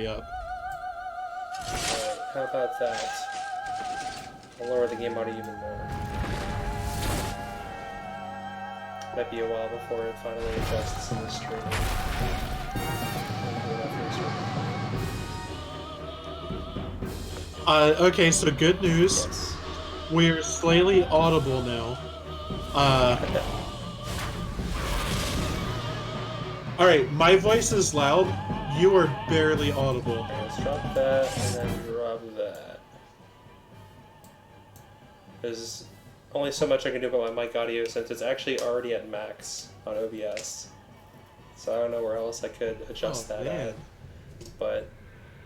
up. Alright, how about that? I'll lower the game audio even more. Might be a while before it finally adjusts in the stream. Okay, so good news. Yes. We're slightly audible now. Alright, my voice is loud. You are barely audible. Let's drop that and then drop that. There's only so much I can do about my mic audio since it's actually already at max on OBS. So I don't know where else I could adjust that at. But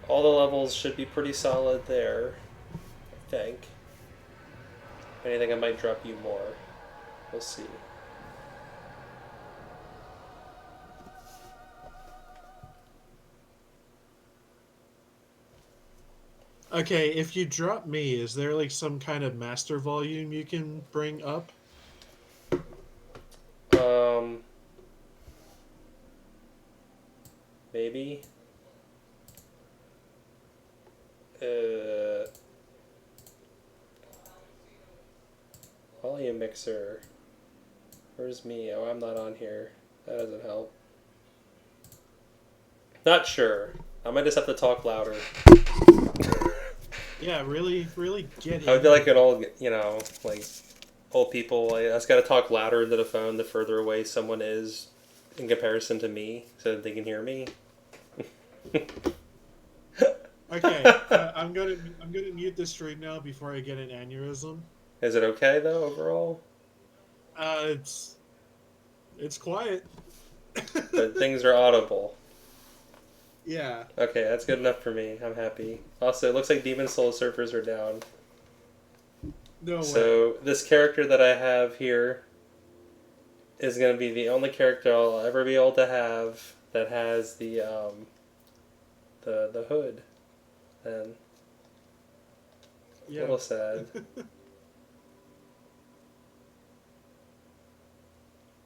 all the levels should be pretty solid there, I think. If anything, I might drop you more. We'll see. Okay, if you drop me, is there like some kind of master volume you can bring up? Maybe. Volume mixer. Where's me? Oh, I'm not on here. That doesn't help. Not sure. I might just have to talk louder. Yeah, really get it. I would be like an old, like old people. Like, I just got to talk louder into the phone the further away someone is in comparison to me, so that they can hear me. Okay, I'm gonna mute this stream now before I get an aneurysm. Is it okay though overall? It's quiet. But things are audible. Yeah. Okay, that's good enough for me. I'm happy. Also, it looks like Demon Soul servers are down. No way. So this character that I have here is going to be the only character I'll ever be able to have that has the hood. And yeah. A little sad.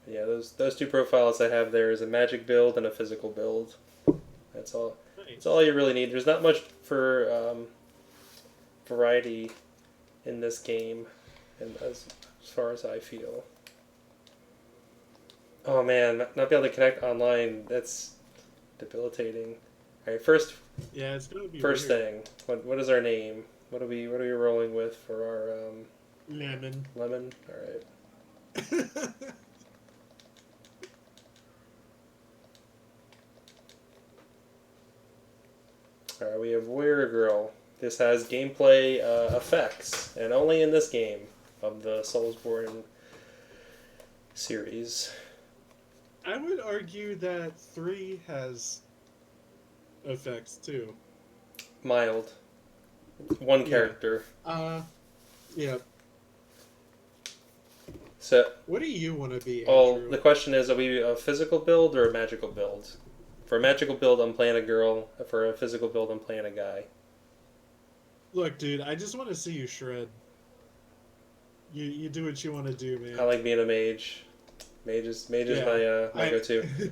Yeah, those two profiles I have there is a magic build and a physical build. That's all. Nice. That's all you really need. There's not much for variety in this game, and as far as I feel. Oh man, not be able to connect online. That's debilitating. All right, first. Yeah, it's gonna be first weird. thing. What is our name? What are we rolling with for our Lemon. Lemon? All right. Alright, we have Warrior Girl. This has gameplay effects, and only in this game of the Soulsborne series. I would argue that 3 has effects too. Mild. One character. Yeah. So, what do you want to be, well, Andrew? the question is, are we a physical build or a magical build? For a magical build, I'm playing a girl. For a physical build, I'm playing a guy. Look, dude, I just want to see you shred. You do what you want to do, man. I like being a mage. Mage is my go-to.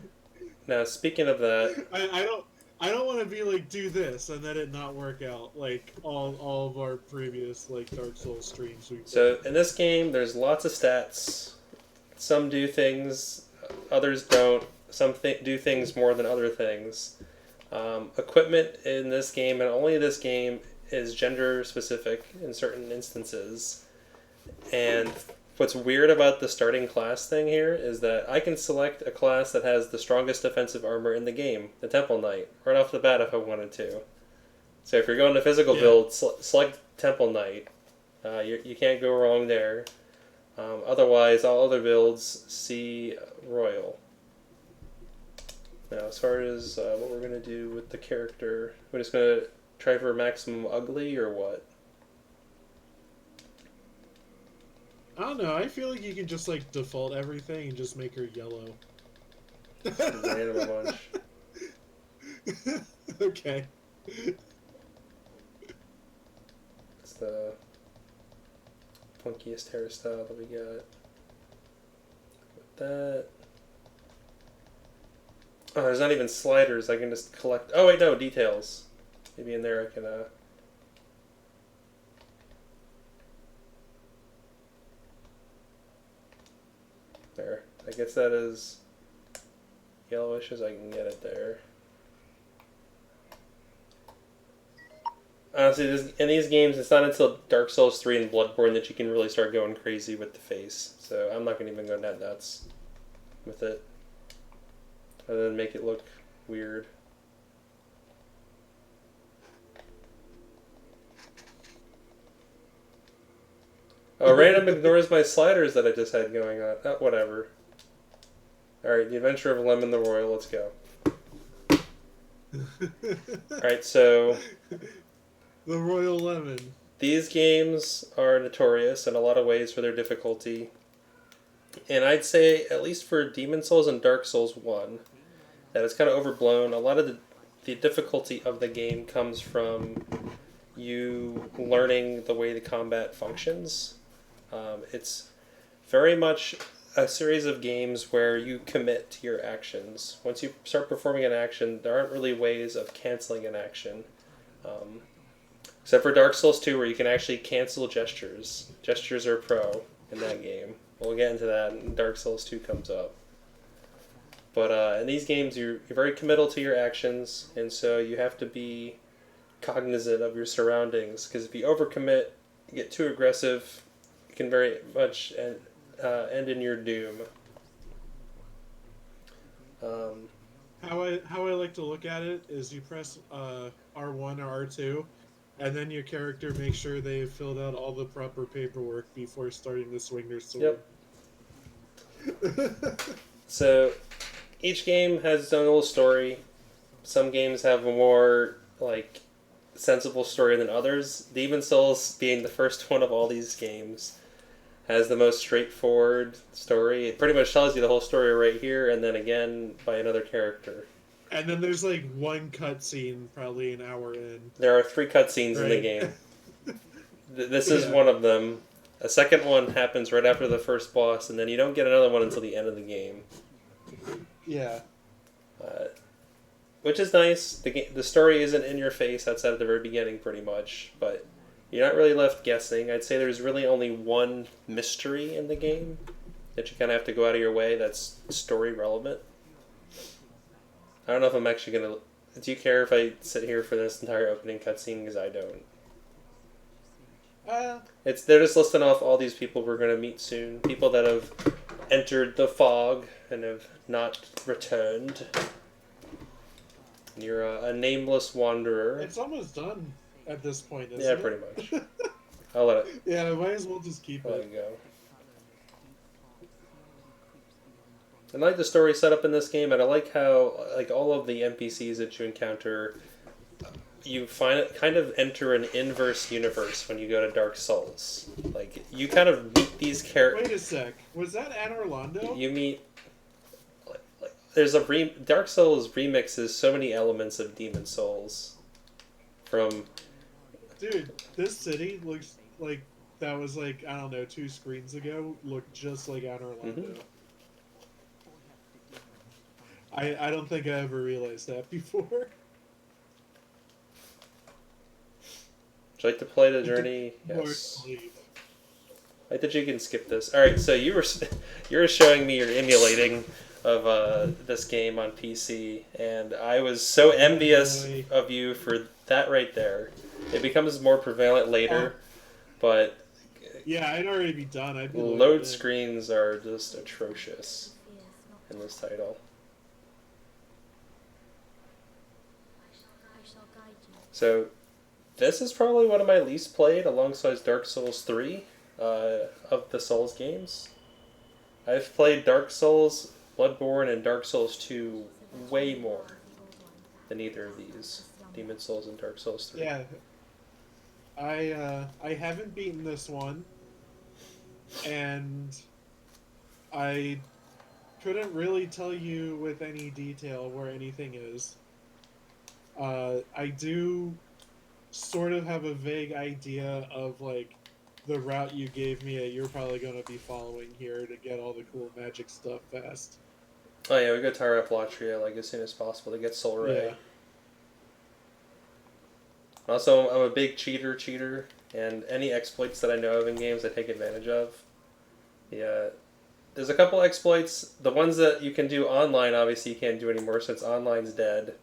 Now, speaking of that, I don't want to be like, do this and then it not work out like all of our previous like Dark Souls streams. So in this game, there's lots of stats. Some do things, others don't. Some do things more than other things. Equipment in this game, and only this game, is gender specific in certain instances. And what's weird about the starting class thing here is that I can select a class that has the strongest defensive armor in the game, the Temple Knight, right off the bat if I wanted to. So if you're going to physical build, select Temple Knight. You can't go wrong there. Otherwise, all other builds see Royal. Now, as far as what we're going to do with the character, we're just going to try for maximum ugly or what? I don't know. I feel like you can just like default everything and just make her yellow. Random a bunch. Okay. It's the funkiest hairstyle that we got. With that. Oh, there's not even sliders. I can just collect. Oh, wait, no, details. Maybe in there I can, there. I guess that is yellowish as I can get it there. Honestly, in these games, it's not until Dark Souls 3 and Bloodborne that you can really start going crazy with the face. So I'm not going to even go that nuts with it. Other than make it look weird. Oh, random ignores my sliders that I just had going on. Oh, whatever. Alright, the Adventure of Lemon the Royal, let's go. Alright, so The Royal Lemon. these games are notorious in a lot of ways for their difficulty. And I'd say, at least for Demon Souls and Dark Souls 1, that it's kind of overblown. A lot of the difficulty of the game comes from you learning the way the combat functions. It's very much a series of games where you commit to your actions. Once you start performing an action, there aren't really ways of canceling an action. Except for Dark Souls 2, where you can actually cancel gestures. Gestures are pro in that game. We'll get into that when Dark Souls 2 comes up. But in these games, you're very committal to your actions, and so you have to be cognizant of your surroundings. Because if you overcommit, you get too aggressive, it can very much end in your doom. How I like to look at it is you press R1 or R2, and then your character makes sure they've filled out all the proper paperwork before starting to swing their sword. Yep. So each game has its own little story. Some games have a more sensible story than others. Demon Souls, being the first one of all these games, has the most straightforward story. It pretty much tells you the whole story right here, and then again by another character. And then there's one cutscene, probably an hour in. There are 3 cutscenes in the game. This is one of them. A second one happens right after the first boss, and then you don't get another one until the end of the game. Yeah. Which is nice. The story isn't in your face. That's at the very beginning, pretty much. But you're not really left guessing. I'd say there's really only one mystery in the game that you kind of have to go out of your way that's story relevant. I don't know if I'm actually going to... Do you care if I sit here for this entire opening cutscene? Because I don't. They're just listing off all these people we're going to meet soon. People that have entered the fog and have not returned. You're a nameless wanderer. It's almost done at this point, isn't it? Yeah, pretty much. I'll let it... Yeah, I might as well just keep let it. it go. I like the story set up in this game, and I like how all of the NPCs that you encounter, you kind of enter an inverse universe when you go to Dark Souls. You kind of meet these characters. Wait a sec. Was that Anne Orlando? You meet... There's a Dark Souls remixes so many elements of Demon Souls. From... Dude, this city looks like that was I don't know, 2 screens ago, looked just like Anne Orlando. Mm-hmm. I don't think I ever realized that before. Would you like to play the journey? Yes. I like that you can skip this. Alright, so you were showing me your emulating of this game on PC, and I was so envious of you for that right there. It becomes more prevalent later, but... Yeah, I'd already be done. I'd be load screens are just atrocious in this title. So, this is probably one of my least played, alongside Dark Souls 3 of the Souls games. I've played Dark Souls, Bloodborne, and Dark Souls 2 way more than either of these. Demon Souls and Dark Souls 3. Yeah. I haven't beaten this one, and I couldn't really tell you with any detail where anything is. I do sort of have a vague idea of the route you gave me that you're probably going to be following here to get all the cool magic stuff fast. Oh yeah, we go Tara Latria as soon as possible to get Soul Ray. Yeah. Also, I'm a big cheater, and any exploits that I know of in games I take advantage of. Yeah, there's a couple exploits. The ones that you can do online, obviously you can't do anymore since online's dead.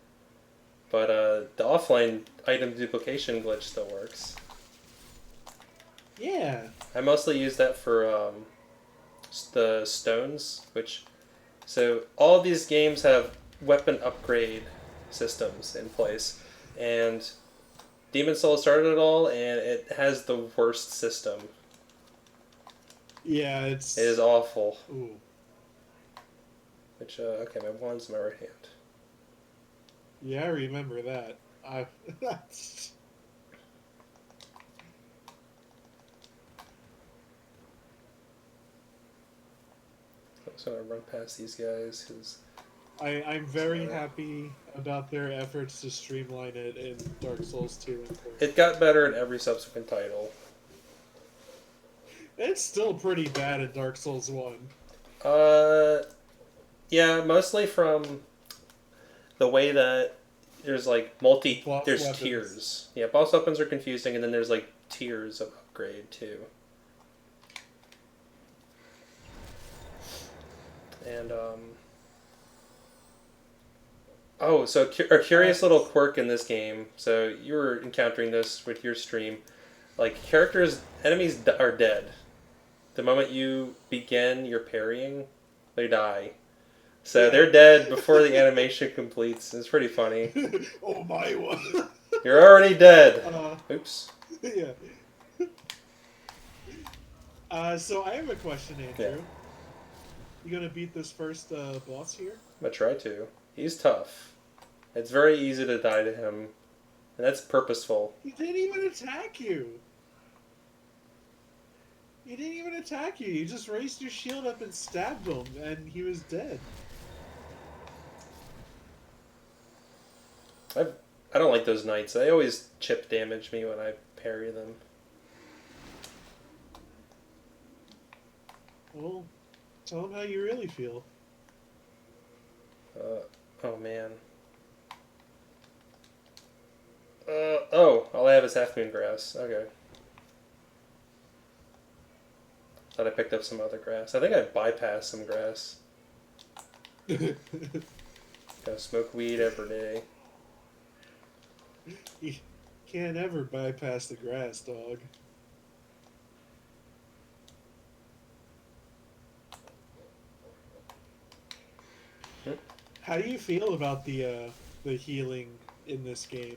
But the offline item duplication glitch still works. Yeah. I mostly use that for the stones, which so all of these games have weapon upgrade systems in place, and Demon Souls started it all, and it has the worst system. Yeah, It is it's. awful. Ooh. Which okay, my wand's in my right hand. Yeah, I remember that. I. I'm just gonna run past these guys because I'm very happy about their efforts to streamline it in Dark Souls 2 and 3. it got better in every subsequent title. It's still pretty bad in Dark Souls 1. Uh, yeah, mostly from the way that there's like Boss there's weapons. tiers. Yeah, boss weapons are confusing, and then there's like tiers of upgrade too. And oh, so a curious little quirk in this game. So you were encountering this with your stream. Like enemies are dead. The moment you begin your parrying, they die. So Yeah. they're dead before the animation completes. It's pretty funny. Oh my one. You're already dead. uh, Oops. yeah. So I have a question, Yeah, Andrew. You gonna beat this first boss here? I'm gonna try to. He's tough. It's very easy to die to him, and that's purposeful. He didn't even attack you. He didn't even attack you. You just raised your shield up and stabbed him, and he was dead. I don't like those knights. They always chip damage me when I parry them. Well, tell him how you really feel. Oh man. Oh, all I have is half moon grass. Okay. Thought I picked up some other grass. I think I bypassed some grass. Gotta smoke weed every day. You can't ever bypass the grass, dog. Hmm. How do you feel about the healing in this game?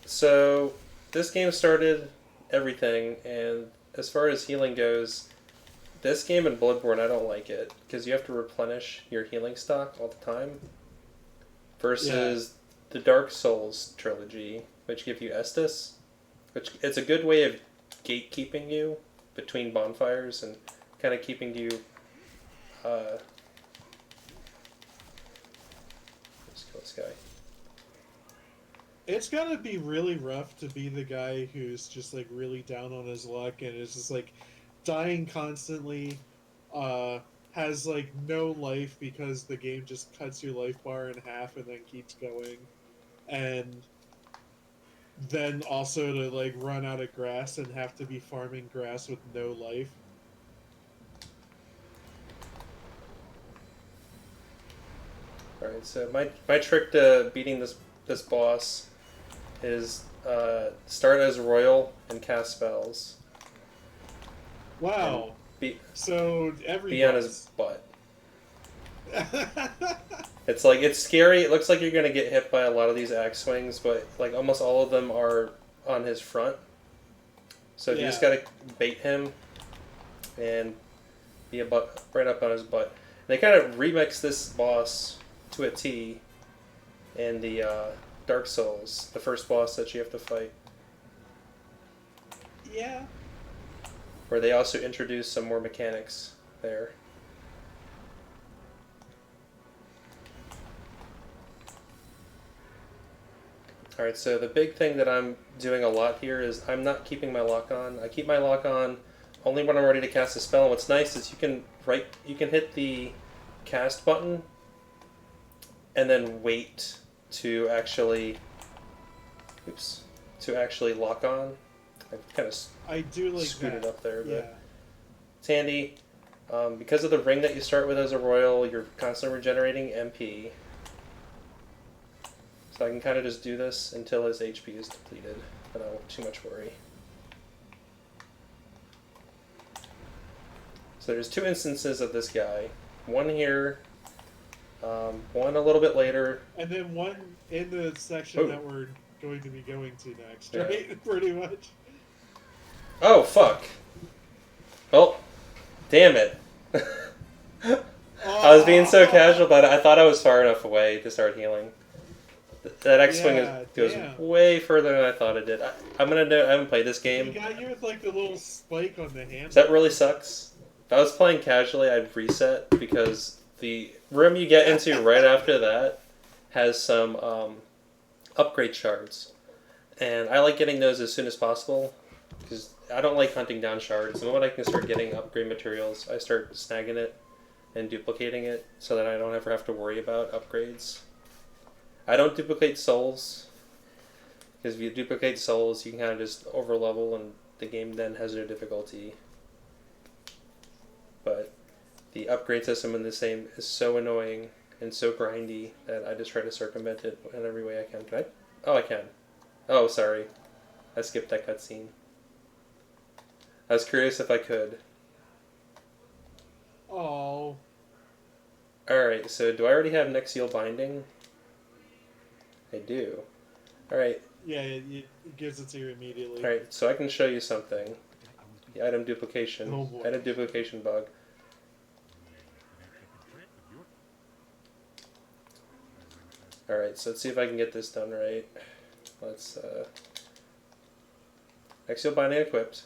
So, this game started everything, and as far as healing goes, this game and Bloodborne, I don't like it because you have to replenish your healing stock all the time. Yeah. Versus the Dark Souls trilogy, which give you Estus, which it's a good way of gatekeeping you between bonfires and kind of keeping you. Let's kill this guy. It's gotta be really rough to be the guy who's just like really down on his luck and is just like dying constantly, uh, has like no life because the game just cuts your life bar in half and then keeps going. And then also to like run out of grass and have to be farming grass with no life. All right, so my trick to beating this boss is start as royal and cast spells and Wow. be So every be on his boss. butt. It's like it's scary. It looks like you're gonna get hit by a lot of these axe swings, but like almost all of them are on his front. So you just Yeah. gotta bait him and be a butt right up on his butt. And they kind of remix this boss to a T in the Dark Souls, the first boss that you have to fight, Yeah. where they also introduce some more mechanics there. Alright, so the big thing that I'm doing a lot here is I'm not keeping my lock on. I keep my lock on only when I'm ready to cast a spell. And what's nice is you can hit the cast button and then wait to actually oops. to actually lock on. I kind of I do like screwed that. it up there, but Yeah. it's handy. Because of the ring that you start with as a royal, you're constantly regenerating MP. So I can kind of just do this until his HP is depleted, but I won't too much worry. So there's two instances of this guy. One here, one a little bit later. And then one in the section Ooh. that we're going to be going to next, Yeah. right? Pretty much. Oh, fuck. Oh, damn it. I was being so casual, but I thought I was far enough away to start healing. That X swing Yeah, goes damn. way further than I thought it did. I'm gonna know. I haven't played this He game. got you with like the little spike on the handle. That really sucks. If I was playing casually, I'd reset because the room you get into right after that has some upgrade shards, and I like getting those as soon as possible because I don't like hunting down shards. The moment I can start getting upgrade materials, I start snagging it and duplicating it so that I don't ever have to worry about upgrades. I don't duplicate souls because if you duplicate souls, you can kind of just overlevel and the game then has no difficulty. But the upgrade system in this game is so annoying and so grindy that I just try to circumvent it in every way I can. Can I? Oh, I can. Oh, sorry. I skipped that cutscene. I was curious if I could. Oh. Alright, so do I already have Nexial Binding? I do. Alright. Yeah, it gives it to you immediately. Alright, so I can show you something. The item duplication. Oh boy. Item duplication bug. Alright, so let's see if I can get this done right. Let's, Nexial Binding equipped.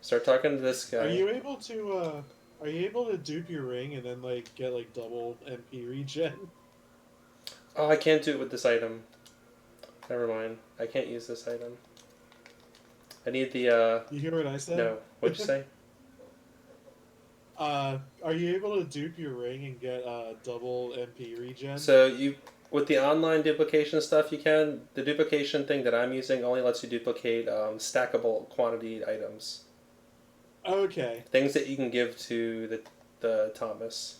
Start talking to this guy. Are you able to dupe your ring and then like get like double MP regen? Oh, I can't do it with this item. Never mind. I can't use this item. I need the, You hear what I said? No. What'd you say? Are you able to dupe your ring and get double MP regen? So you, with the online duplication stuff, you can. The duplication thing that I'm using only lets you duplicate stackable quantity items. Okay. Things that you can give to the Thomas.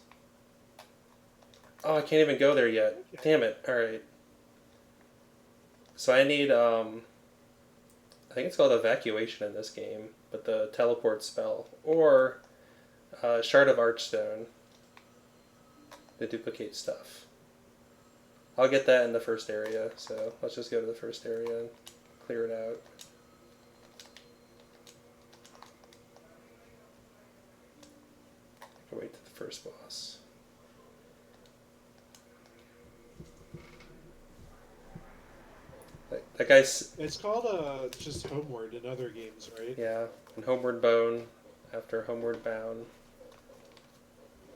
Oh, I can't even go there yet. Okay. Damn it. Alright. So I need, I think it's called Evacuation in this game, but the teleport spell. Or Shard of Archstone to duplicate stuff. I'll get that in the first area, so let's just go to the first area and clear it out. Wait to the first boss. That guy's... It's called just Homeward in other games, right? Yeah, and Homeward Bone after Homeward Bound.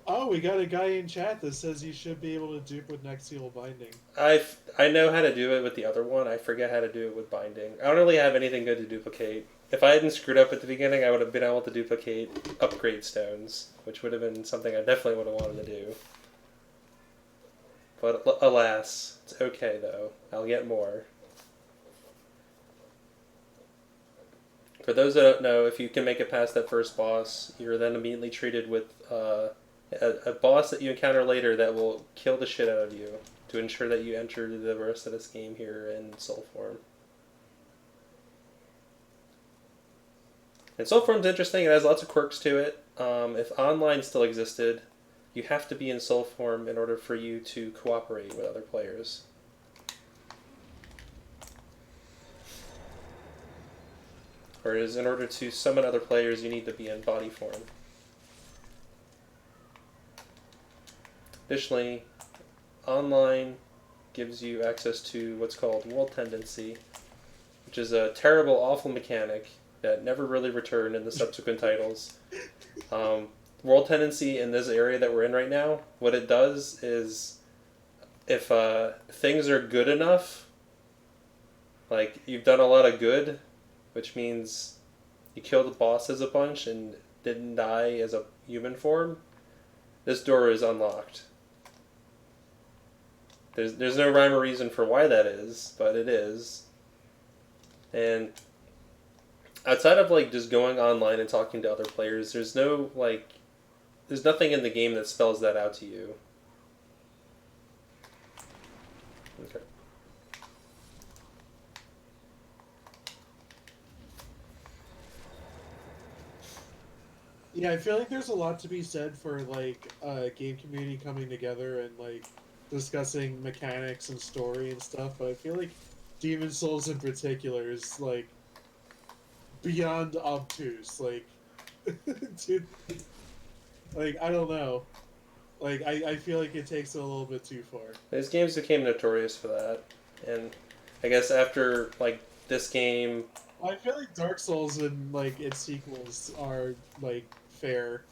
Oh, we got a guy in chat that says you should be able to dupe with Nexial Binding. I know how to do it with the other one. I forget how to do it with Binding. I don't really have anything good to duplicate. If I hadn't screwed up at the beginning, I would have been able to duplicate upgrade stones, which would have been something I definitely would have wanted to do. But alas, it's okay though. I'll get more. For those that don't know, if you can make it past that first boss, you're then immediately treated with a boss that you encounter later that will kill the shit out of you to ensure that you enter the rest of this game here in soul form. And soul form's interesting. It has lots of quirks to it. If online still existed, you have to be in soul form in order for you to cooperate with other players. Whereas in order to summon other players, you need to be in body form. Additionally, online gives you access to what's called World Tendency, which is a terrible, awful mechanic that never really returned in the subsequent titles. World Tendency in this area that we're in right now, what it does is if things are good enough, like you've done a lot of good, which means you killed the bosses a bunch and didn't die as a human form, this door is unlocked. There's no rhyme or reason for why that is, but it is. And outside of like just going online and talking to other players, there's nothing in the game that spells that out to you. Okay. Yeah, I feel like there's a lot to be said for like game community coming together and like discussing mechanics and story and stuff, but I feel like Demon Souls in particular is like beyond obtuse. Like dude, like I don't know. Like I feel like it takes it a little bit too far. These games became notorious for that, and I guess after like this game, I feel like Dark Souls and like its sequels are like fair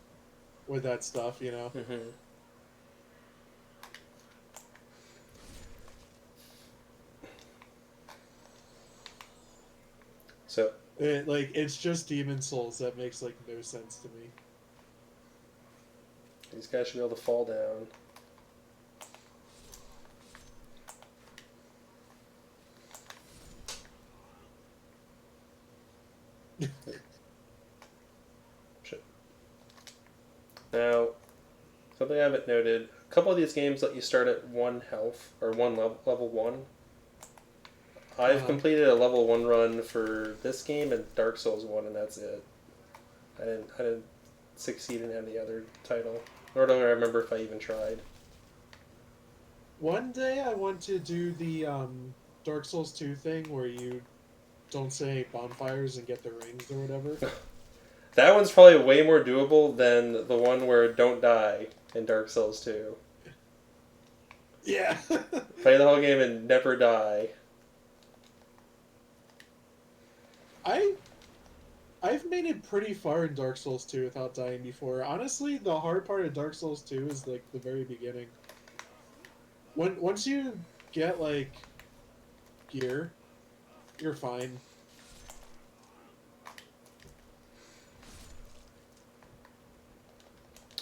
with that stuff, you know. mm-hmm. So It's just Demon Souls that makes like no sense to me. these guys should be able to fall down. Shit. Now, something I haven't noted: a couple of these games let you start at 1 health or level 1. I've Uh-huh. completed a level 1 run for this game and Dark Souls 1, and that's it. I didn't succeed in any other title. Nor do I remember if I even tried. One day I want to do the Dark Souls 2 thing where you don't say bonfires and get the rings or whatever. That one's probably way more doable than the one where don't die in Dark Souls 2. Yeah. Play the whole game and never die. I I've made it pretty far in Dark Souls 2 without dying before. Honestly, the hard part of Dark Souls 2 is like the very beginning. Once you get like gear, you're fine.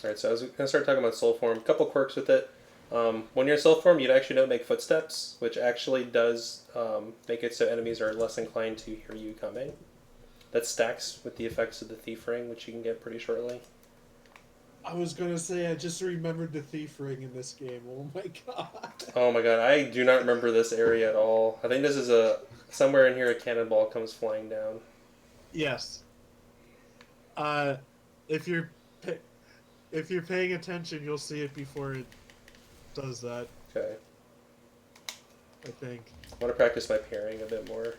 Alright, so I was going to start talking about soul form. A couple quirks with it. When you're in soul form, you actually don't make footsteps, which actually does make it so enemies are less inclined to hear you coming. That stacks with the effects of the Thief Ring, which you can get pretty shortly. I was gonna say I just remembered the thief ring in this game. Oh my god. Oh my god, I do not remember this area at all. I think this is somewhere in here a cannonball comes flying down. Yes. Uh, if you're pa- if you're paying attention, you'll see it before it does that. Okay. I think. I want to practice my parrying a bit more.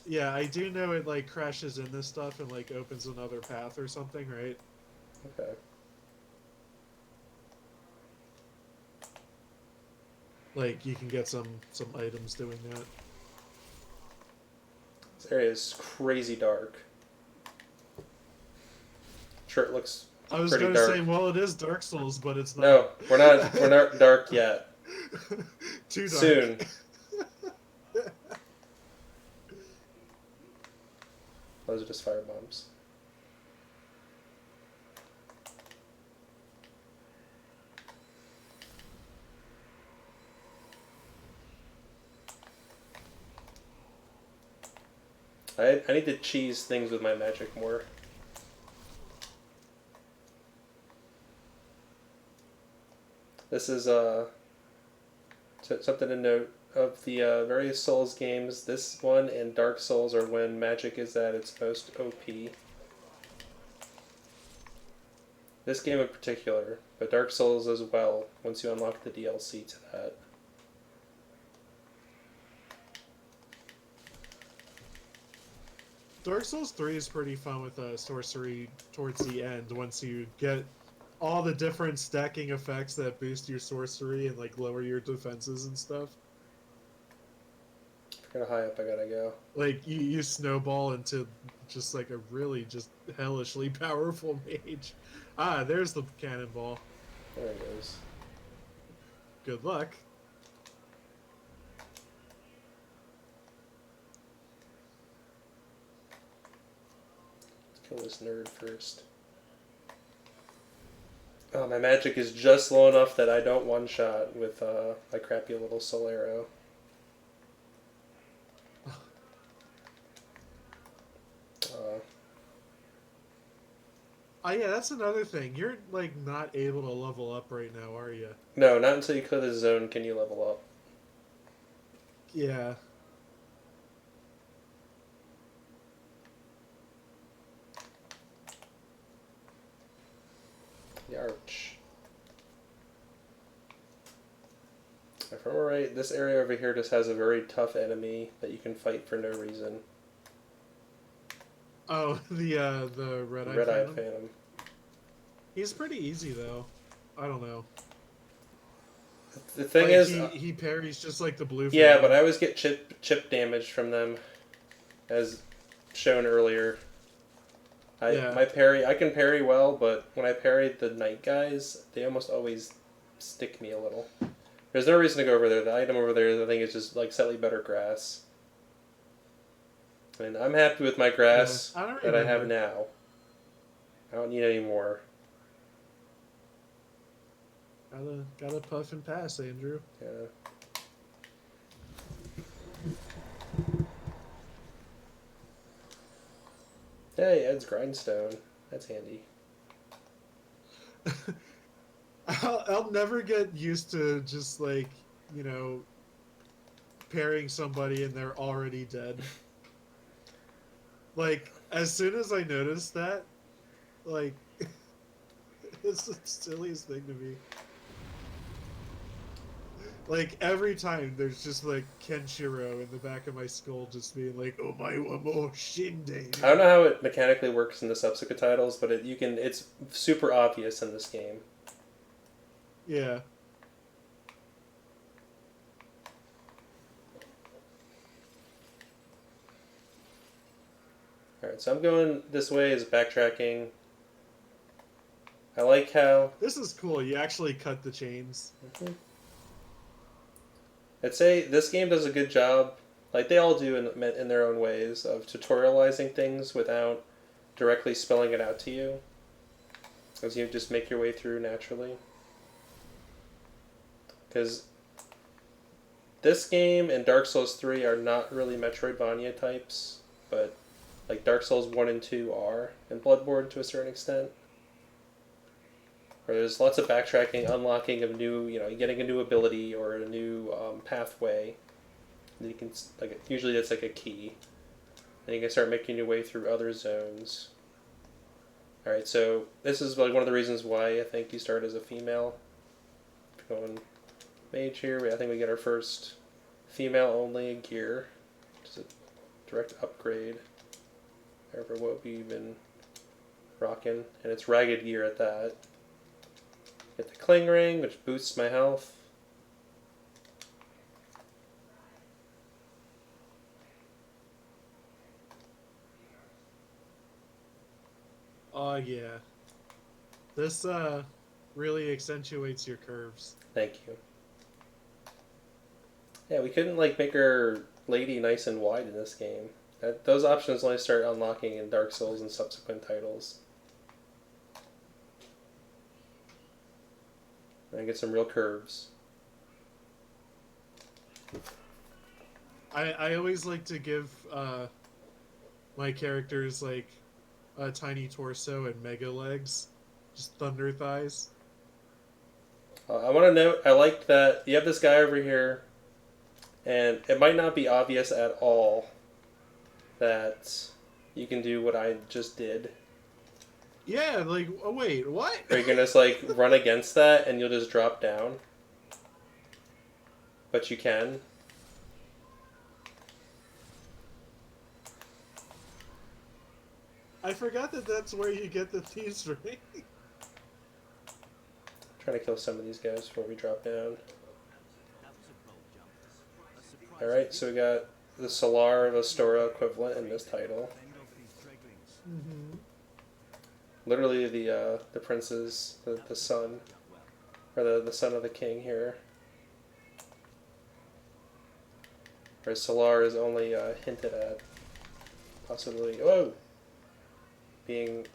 Yeah, I do know it like crashes in this stuff and like opens another path or something, right? Okay. Like you can get some items doing that. This area is crazy dark. Sure, it looks I was pretty gonna say, dark. well, it is Dark Souls, but it's not. No, we're not dark yet. Too dark. Soon. Those are just fire bombs. I need to cheese things with my magic more. This is something to note of the various Souls games. This one and Dark Souls are when magic is at its most OP. This game in particular, but Dark Souls as well, once you unlock the DLC to that. Dark Souls 3 is pretty fun with sorcery towards the end once you get all the different stacking effects that boost your sorcery and like lower your defenses and stuff. Forget how high up I gotta go. Like you snowball into just like a really just hellishly powerful mage. Ah, there's the cannonball. There it goes. Good luck. Let's kill this nerd first. Oh, my magic is just low enough that I don't one-shot with my crappy little soul arrow. Oh yeah, that's another thing. You're like not able to level up right now, are you? No, not until you clear the zone can you level up. Yeah. Yarch. If I'm right, this area over here just has a very tough enemy that you can fight for no reason. Oh, the red eye Red-eyed phantom. Phantom. He's pretty easy though. I don't know. The thing Like is, he parries just like the blue yeah, but phantom. I always get chip damage from them, as shown earlier. Yeah. I can parry well, but when I parry the night guys, they almost always stick me a little. There's no reason to go over there. The item over there, I think, is just like slightly better grass. And I'm happy with my Yeah. grass I don't that I have remember. now. I don't need any more. Gotta puff and pass, Andrew. Yeah. Hey, Ed's grindstone. That's handy. I'll never get used to just like, you know, parrying somebody and they're already dead. Like, as soon as I noticed that, like, it's the silliest thing to me. Like, every time there's just like Kenshiro in the back of my skull just being like, oh my, oh I don't shinde. know how it mechanically works in the subsequent titles, but it's super obvious in this game. Yeah. Alright, so I'm going this way is backtracking. I like how This is cool. You actually cut the chains. I'd say this game does a good job, like they all do in their own ways, of tutorializing things without directly spelling it out to you, as you just make your way through naturally. Because this game and Dark Souls 3 are not really Metroidvania types, but like Dark Souls 1 and 2 are, and Bloodborne to a certain extent. Where there's lots of backtracking, unlocking of new, getting a new ability or a new pathway. And you can, like, usually it's like a key. And you can start making your way through other zones. Alright, so this is like one of the reasons why I think you start as a female. Going mage here, I think we get our first female only gear, which is a direct upgrade over what we've been rocking. And it's ragged gear at that. Get the cling ring, which boosts my health. Oh yeah. This really accentuates your curves. Thank you. Yeah, we couldn't like make our lady nice and wide in this game. Those options only start unlocking in Dark Souls and subsequent titles. And I get some real curves. I always like to give my characters like a tiny torso and mega legs, just thunder thighs. I want to note, I like that you have this guy over here, and it might not be obvious at all that you can do what I just did. Yeah, like oh wait, what? Or you can just like run against that and you'll just drop down. But you can. I forgot that that's where you get the thieves ring. Trying to kill some of these guys before we drop down. Alright, so we got the Solar Vestora equivalent in this title. Mm-hmm. Literally the prince's, the son, or the son of the king here. Whereas Solar is only hinted at possibly, being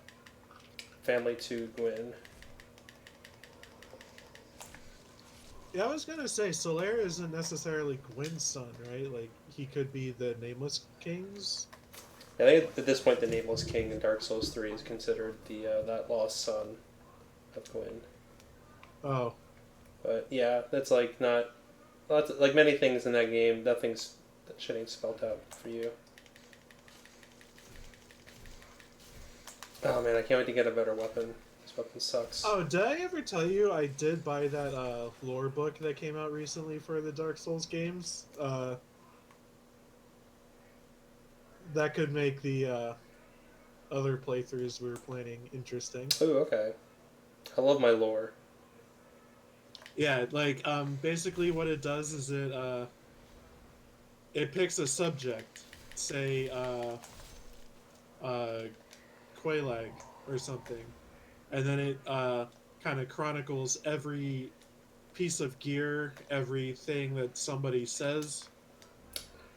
family to Gwyn. Yeah, I was gonna say Solaire isn't necessarily Gwyn's son, right? Like he could be the Nameless King's. I think at this point, the Nameless King in Dark Souls 3 is considered the that lost son of Gwyn. Oh, But yeah, that's like not like many things in that game. That shit ain't spelled out for you. Oh man, I can't wait to get a better weapon. This weapon sucks. oh, did I ever tell you I did buy that lore book that came out recently for the Dark Souls games? That could make the other playthroughs we were planning interesting. Ooh, okay. I love my lore. Yeah, like basically what it does is it picks a subject, say uh Quelaag or something, and then it kind of chronicles every piece of gear, everything that somebody says,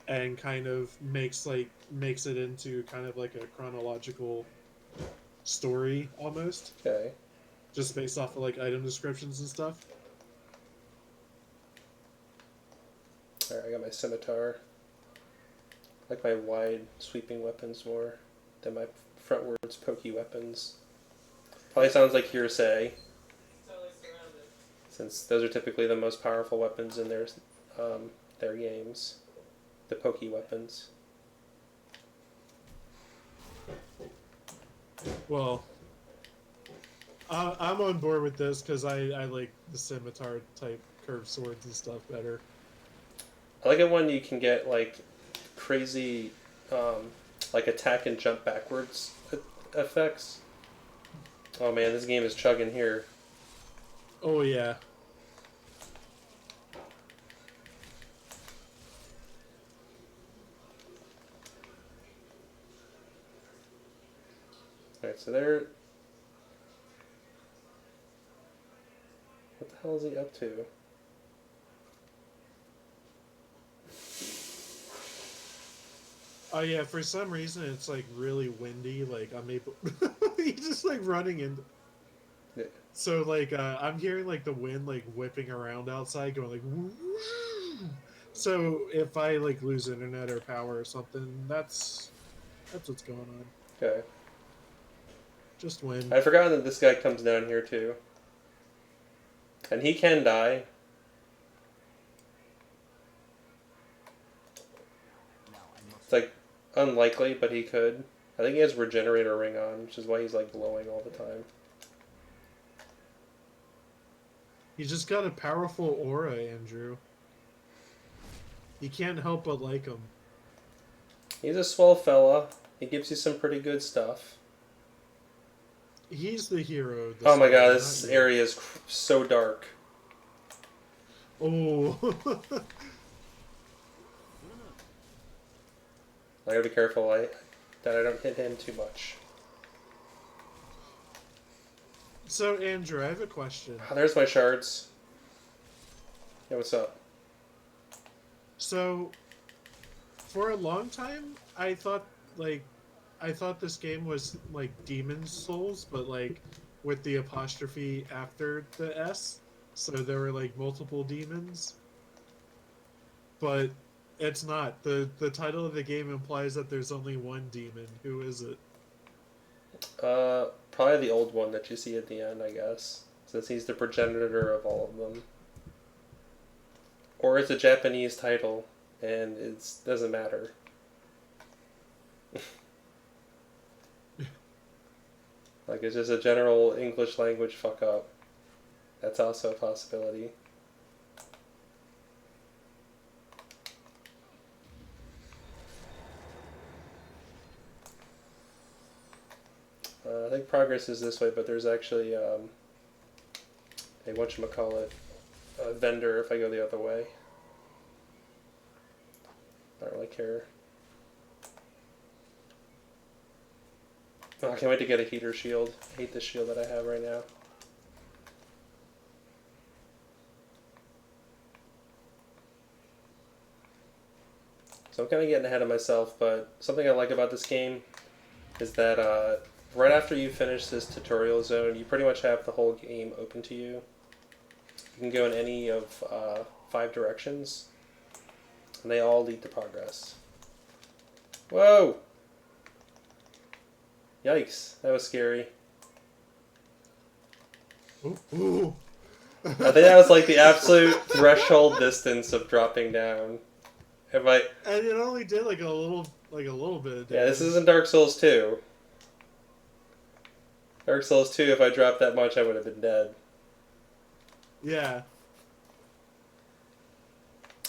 and kind of makes it into kind of like a chronological story almost, Okay. just based off of like item descriptions and stuff. Alright, I got my scimitar. I like my wide, sweeping weapons more than my frontwards, pokey weapons. Probably sounds like hearsay, since those are typically the most powerful weapons in their games. The pokey weapons. Well, I'm on board with this because I like the scimitar type curved swords and stuff better. I like it when you can get like crazy, like attack and jump backwards effects. Oh man, this game is chugging here. Oh yeah. Alright, so there. What the hell is he up to? Oh yeah, for some reason it's like really windy. Like I'm able, he's just like running in. Yeah. So like I'm hearing like the wind like whipping around outside, going like. Woo. So if I like lose internet or power or something, that's what's going on. Okay. Just wind. I forgot that this guy comes down here too. And he can die. It's like unlikely, but he could. I think he has Regenerator Ring on, which is why he's like glowing all the time. He's just got a powerful aura, Andrew. You can't help but like him. He's a swell fella. He gives you some pretty good stuff. He's the hero. Oh my god, this area is so dark. Oh. I gotta be careful that I don't hit him too much. So, Andrew, I have a question. Oh, there's my shards. Yeah, what's up? So, for a long time, I thought this game was like Demon's Souls, but like with the apostrophe after the S, so there were like multiple demons. But it's not. The title of the game implies that there's only one demon. Who is it? Probably the old one that you see at the end, I guess, since he's the progenitor of all of them. Or it's a Japanese title, and it doesn't matter. Like, it's just a general English language fuck up. That's also a possibility. I think progress is this way, but there's actually a whatchamacallit, a vendor if I go the other way. I don't really care. Oh, I can't wait to get a heater shield. I hate the shield that I have right now. So I'm kind of getting ahead of myself, but something I like about this game is that right after you finish this tutorial zone, you pretty much have the whole game open to you. You can go in any of 5 directions, and they all lead to progress. Whoa! Yikes, that was scary. Ooh, ooh. I think that was like the absolute threshold distance of dropping down. If I, And it only did like a little bit of yeah, this damage. isn't Dark Souls 2. Dark Souls 2, if I dropped that much, I would have been dead. Yeah.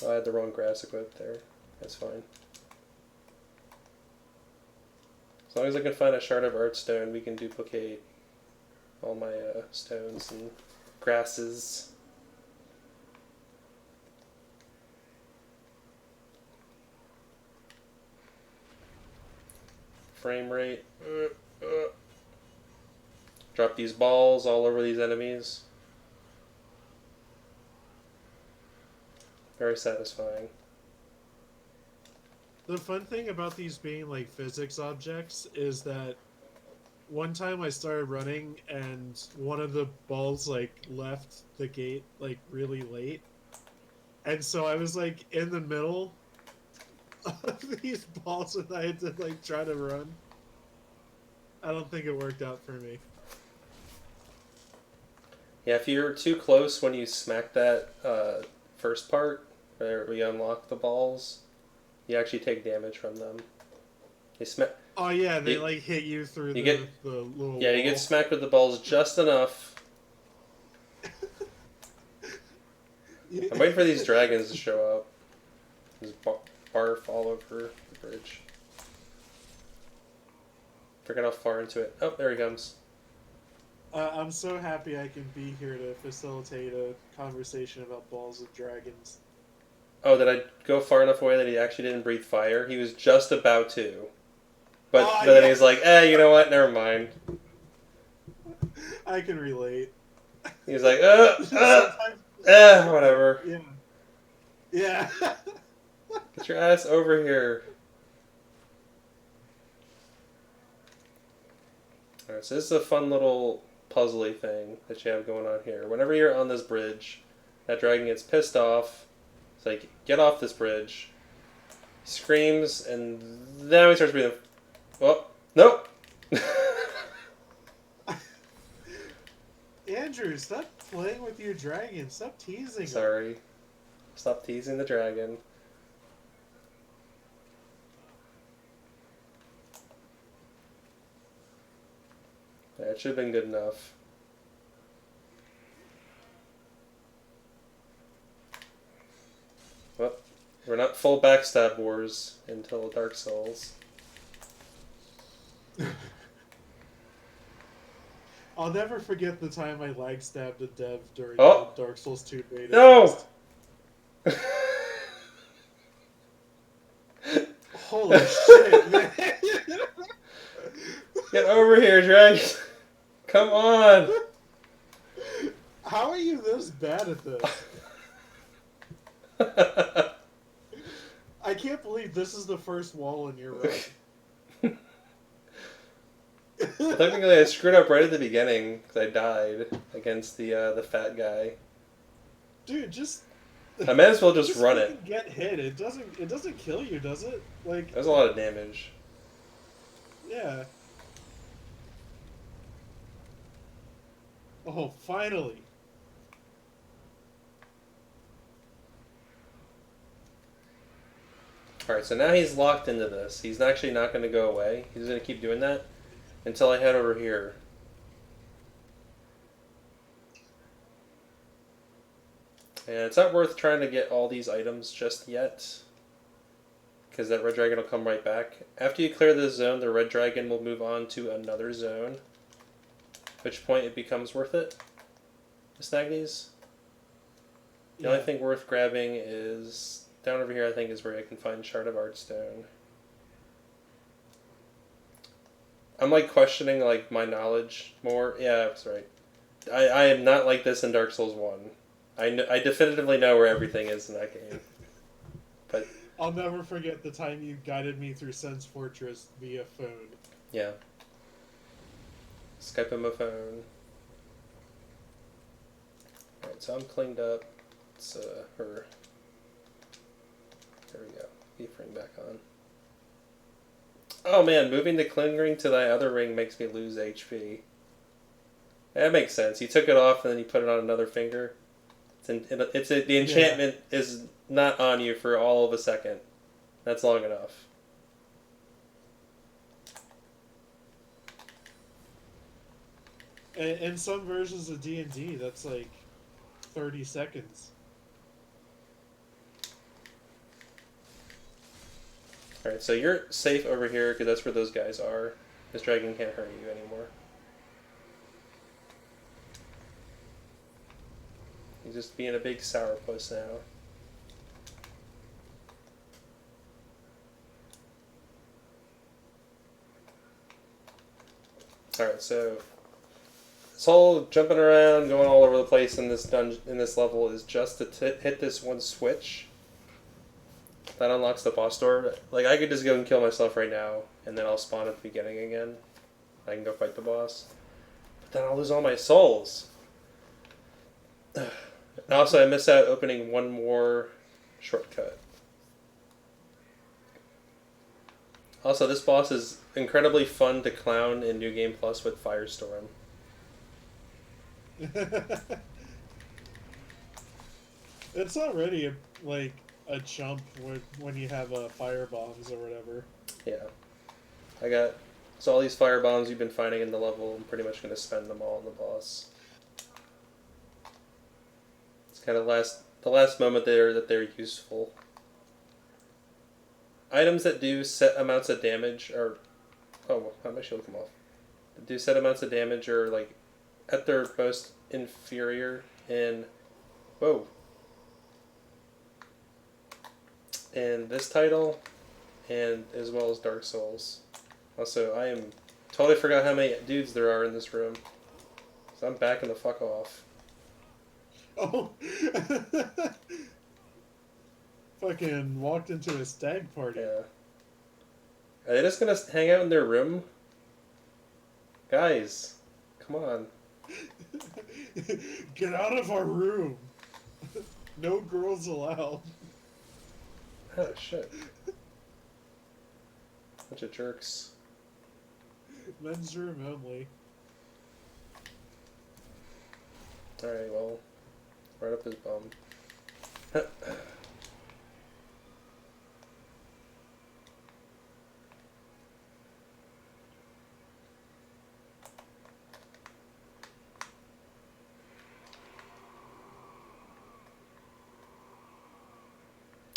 Oh, I had the wrong grass equipped there. That's fine. As long as I can find a shard of Artstone, we can duplicate all my stones and grasses. Frame rate. Drop these balls all over these enemies. Very satisfying. The fun thing about these being like physics objects is that one time I started running and one of the balls like left the gate like really late. And so I was like in the middle of these balls and I had to like try to run. I don't think it worked out for me. Yeah, if you're too close when you smack that first part, where we unlock the balls, you actually take damage from them. You smack. Oh yeah, they You, like hit you through you get the little yeah, wall. you get smacked with the balls just enough. I'm waiting for these dragons to show up. There's barf all over the bridge. Forget how far into it. Oh, there he comes. I'm so happy I can be here to facilitate a conversation about balls of dragons. Oh, did I go far enough away that he actually didn't breathe fire? He was just about to. But Oh then yeah, he's like, you know what? Never mind. I can relate. He's like, Sometimes, whatever. yeah, yeah. Get your ass over here. Alright, so this is a fun little puzzly thing that you have going on here. Whenever you're on this bridge, that dragon gets pissed off. It's like, get off this bridge. He screams, and then he starts breathing. Well, nope. Andrew, stop playing with your dragon. Stop teasing him. Sorry. Stop teasing the dragon. That should have been good enough. Well, we're not full backstab wars until Dark Souls. I'll never forget the time I lag stabbed a dev during Oh! the Dark Souls 2 beta No! test. Holy shit, man! Get over here, dragon! Come on! How are you this bad at this? I can't believe this is the first wall in your run. Technically, I screwed up right at the beginning because I died against the fat guy. Dude, just I might as well just run it. get hit. It doesn't kill you, does it? Like, There's a lot of damage. yeah. Oh, finally. Alright, so now he's locked into this. He's actually not going to go away. He's going to keep doing that until I head over here. And it's not worth trying to get all these items just yet, because that red dragon will come right back. After you clear this zone, the red dragon will move on to another zone, at which point it becomes worth it to snag these. The only thing worth grabbing is down over here, I think, is where I can find Shard of Artstone. I'm like questioning like my knowledge more. Yeah, that's right. I am not like this in Dark Souls 1. I definitively know where everything is in that game. But I'll never forget the time you guided me through Sen's Fortress via phone. yeah. Skype on my phone. Alright, so I'm cleaned up. It's her. There we go. Keyframe back on. Oh man, moving the cling ring to the other ring makes me lose HP. That makes sense. You took it off and then you put it on another finger. The Yeah. enchantment is not on you for all of a second. That's long enough. In some versions of D&D, that's like 30 seconds. Alright, so you're safe over here because that's where those guys are. This dragon can't hurt you anymore. He's just being a big sourpuss now. Alright, so this whole jumping around, going all over the place in this dungeon, in this level, is just to hit this one switch. That unlocks the boss door. Like, I could just go and kill myself right now, and then I'll spawn at the beginning again. I can go fight the boss. But then I'll lose all my souls. Also, I miss out opening one more shortcut. Also, this boss is incredibly fun to clown in New Game Plus with Firestorm. It's already like a jump when you have fire bombs or whatever. Yeah. I got... So all these fire bombs you've been finding in the level, I'm pretty much going to spend them all on the boss. It's kind of the last moment there that they're useful. Items that do set amounts of damage are... Oh, how my shield come off? That do set amounts of damage are, like, at their most inferior in... Whoa. In this title, and as well as Dark Souls. Also, I am totally forgot how many dudes there are in this room. So I'm backing the fuck off. Oh. Fucking walked into a stag party. Yeah. Are they just gonna hang out in their room? Guys, come on. Get out of our room. No girls allowed. Oh shit. Bunch of jerks. Men's room only. Alright, well, right up his bum.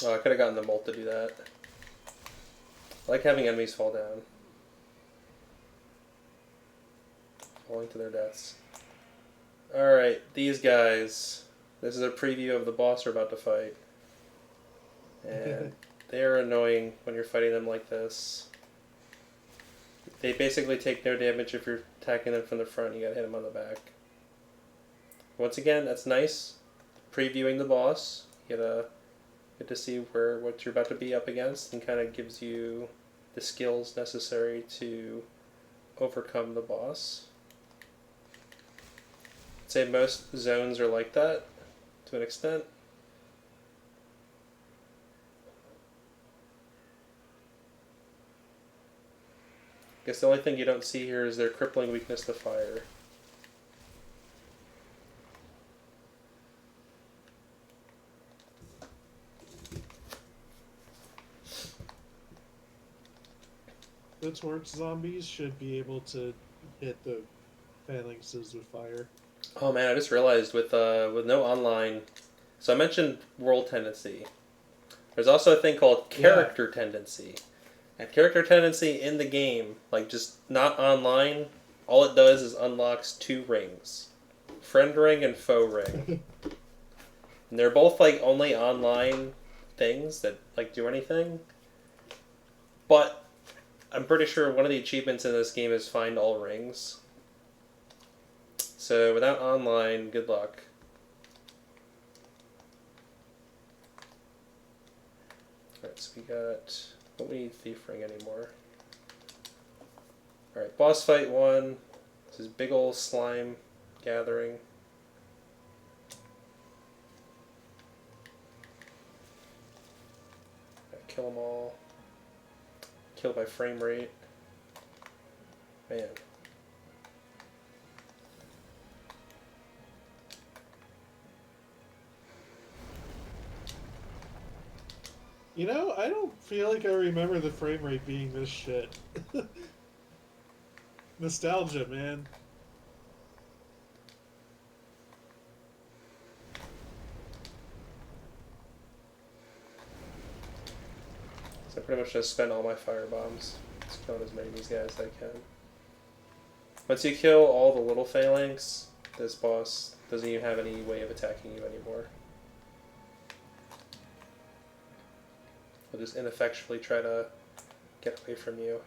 Oh, I could have gotten the Molt to do that. I like having enemies fall down. Falling to their deaths. Alright, these guys. This is a preview of the boss we're about to fight. And they're annoying when you're fighting them like this. They basically take no damage if you're attacking them from the front. You gotta hit them on the back. Once again, that's nice. Previewing the boss. You get to see what you're about to be up against, and kind of gives you the skills necessary to overcome the boss. I'd say most zones are like that to an extent. I guess the only thing you don't see here is their crippling weakness to fire. The torch zombies should be able to hit the phalanxes with fire. Oh man, I just realized with no online. So I mentioned world tendency. There's also a thing called character tendency. And character tendency in the game, like just not online, all it does is unlocks 2 rings. Friend ring and foe ring. And they're both like only online things that like do anything. But I'm pretty sure one of the achievements in this game is find all rings. So without online, good luck. Alright, so we got... Don't need Thief Ring anymore. Alright, boss fight 1. This is big ol' slime gathering. Kill them all. kill my frame rate. Man. You know, I don't feel like I remember the frame rate being this shit. Nostalgia, man. So I pretty much just spent all my fire bombs. Just killing as many of these guys as I can. Once you kill all the little phalanx, this boss doesn't even have any way of attacking you anymore. He'll just ineffectually try to get away from you.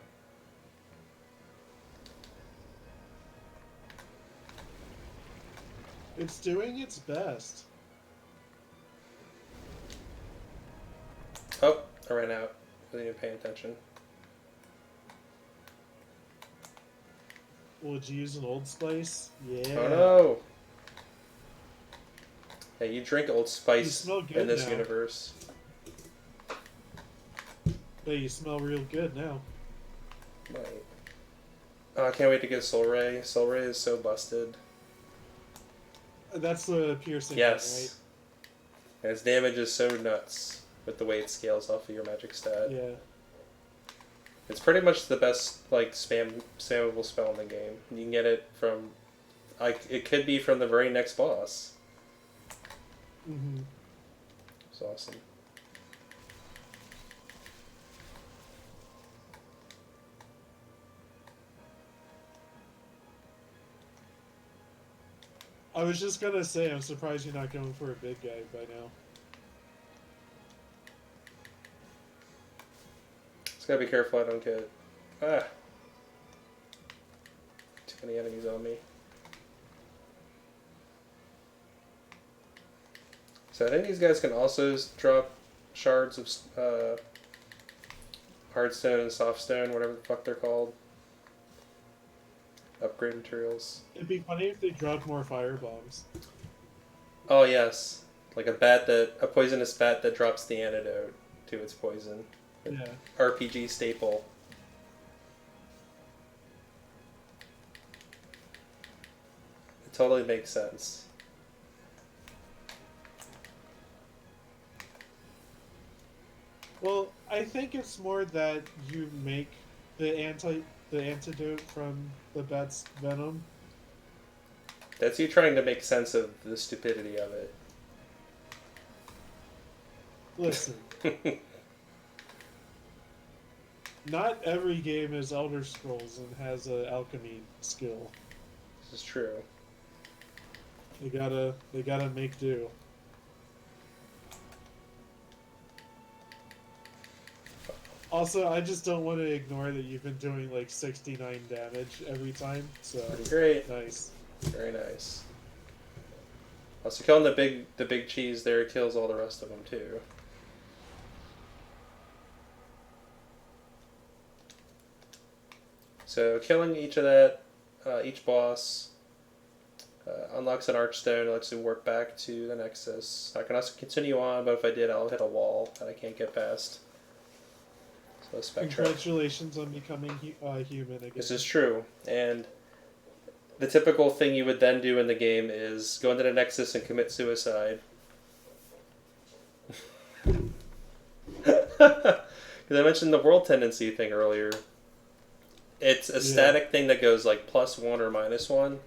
It's doing its best. Oh, I ran out. Wasn't even paying attention. Would you use an Old Spice? Yeah. Oh no! Yeah, you drink Old You Spice smell good in this now. universe. Hey, you smell real good now. Right. Oh, I can't wait to get Soul Ray. Soul Ray is so busted. That's the piercing Yes. And its damage is so nuts with the way it scales off of your magic stat. one, right? Yeah. It's pretty much the best like spammable spell in the game. You can get it from, like, it could be from the very next boss. Mm-hmm. It's awesome. I was just gonna say, I'm surprised you're not going for a big guy by now. Just gotta be careful I don't get too many enemies on me. So I think these guys can also drop shards of hardstone and softstone, whatever the fuck they're called. Upgrade materials. It'd be funny if they dropped more fire bombs. Oh yes, like a poisonous bat that drops the antidote to its poison. Yeah. RPG staple. It totally makes sense. Well, I think it's more that you make the antidote from the bat's venom. That's you trying to make sense of the stupidity of it. Listen, not every game is Elder Scrolls and has an alchemy skill. This is true. They gotta make do. Also, I just don't want to ignore that you've been doing like 69 damage every time, so Pretty great. nice. Very nice. Also, killing the big cheese there kills all the rest of them too. So killing each boss unlocks an archstone, lets you warp back to the Nexus. I can also continue on, but if I did, I'll hit a wall that I can't get past. So Spectra. Congratulations on becoming human again. This is true, and the typical thing you would then do in the game is go into the Nexus and commit suicide. Because I mentioned the world tendency thing earlier. It's a static thing that goes like +1 or -1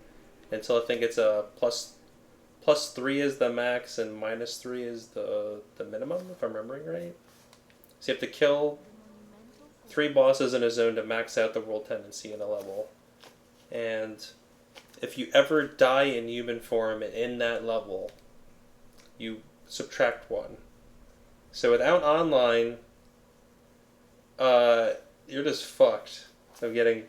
until I think it's a +3 is the max and -3 is the minimum, if I'm remembering right. So you have to kill 3 bosses in a zone to max out the world tendency in a level. And if you ever die in human form in that level, you subtract 1. So without online, you're just fucked. Of getting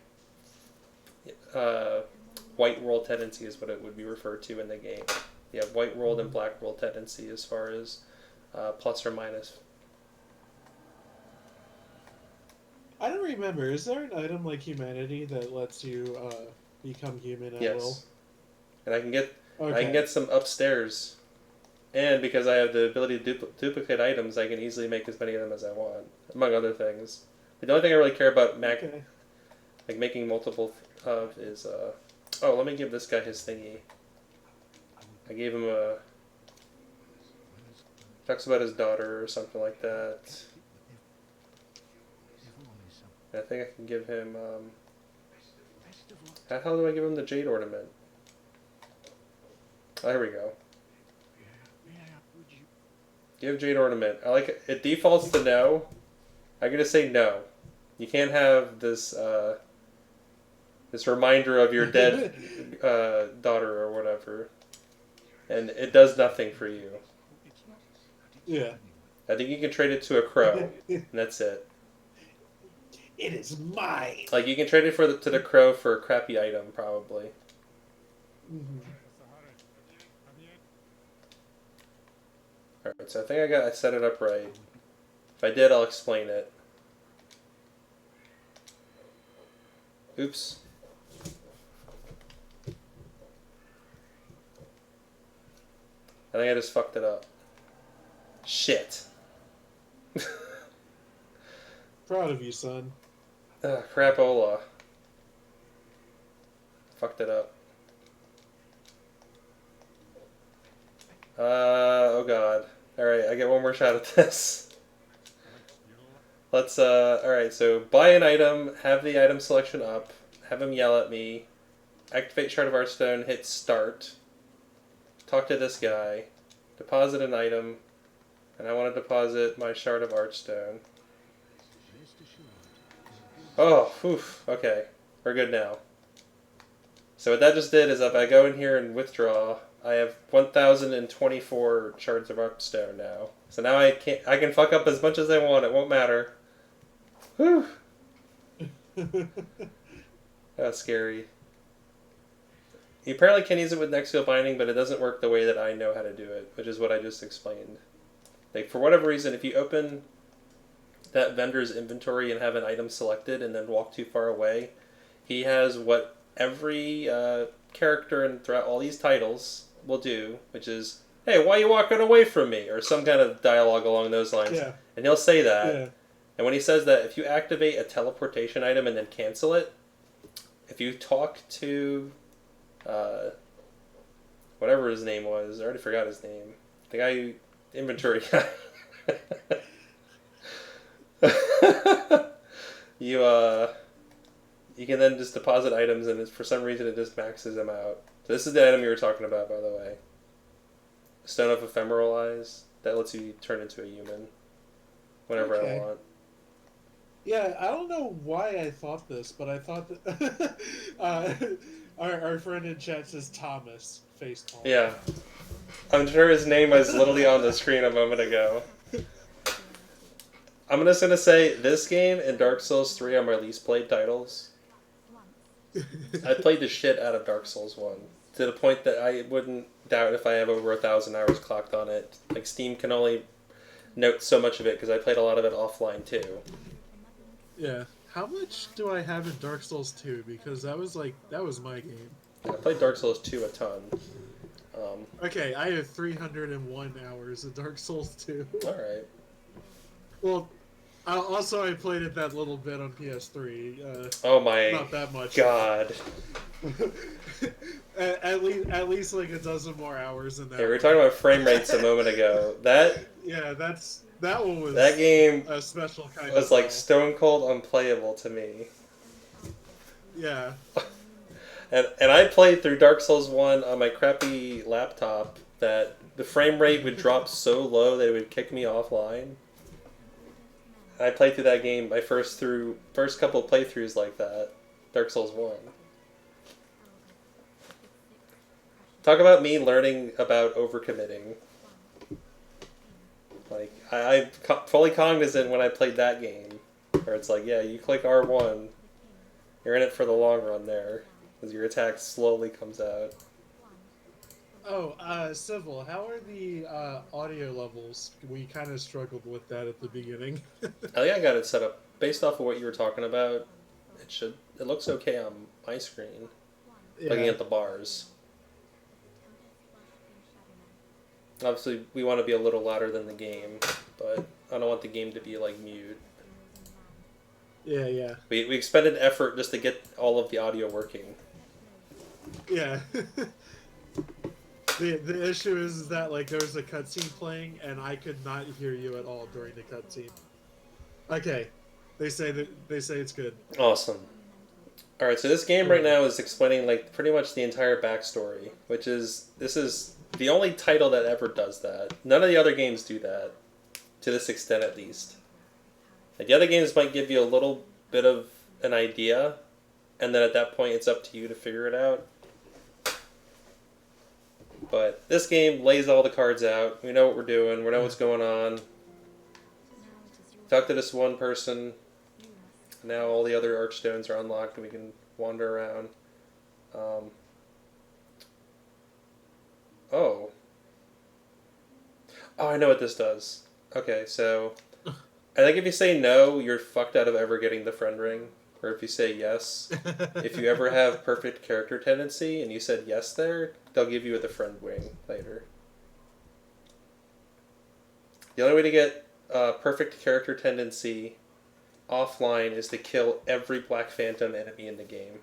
white world tendency is what it would be referred to in the game. You have white world and black world tendency as far as plus or minus. I don't remember. Is there an item like humanity that lets you become human at will? Yes, and I can get Okay. some upstairs, and because I have the ability to duplicate items, I can easily make as many of them as I want, among other things. The only thing I really care about Okay. like making multiple of is oh, let me give this guy his thingy. I gave him a talks about his daughter or something like that. And I think I can give him how the hell do I give him the jade ornament? Oh, here we go. Give jade ornament. I like it. It defaults to no. I'm gonna say no. You can't have this reminder of your dead daughter or whatever, and it does nothing for you. Yeah. I think you can trade it to a crow, and that's it. It is mine. Like you can trade it to the crow for a crappy item, probably. Mhm. All right, so I set it up right. If I did, I'll explain it. Oops. I think I just fucked it up. Shit. Proud of you, son. Crapola. Fucked it up. Oh god. Alright, I get one more shot at this. Let's, alright, so buy an item, have the item selection up, have him yell at me, activate Shard of Artstone, hit start, talk to this guy, deposit an item, and I want to deposit my Shard of Artstone. Oh, oof, okay. We're good now. So what that just did is if I go in here and withdraw, I have 1,024 shards of Artstone now. So now I can fuck up as much as I want, it won't matter. Whew. That's scary. You apparently can use it with Nexial Binding, but it doesn't work the way that I know how to do it, which is what I just explained. Like, for whatever reason, if you open that vendor's inventory and have an item selected and then walk too far away, he has what every character throughout all these titles will do, which is, hey, why are you walking away from me? Or some kind of dialogue along those lines. Yeah. And he'll say that. Yeah. And when he says that, if you activate a teleportation item and then cancel it, if you talk to whatever his name was, I already forgot his name. The guy who inventory guy. You can then just deposit items, and for some reason it just maxes them out. So this is the item you were talking about, by the way. Stone of Ephemeral Eyes that lets you turn into a human whenever I want. Yeah, I don't know why I thought this, but I thought that our friend in chat says Thomas facepalm. Yeah, I'm sure his name was literally on the screen a moment ago. I'm just gonna say this game and Dark Souls 3 are my least played titles. I played the shit out of Dark Souls 1 to the point that I wouldn't doubt if I have over 1,000 hours clocked on it. Like Steam can only note so much of it because I played a lot of it offline too. Yeah. How much do I have in Dark Souls 2? Because that was my game. I played Dark Souls 2 a ton. Okay, I have 301 hours in Dark Souls 2. Alright. Well, also I played it that little bit on PS3. Oh my not that much. God. at least like a dozen more hours than that. Yeah, we were talking about frame rates a moment ago. That one was that game a special kind was of like stone cold unplayable to me. Yeah. And I played through Dark Souls 1 on my crappy laptop that the frame rate would drop so low that it would kick me offline. And I played through that game my first couple of playthroughs like that. Dark Souls 1. Talk about me learning about overcommitting. Like, I'm fully cognizant when I played that game. Where it's like, yeah, you click R1, you're in it for the long run there. Because your attack slowly comes out. Oh, Civil, how are the audio levels? We kind of struggled with that at the beginning. I think I got it set up based off of what you were talking about. It looks okay on my screen. Yeah. Looking at the bars. Obviously, we want to be a little louder than the game, but I don't want the game to be like mute. Yeah, yeah, We expended effort just to get all of the audio working. yeah. The issue is that like there was a cutscene playing and I could not hear you at all during the cutscene. Okay, they say it's good. Awesome. All right, so this game right Cool. now is explaining like pretty much the entire backstory, which is this is the only title that ever does that. None of the other games do that to this extent, at least. Like the other games might give you a little bit of an idea, and then at that point it's up to you to figure it out. But this game lays all the cards out. We know what we're doing. We know what's going on. Talk to this one person. Now all the other archstones are unlocked and we can wander around. Um, oh. Oh, I know what this does. Okay, so I think if you say no, you're fucked out of ever getting the friend ring. Or if you say yes, if you ever have perfect character tendency and you said yes there, they'll give you the friend ring later. The only way to get perfect character tendency offline is to kill every Black Phantom enemy in the game.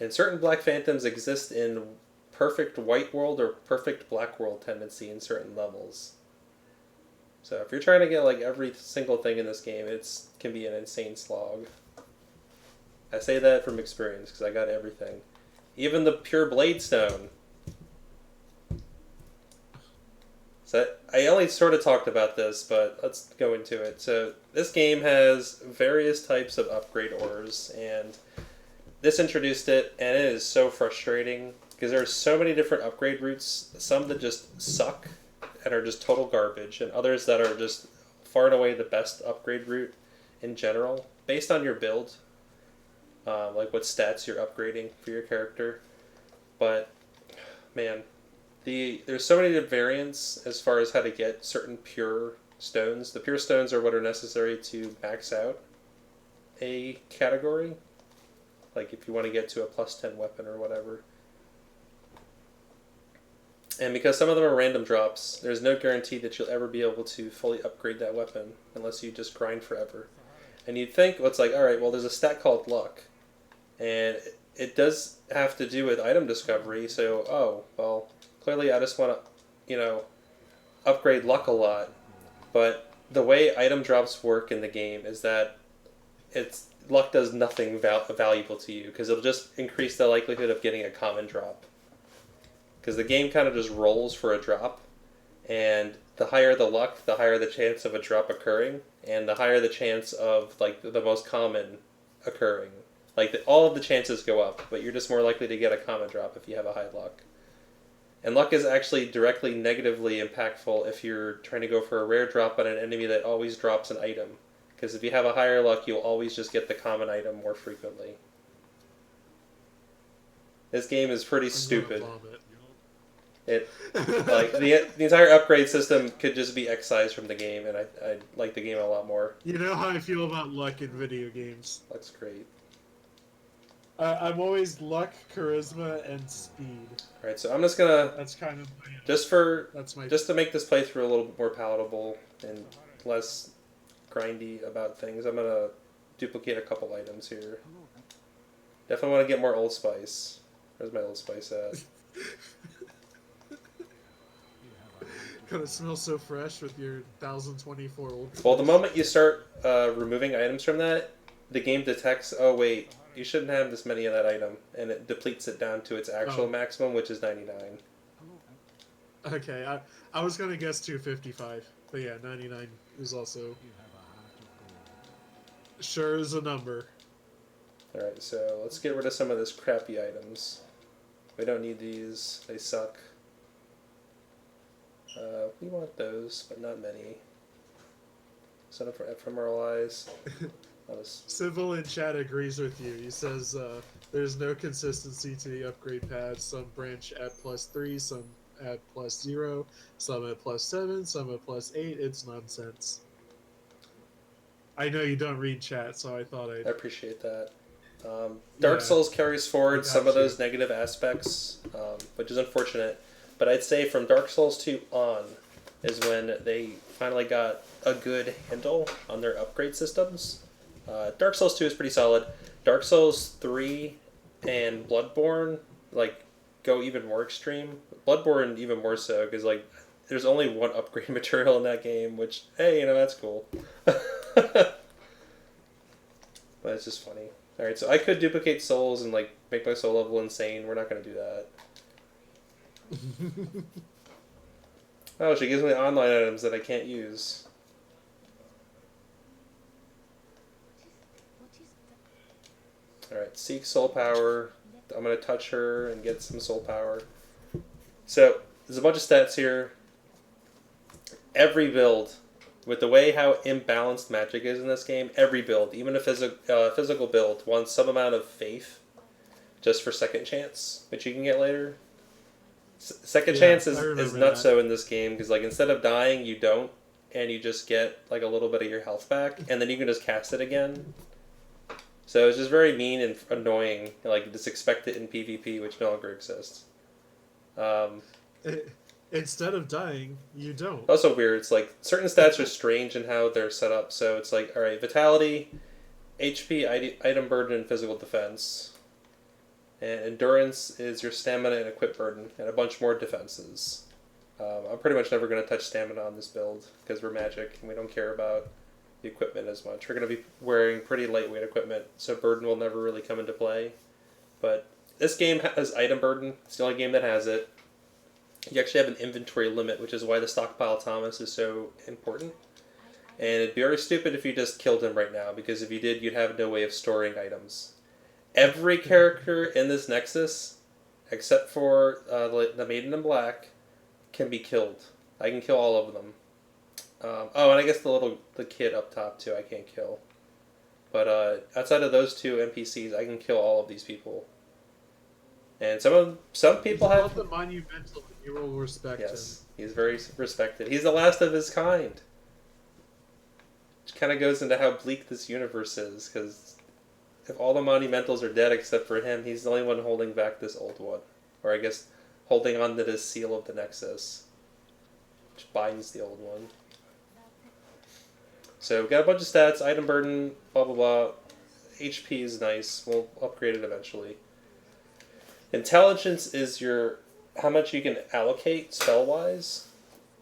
And certain Black Phantoms exist in perfect white world or perfect black world tendency in certain levels. So if you're trying to get like every single thing in this game, it can be an insane slog. I say that from experience because I got everything, even the pure blade stone. So I only sort of talked about this, but let's go into it. So this game has various types of upgrade ores, and this introduced it, and it is so frustrating because there are so many different upgrade routes. Some that just suck and are just total garbage, and others that are just far and away the best upgrade route in general, based on your build, like what stats you're upgrading for your character. But man, there's so many variants as far as how to get certain pure stones. The pure stones are what are necessary to max out a category. Like if you want to get to a plus 10 weapon or whatever. And because some of them are random drops, there's no guarantee that you'll ever be able to fully upgrade that weapon unless you just grind forever. And you'd think, well, it's like, alright, well, there's a stat called luck. And it does have to do with item discovery, so, oh, well, clearly I just want to, upgrade luck a lot. But the way item drops work in the game is that luck does nothing valuable to you because it'll just increase the likelihood of getting a common drop. Because the game kind of just rolls for a drop, and the higher the luck, the higher the chance of a drop occurring, and the higher the chance of like the most common occurring. Like all of the chances go up, but you're just more likely to get a common drop if you have a high luck. And luck is actually directly negatively impactful if you're trying to go for a rare drop on an enemy that always drops an item. Because if you have a higher luck, you'll always just get the common item more frequently. This game is pretty stupid. It like the entire upgrade system could just be excised from the game, and I like the game a lot more. You know how I feel about luck in video games. Luck's great. I'm always luck, charisma, and speed. All right, so I'm just gonna That's kind of that's my just to make this playthrough a little bit more palatable and less grindy about things. I'm gonna duplicate a couple items here. Definitely want to get more Old Spice. Where's my Old Spice at? gonna smell so fresh with your 1024 old. Well, the moment you start removing items from that, the game detects, oh wait, you shouldn't have this many of that item, and it depletes it down to its actual maximum, which is 99. Okay, I was gonna guess 255, but yeah, 99 is also sure is a number. Alright, so let's get rid of some of this crappy items. We don't need these, they suck. We want those, but not many. Set up for ephemeralize. Civil in chat agrees with you. He says there's no consistency to the upgrade paths. Some branch at +3, some at +0, some at +7, some at +8. It's nonsense. I know you don't read chat, so I thought I appreciate that. Dark Souls carries forward some of those negative aspects, which is unfortunate. But I'd say from Dark Souls 2 on, is when they finally got a good handle on their upgrade systems. Dark Souls 2 is pretty solid. Dark Souls 3 and Bloodborne like go even more extreme. Bloodborne even more so because like there's only one upgrade material in that game, which hey, that's cool. But it's just funny. All right, so I could duplicate souls and like make my soul level insane. We're not gonna do that. Oh, she gives me online items that I can't use. Alright, seek soul power. I'm going to touch her and get some soul power. So, there's a bunch of stats here. Every build, with the way how imbalanced magic is in this game, every build, even a physical build, wants some amount of faith just for second chance, which you can get later. Second chance is not so in this game because like instead of dying, you don't, and you just get like a little bit of your health back, and then you can just cast it again. So it's just very mean and annoying. Like just expect it in PvP, which no longer exists. Instead of dying, you don't. Also weird. It's like certain stats are strange in how they're set up. So it's like all right, vitality, HP, item burden, and physical defense. And endurance is your stamina and equip burden, and a bunch more defenses. I'm pretty much never going to touch stamina on this build because we're magic and we don't care about the equipment as much. We're going to be wearing pretty lightweight equipment, so burden will never really come into play. But this game has item burden. It's the only game that has it. You actually have an inventory limit, which is why the stockpile Thomas is so important. And it'd be very stupid if you just killed him right now, because if you did, you'd have no way of storing items. Every character in this Nexus, except for the Maiden in Black, can be killed. I can kill all of them. And I guess the kid up top too I can't kill. But outside of those two NPCs, I can kill all of these people. And some people have the monumental. You will respect him. He's very respected. He's the last of his kind. Which kind of goes into how bleak this universe is, because if all the monumentals are dead except for him, he's the only one holding back this old one. Or I guess holding on to this seal of the Nexus, which binds the old one. So we've got a bunch of stats, item burden, blah blah blah. HP is nice. We'll upgrade it eventually. Intelligence is your how much you can allocate spell-wise,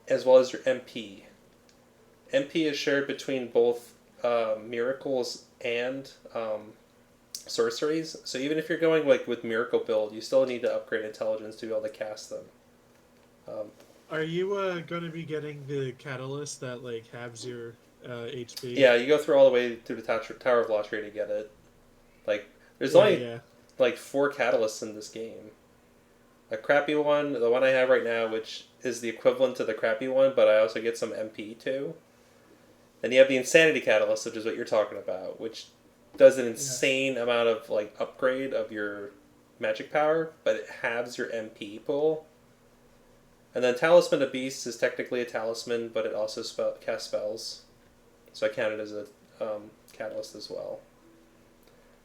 as well as your MP. MP is shared between both miracles and sorceries. So even if you're going like with miracle build, you still need to upgrade intelligence to be able to cast them. Are you going to be getting the catalyst that like halves your HP? Yeah, you go through all the way through the Tower of Lost to get it. Like there's only like 4 catalysts in this game. A crappy one, the one I have right now, which is the equivalent to the crappy one, but I also get some MP too. Then you have the Insanity Catalyst, which is what you're talking about, which does an insane amount of like upgrade of your magic power, but it halves your MP pool. And then Talisman of Beasts is technically a talisman, but it also casts spells. So I count it as a catalyst as well.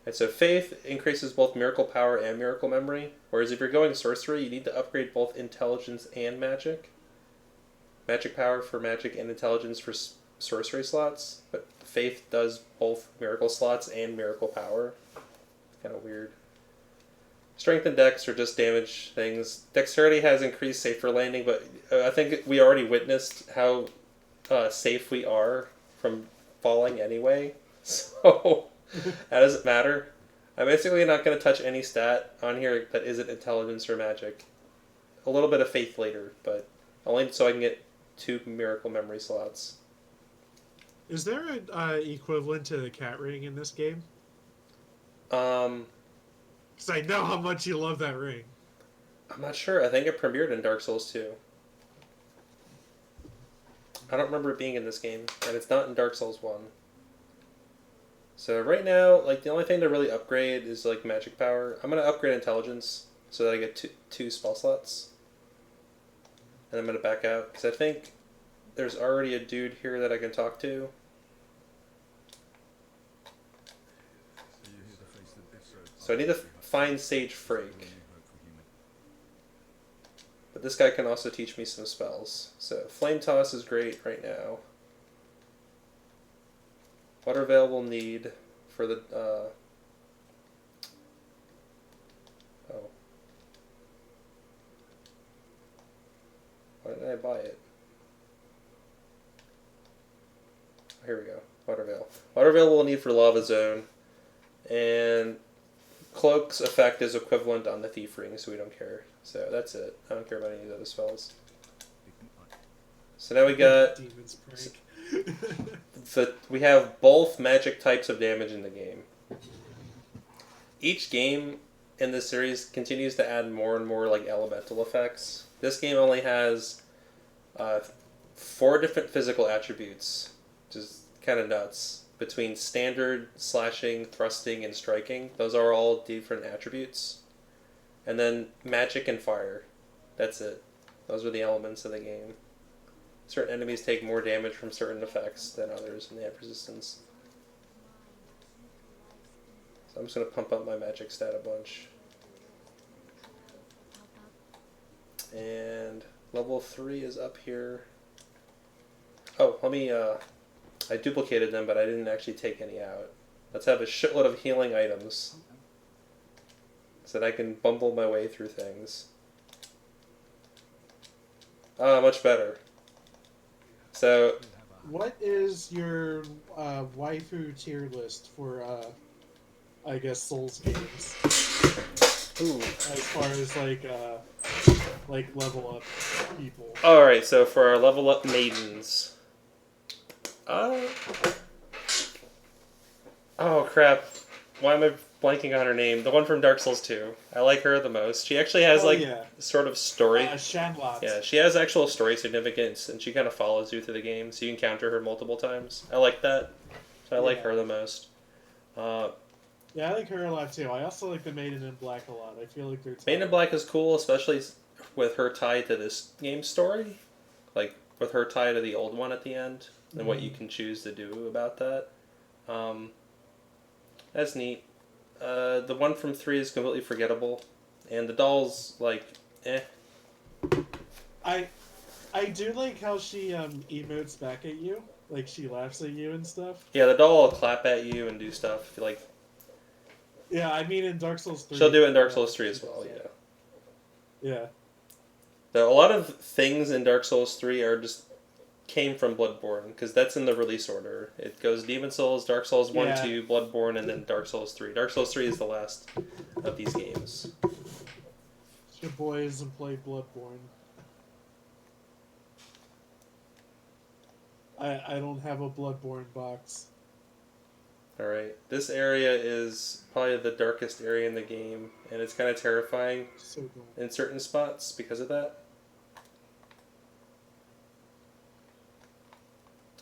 And so Faith increases both Miracle Power and Miracle Memory, whereas if you're going Sorcery, you need to upgrade both Intelligence and Magic. Magic Power for Magic and Intelligence for Sorcery slots, but Faith does both Miracle slots and Miracle Power. Kind of weird. Strength and Dex are just damage things. Dexterity has increased safer landing, but I think we already witnessed how safe we are from falling anyway, so that doesn't matter. I'm basically not going to touch any stat on here that isn't intelligence or magic. A little bit of faith later, but only so I can get 2 miracle memory slots. Is there an equivalent to the cat ring in this game? Because I know how much you love that ring. I'm not sure. I think it premiered in Dark Souls 2. I don't remember it being in this game, and it's not in Dark Souls 1. So right now, like the only thing to really upgrade is like magic power. I'm gonna upgrade intelligence so that I get two spell slots, and I'm gonna back out because I think there's already a dude here that I can talk to. So I need to find Sage Frake. But this guy can also teach me some spells. So Flame Toss is great right now. Water Veil will need for the... oh. Why didn't I buy it? Here we go. Water Veil. Water Veil will need for Lava Zone. And Cloak's effect is equivalent on the Thief Ring, so we don't care. So that's it. I don't care about any of the other spells. So now we got... Demon's Prank. we have both magic types of damage in the game. Each game in this series continues to add more and more like elemental effects. This game only has 4 different physical attributes, which is kind of nuts. Between standard, slashing, thrusting, and striking, those are all different attributes. And then magic and fire. That's it. Those are the elements of the game. Certain enemies take more damage from certain effects than others, and they have resistance. So I'm just going to pump up my magic stat a bunch. And level 3 is up here. Oh, let me... I duplicated them, but I didn't actually take any out. Let's have a shitload of healing items so that I can bumble my way through things. Ah, much better. So, what is your waifu tier list for, I guess, Souls games? ooh. As far as, like level up people. Alright, so for our level up maidens. Oh crap. Why am I blanking on her name? The one from Dark Souls 2. I like her the most. She actually has sort of story. Shanlot. Yeah, she has actual story significance, and she kind of follows you through the game, so you encounter her multiple times. I like that. So I like her the most. Yeah, I like her a lot too. I also like the Maiden in Black a lot. I feel like they're Maiden in Black is cool, especially with her tie to this game's story. Like, with her tie to the old one at the end, and what you can choose to do about that. That's neat. The one from 3 is completely forgettable, and the doll's like, eh. I do like how she emotes back at you, like she laughs at you and stuff. Yeah, the doll will clap at you and do stuff. Like, yeah, I mean in Dark Souls 3. she'll do it in Dark Souls 3 as well. Yeah. A lot of things in Dark Souls 3 came from Bloodborne, because that's in the release order. It goes Demon Souls, Dark Souls 1, 2, Bloodborne, and then Dark Souls 3. Dark Souls 3 is the last of these games. Your boy hasn't played Bloodborne. I don't have a Bloodborne box. Alright, this area is probably the darkest area in the game, and it's kind of terrifying in certain spots because of that.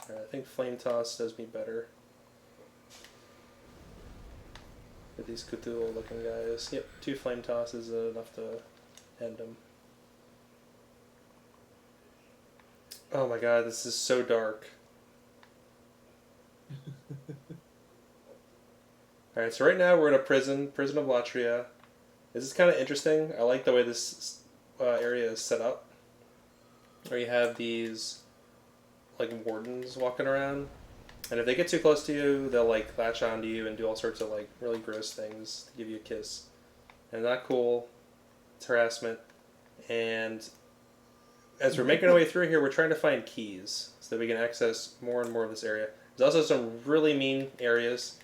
I think Flame Toss does me better with these Cthulhu looking guys. Yep, 2 Flame Tosses is enough to end them. Oh my god, this is so dark. Alright, so right now we're in a prison of Latria. This is kind of interesting. I like the way this area is set up. Where you have these like wardens walking around, and if they get too close to you, they'll like latch onto you and do all sorts of like really gross things to give you a kiss. And not cool. It's harassment. And as we're making our way through here, we're trying to find keys so that we can access more and more of this area. There's also some really mean areas.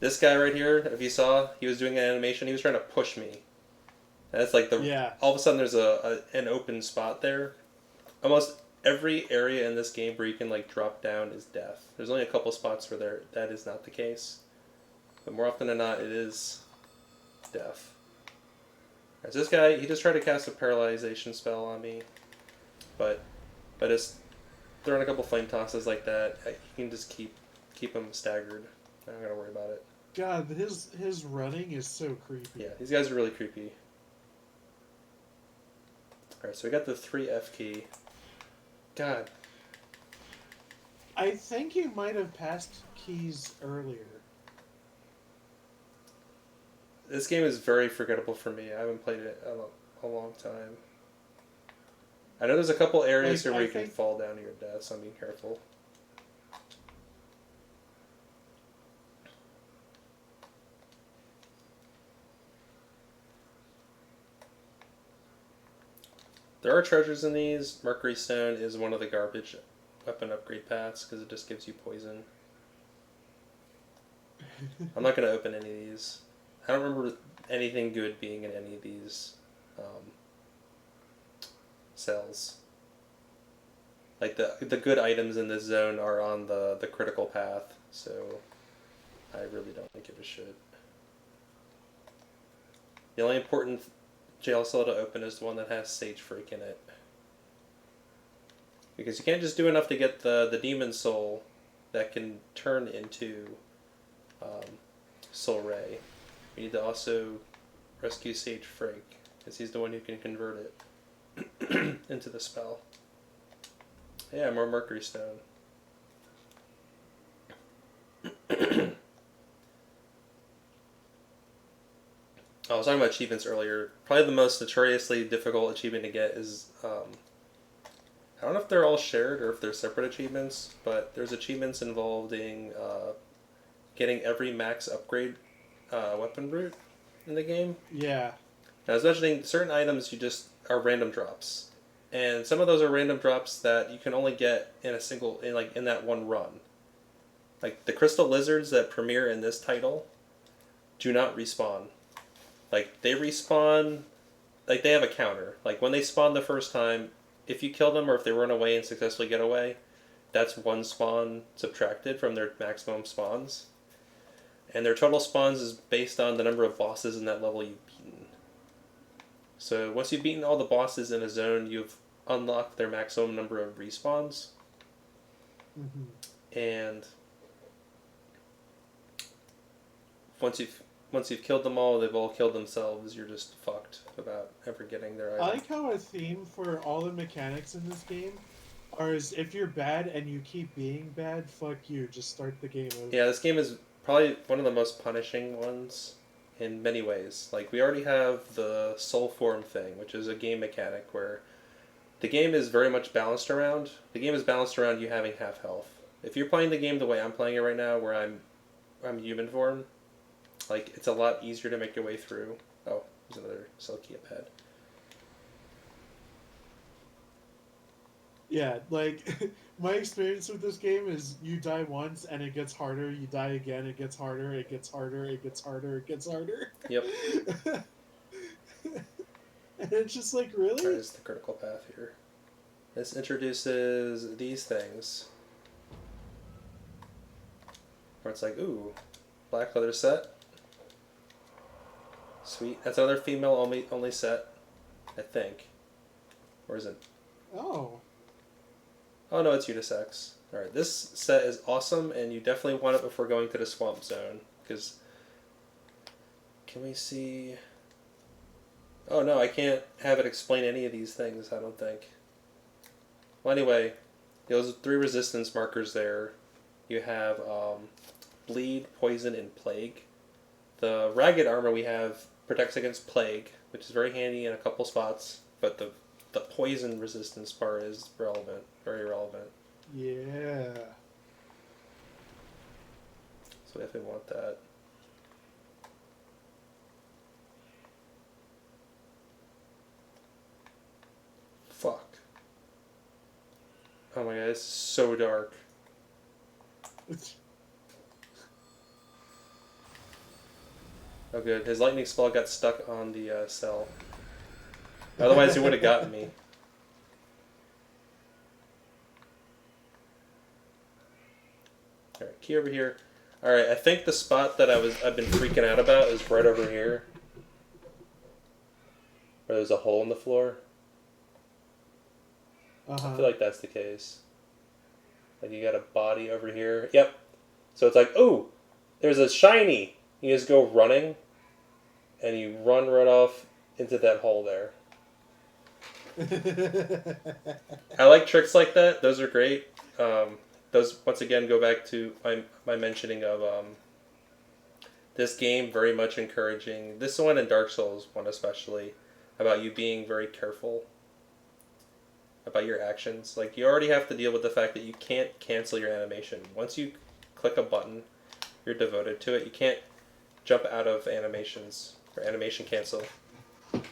This guy right here, if you saw, he was doing an animation. He was trying to push me. And it's like all of a sudden there's an open spot there. Almost every area in this game where you can like drop down is death. There's only a couple spots where that is not the case, but more often than not, it is death. Right, so this guy, he just tried to cast a paralyzation spell on me, but just throwing a couple flame tosses like that, you can just keep him staggered. I'm not gonna worry about it. God, his running is so creepy. Yeah, these guys are really creepy. All right, so we got the 3F key. God. I think you might have passed keys earlier. This game is very forgettable for me. I haven't played it a long time. I know there's a couple areas Like, here where I you can think fall down to your death, so be careful. There are treasures in these. Mercury Stone is one of the garbage weapon upgrade paths because it just gives you poison. I'm not going to open any of these. I don't remember anything good being in any of these um, cells. Like the good items in this zone are on the critical path, so I really don't give a shit. The only important jail cell to open is the one that has Sage Freak in it. Because you can't just do enough to get the demon soul that can turn into Soul Ray. You need to also rescue Sage Freak, because he's the one who can convert it into the spell. Yeah, more Mercury Stone. I was talking about achievements earlier. Probably the most notoriously difficult achievement to get is I don't know if they're all shared or if they're separate achievements, but there's achievements involving getting every max upgrade weapon root in the game. yeah. Now, I was mentioning certain items you just are random drops, and some of those are random drops that you can only get in a single in that one run. Like the crystal lizards that premiere in this title do not respawn. Like they respawn, like they have a counter. Like when they spawn the first time, if you kill them or if they run away and successfully get away, that's one spawn subtracted from their maximum spawns. And their total spawns is based on the number of bosses in that level you've beaten. So once you've beaten all the bosses in a zone, you've unlocked their maximum number of respawns. Mm-hmm. And once you've killed them all, they've all killed themselves. You're just fucked about ever getting their item. I like how a theme for all the mechanics in this game are is if you're bad and you keep being bad, fuck you, just start the game over. Yeah, this game is probably one of the most punishing ones in many ways. Like, we already have the soul form thing, which is a game mechanic where the game is very much balanced around. The game is balanced around you having half health. If you're playing the game the way I'm playing it right now, where I'm human form, like, it's a lot easier to make your way through. Oh, there's another cell key up ahead. Yeah, like my experience with this game is you die once and it gets harder, you die again, it gets harder, it gets harder, it gets harder, it gets harder. Yep. And it's just like, really? That is the critical path here. This introduces these things. Where it's like, ooh, black leather set. Sweet. That's another female only set, I think. Or is it? Oh. Oh no, it's unisex. Alright, this set is awesome, and you definitely want it before going to the swamp zone. Because, can we see... Oh no, I can't have it explain any of these things, I don't think. Well, anyway, those 3 resistance markers there. You have bleed, poison, and plague. The ragged armor we have protects against plague, which is very handy in a couple spots, but the poison resistance part is relevant, very relevant. Yeah. So I definitely want that. Fuck. Oh my god, it's so dark. Oh good, his lightning spell got stuck on the cell. Otherwise he would have gotten me. Alright, key over here. Alright, I think the spot that I've been freaking out about is right over here. Where there's a hole in the floor. Uh-huh. I feel like that's the case. Like you got a body over here. Yep. So it's like, ooh, there's a shiny. You just go running, and you run right off into that hole there. I like tricks like that. Those are great. Those, once again, go back to my mentioning of this game very much encouraging, this one and Dark Souls one especially, about you being very careful. about your actions. Like, you already have to deal with the fact that you can't cancel your animation. Once you click a button, you're devoted to it. You can't jump out of animations or animation cancel. I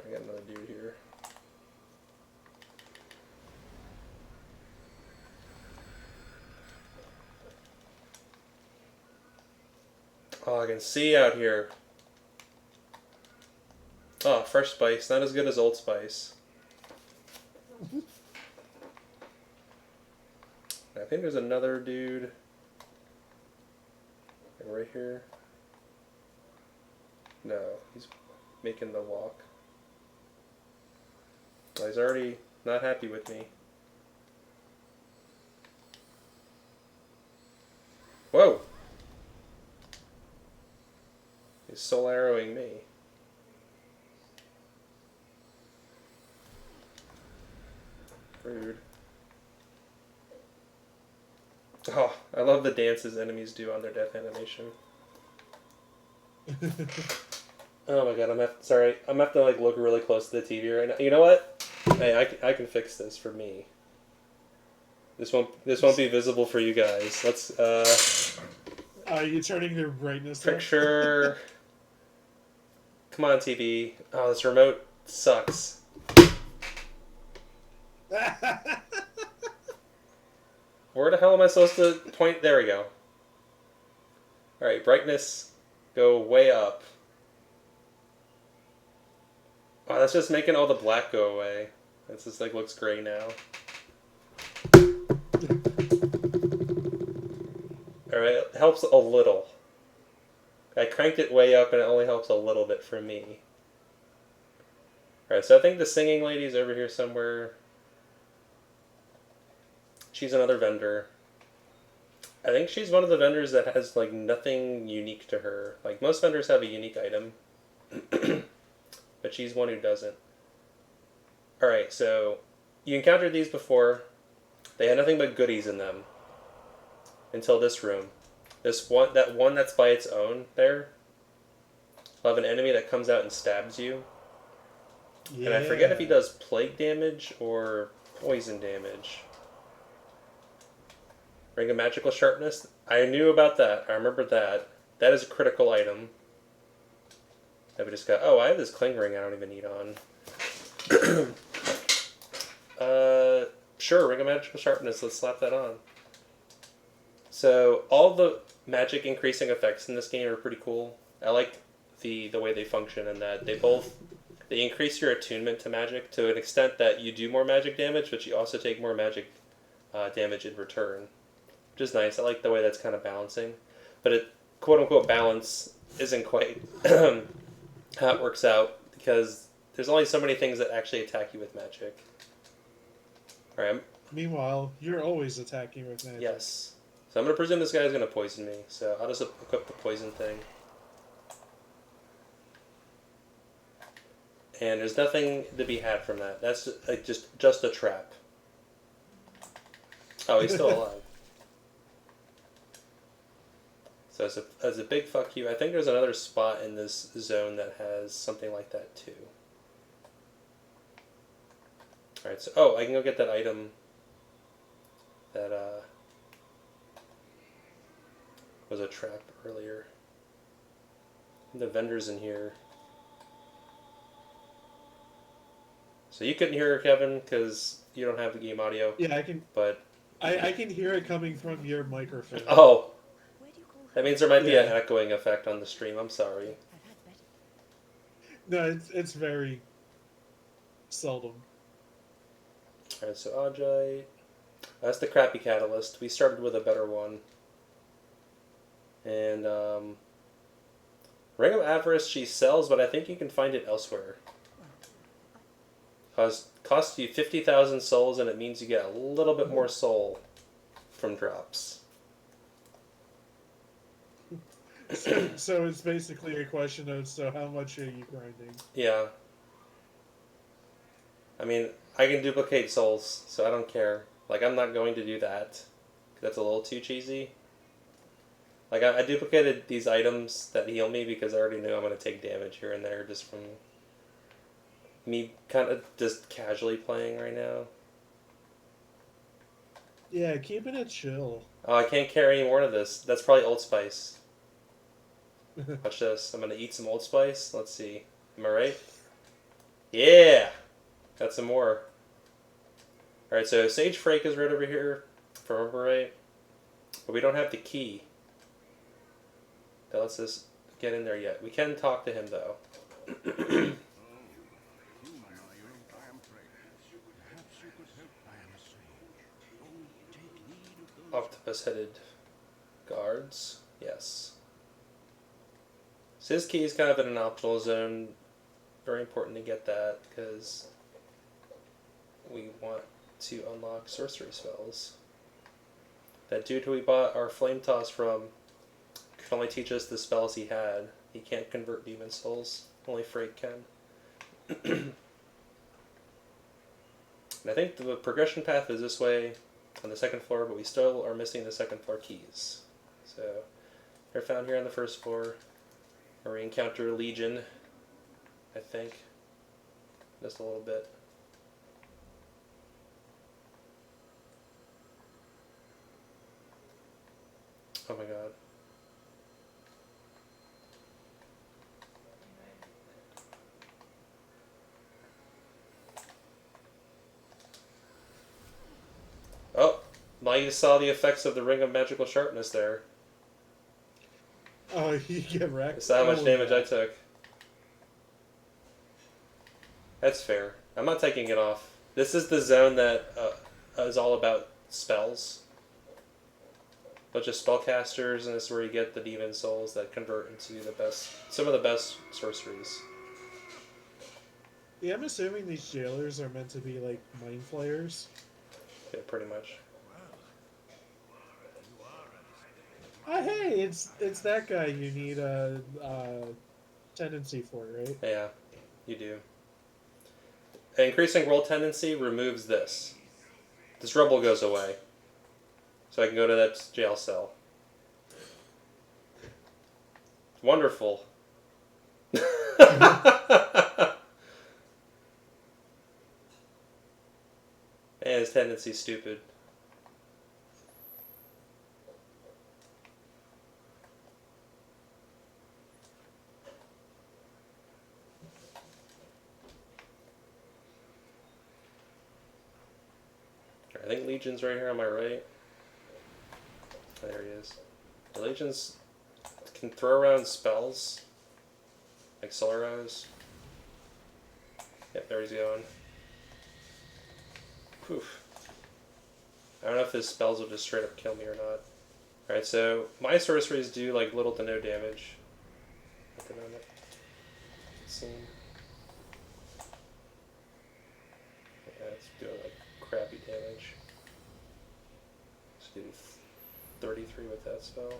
got another dude here. Oh, I can see out here. Oh, fresh spice. Not as good as old spice. I think there's another dude right here. No, he's making the walk. Well, he's already not happy with me. Whoa! He's soul arrowing me. Rude. Oh, I love the dances enemies do on their death animation. Oh my god, sorry. I'm gonna have to like look really close to the TV right now. You know what? Hey, I can fix this for me. This won't be visible for you guys. Let's Are you turning your brightness up? picture. Come on, TV. Oh, this remote sucks. Where the hell am I supposed to point? There we go. Alright, brightness. Go way up. Oh, that's just making all the black go away. It's just like looks gray now. Alright, it helps a little. I cranked it way up and it only helps a little bit for me. Alright, so I think the singing lady's over here somewhere. She's another vendor. I think she's one of the vendors that has like nothing unique to her. Like most vendors have a unique item. But she's one who doesn't. Alright, so you encountered these before. They had nothing but goodies in them. Until this room. That one that's by its own there. I'll have an enemy that comes out and stabs you. Yeah. And I forget if he does plague damage or poison damage. Ring of Magical Sharpness. I knew about that. I remember that. That is a critical item. That we just got. Oh, I have this cling ring I don't even need on. Sure, Ring of Magical Sharpness. Let's slap that on. So, all the magic increasing effects in this game are pretty cool. I like the way they function and that they increase your attunement to magic to an extent that you do more magic damage, but you also take more magic damage in return. Which is nice. I like the way that's kind of balancing. But it, quote-unquote, balance isn't quite how it works out, because there's only so many things that actually attack you with magic. Alright. Meanwhile, you're always attacking with magic. Yes. So I'm going to presume this guy's going to poison me, so I'll just equip the poison thing. And there's nothing to be had from that. That's like just a trap. Oh, he's still alive. So as a big fuck you, I think there's another spot in this zone that has something like that too. Alright, so I can go get that item that was a trap earlier. The vendor's in here. So you couldn't hear her, Kevin, because you don't have the game audio. Yeah, I can. But I can hear it coming from your microphone. Oh, that means there might be an echoing effect on the stream. I'm sorry. No, it's very seldom. Alright, so Ajite. That's the crappy catalyst. We started with a better one. And Ring of Avarice she sells, but I think you can find it elsewhere. Costs you 50,000 souls, and it means you get a little bit more soul from drops. So it's basically a question of, so how much are you grinding? Yeah. I mean, I can duplicate souls, so I don't care. Like, I'm not going to do that. That's a little too cheesy. Like, I duplicated these items that heal me because I already knew I'm going to take damage here and there just from me kind of just casually playing right now. Yeah, keeping it chill. Oh, I can't carry any more of this. That's probably Old Spice. Watch this. I'm gonna eat some Old Spice. Let's see. Am I right? Yeah! Got some more. Alright, so Sage Frake is right over here, if I remember right. But we don't have the key that lets us get in there yet. We can talk to him, though. Octopus-headed guards. Yes. So his key is kind of in an optional zone. Very important to get that, because we want to unlock sorcery spells. That dude who we bought our Flame Toss from could only teach us the spells he had. He can't convert demon souls. Only Frake can. And I think the progression path is this way on the second floor, but we still are missing the second floor keys. So they're found here on the first floor, where we encounter Legion, I think. Just a little bit. Oh my god. Oh, now you saw the effects of the Ring of Magical Sharpness there. Oh, you get wrecked? You saw how much Oh, damage yeah. I took. That's fair. I'm not taking it off. This is the zone that is all about spells. Bunch of spellcasters, and this is where you get the demon souls that convert into some of the best sorceries. Yeah, I'm assuming these jailers are meant to be like mind flayers. Yeah, pretty much. Oh, hey, it's that guy you need a tendency for, right? Yeah, you do. Increasing roll tendency removes this. This rubble goes away. So I can go to that jail cell. Wonderful. Man, his tendency's stupid. I think Legion's right here on my right. There he is. The Legions can throw around spells, like Solar Eyes. Yep, there he's going. Poof. I don't know if his spells will just straight up kill me or not. Alright, so my sorceries do like little to no damage at the moment. Let's see. Yeah, it's doing like crappy damage. Just do 33 with that spell.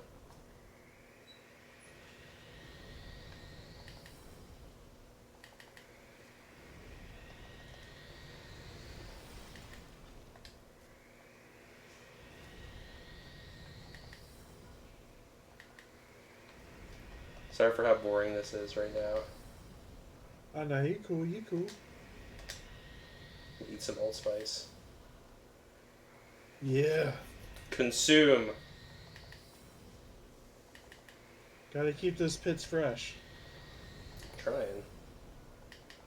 Sorry for how boring this is right now. Oh, no, you cool, you cool. Eat some Old Spice. Yeah. Consume. Gotta keep those pits fresh. Trying.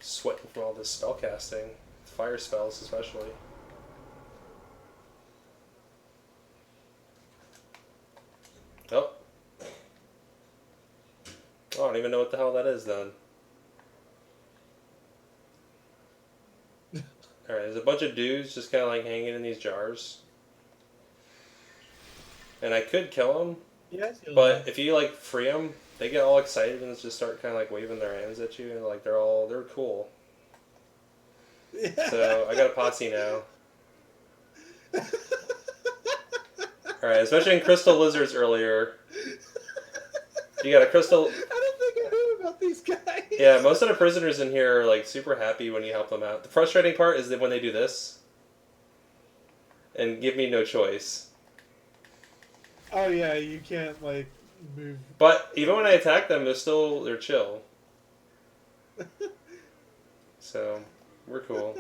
Sweating from all this spell casting. Fire spells especially. Oh. I don't even know what the hell that is then. Alright, there's a bunch of dudes just kind of like hanging in these jars. And I could kill them, Yeah, I feel but that. if you like free them, they get all excited and just start kind of like waving their hands at you and like they're cool. Yeah. So I got a posse now. Alright, I was mentioning crystal lizards earlier. You got a crystal. I don't think I heard about these guys. Yeah, most of the prisoners in here are like super happy when you help them out. The frustrating part is that when they do this and give me no choice. Oh yeah, you can't like move. But even when I attack them, they're chill. So we're cool.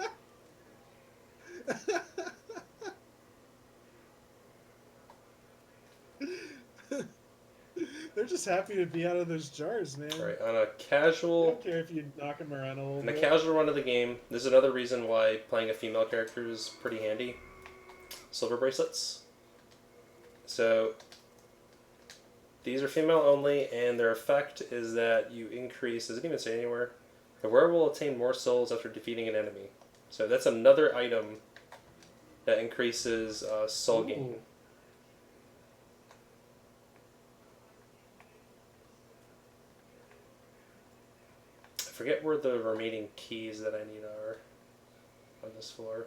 They're just happy to be out of those jars, All man. right, on a They don't casual, care if you knock them around a little in a bit. casual run of the game, this is another reason why playing a female character is pretty handy. Silver bracelets. So these are female only, and their effect is that you increase. Does it even say anywhere? The wearer will attain more souls after defeating an enemy. So that's another item that increases soul gain. Ooh. I forget where the remaining keys that I need are on this floor.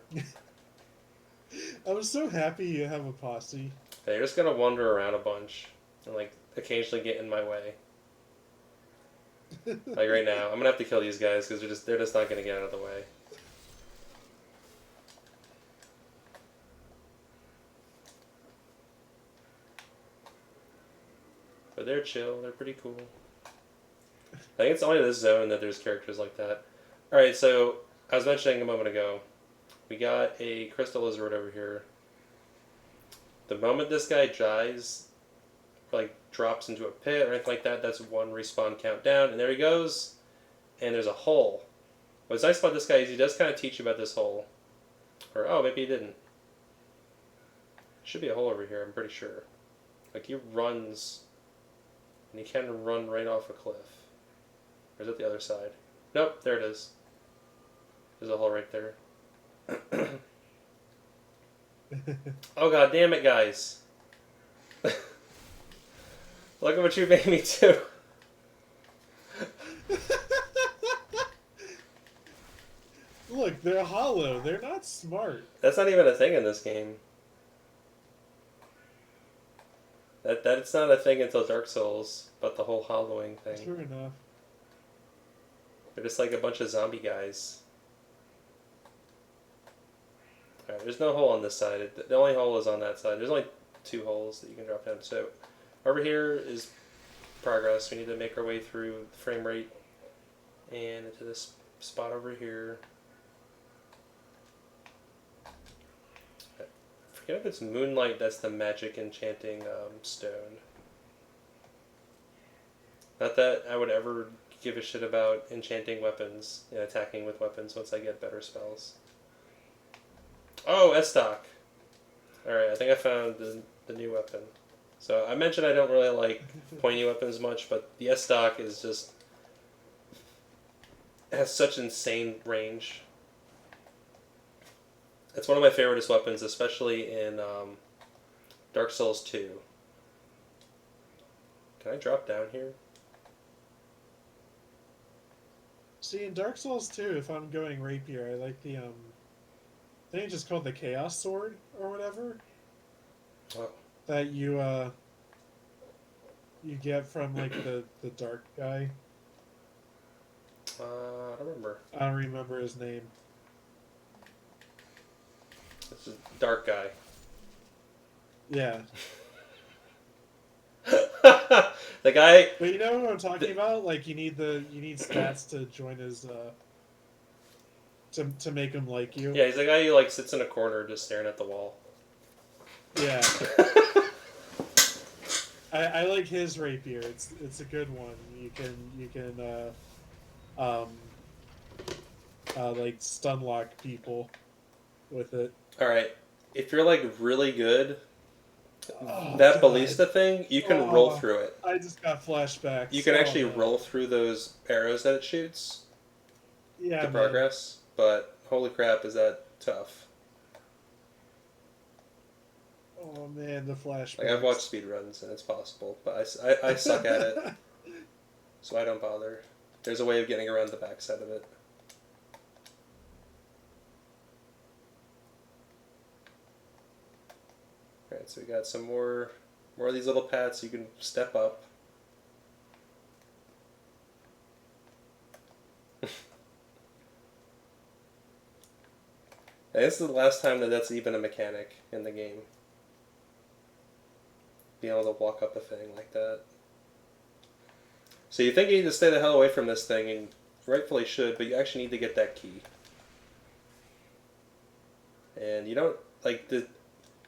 I was so happy you have a posse. They're just gonna wander around a bunch and like occasionally get in my way. Like right now, I'm gonna have to kill these guys because they're just not gonna get out of the way. But they're chill. They're pretty cool. I think it's only this zone that there's characters like that. All right, so I was mentioning a moment ago, we got a crystal lizard over here. The moment this guy dies, like drops into a pit or anything like that, that's one respawn countdown, and there he goes. And there's a hole. What's nice about this guy is he does kind of teach you about this hole. Or, oh, maybe he didn't. Should be a hole over here, I'm pretty sure. Like, he runs, and he can run right off a cliff. Or is it the other side? Nope, there it is. There's a hole right there. Oh, god damn it, guys. Look at what you made me do. Look, they're hollow. They're not smart. That's not even a thing in this game. That's not a thing until Dark Souls, but the whole hollowing thing. True enough. They're just like a bunch of zombie guys. Alright, there's no hole on this side. The only hole is on that side. There's only 2 holes that you can drop down. So, over here is progress. We need to make our way through the frame rate and into this spot over here. I forget if it's Moonlight that's the magic enchanting stone. Not that I would ever give a shit about enchanting weapons and attacking with weapons once I get better spells. Oh, S-Stock. Alright, I think I found the new weapon. So I mentioned I don't really like pointy weapons much, but the S-Stock is just... It has such insane range. It's one of my favoriteest weapons, especially in Dark Souls 2. Can I drop down here? See, in Dark Souls 2, if I'm going rapier, I like the, I think it's just called the Chaos Sword, or whatever. Oh. That you get from, like, the dark guy. I don't remember. I don't remember his name. It's a dark guy. Yeah. The guy... But you know what I'm talking about? Like, you need stats to join his, to make him like you. Yeah, he's the guy who, like, sits in a corner just staring at the wall. Yeah. I like his rapier. It's a good one. You can like stun lock people with it. Alright, if you're, like, really good, Oh, that God. ballista thing, you can roll through it. I just got flashbacks. You can actually no. roll through those arrows that it shoots Yeah, to man. progress, but holy crap, is that tough. Oh man, the flashbacks. Like, I've watched speedruns, and it's possible, but I suck at it, so I don't bother. There's a way of getting around the backside of it. Alright, so we got some more of these little paths you can step up. And this is the last time that that's even a mechanic in the game. Being able to walk up a thing like that. So you think you need to stay the hell away from this thing and rightfully should, but you actually need to get that key. And you don't, like,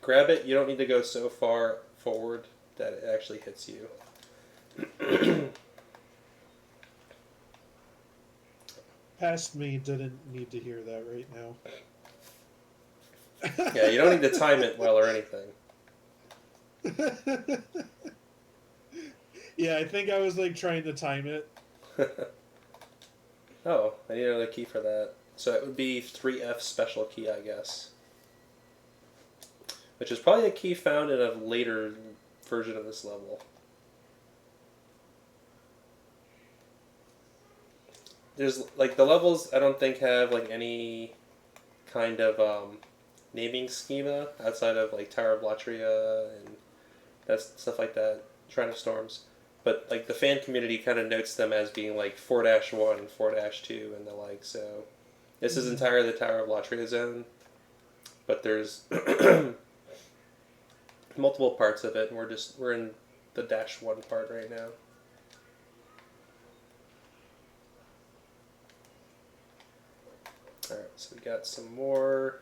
grab it, you don't need to go so far forward that it actually hits you. Past me didn't need to hear that right now. Yeah, you don't need to time it well or anything. Yeah, I think I was like trying to time it. Oh, I need another key for that. So it would be 3F special key, I guess. Which is probably a key found in a later version of this level. There's, like, the levels I don't think have, like, any kind of naming schema outside of, like, Tower of Latria and that's stuff like that, Shrine of Storms. But, like, the fan community kind of notes them as being, like, 4-1, 4-2, and the like, so... This is entirely the Tower of Latria zone, but there's multiple parts of it, and we're in the -1 part right now. Alright, so we got some more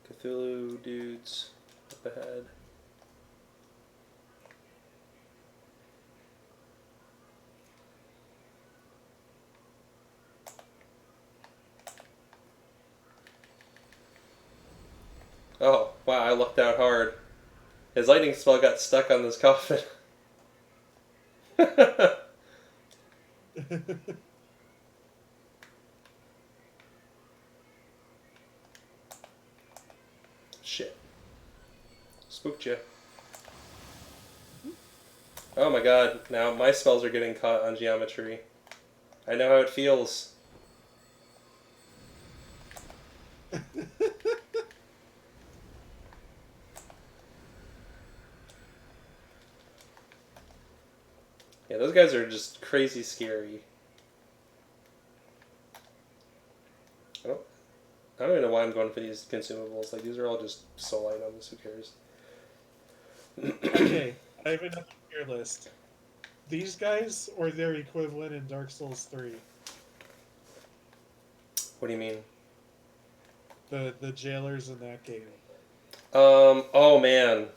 Cthulhu dudes up ahead. Oh, wow, I lucked out hard. His lightning spell got stuck on this coffin. Shit. Spooked you. Oh my god, now my spells are getting caught on geometry. I know how it feels. Yeah, those guys are just crazy scary. I don't even know why I'm going for these consumables. Like, these are all just soul items. Who cares? Okay, I have another tier list. These guys or their equivalent in Dark Souls 3. What do you mean? The jailers in that game. Oh man.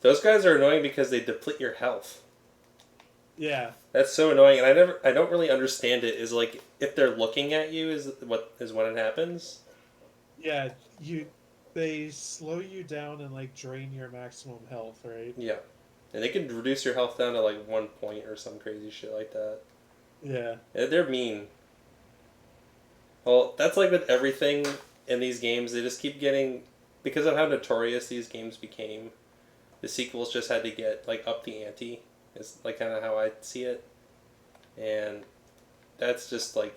Those guys are annoying because they deplete your health. Yeah. That's so annoying, and I don't really understand it. Is like if they're looking at you is when it happens. Yeah, they slow you down and like drain your maximum health, right? Yeah, and they can reduce your health down to like 1 point or some crazy shit like that. Yeah. They're mean. Well, that's like with everything in these games. They just keep getting, because of how notorious these games became. The sequels just had to get like up the ante. Is like kind of how I see it, and that's just like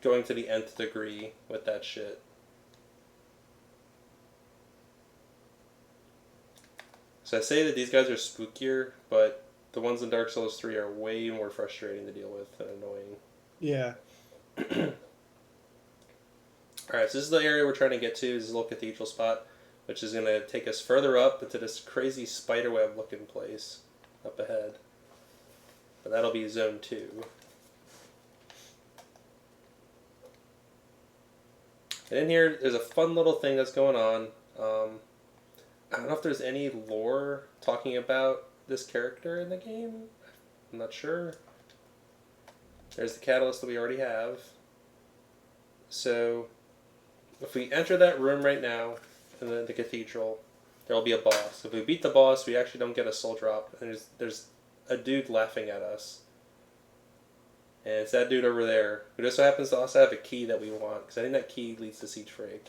going to the nth degree with that shit. So I say that these guys are spookier, but the ones in Dark Souls 3 are way more frustrating to deal with and annoying. Yeah. Alright, so this is the area we're trying to get to, this little cathedral spot, which is going to take us further up into this crazy spiderweb looking place up ahead. But that'll be zone 2. And in here, there's a fun little thing that's going on. I don't know if there's any lore talking about this character in the game. I'm not sure. There's the catalyst that we already have. So, if we enter that room right now in the cathedral, there will be a boss. If we beat the boss, we actually don't get a soul drop. And there's a dude laughing at us. And it's that dude over there, who just so happens to also have a key that we want, because I think that key leads to Siege Frag.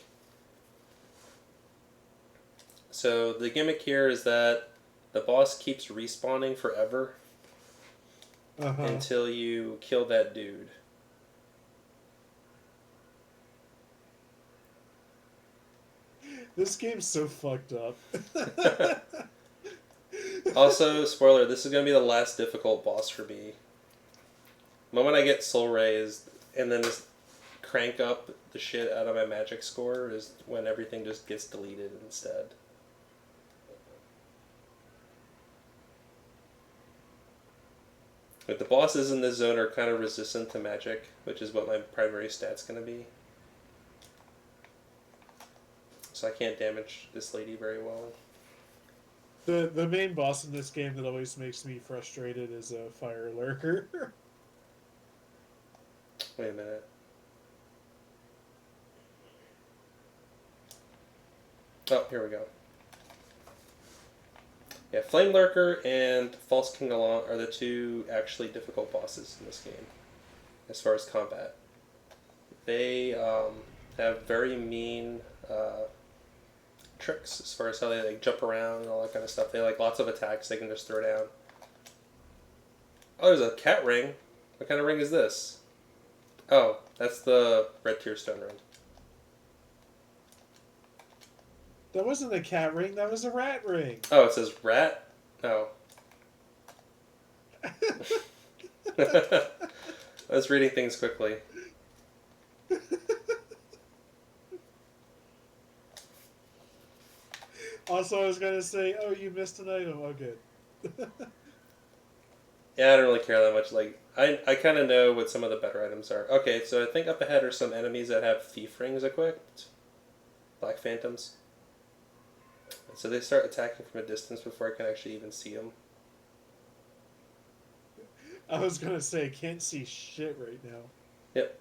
So the gimmick here is that the boss keeps respawning forever until you kill that dude. This game's so fucked up. Also, spoiler, this is going to be the last difficult boss for me. The moment I get soul raised and then just crank up the shit out of my magic score is when everything just gets deleted instead. But the bosses in this zone are kind of resistant to magic, which is what my primary stat's going to be. So I can't damage this lady very well. The main boss in this game that always makes me frustrated is a fire lurker. Wait a minute. Oh, here we go. Yeah, Flame Lurker and False King Alon are the two actually difficult bosses in this game, as far as combat. They have very mean tricks as far as how they like jump around and all that kind of stuff. They like lots of attacks they can just throw down. Oh, there's a cat ring. What kind of ring is this? Oh, that's the red tear stone ring. That wasn't a cat ring, that was a rat ring. Oh, it says rat? Oh. I was reading things quickly. Also, I was going to say, oh, you missed an item. Oh, good. Yeah, I don't really care that much. Like, I kind of know what some of the better items are. Okay, so I think up ahead are some enemies that have thief rings equipped. Black phantoms. So they start attacking from a distance before I can actually even see them. I was going to say, can't see shit right now. Yep.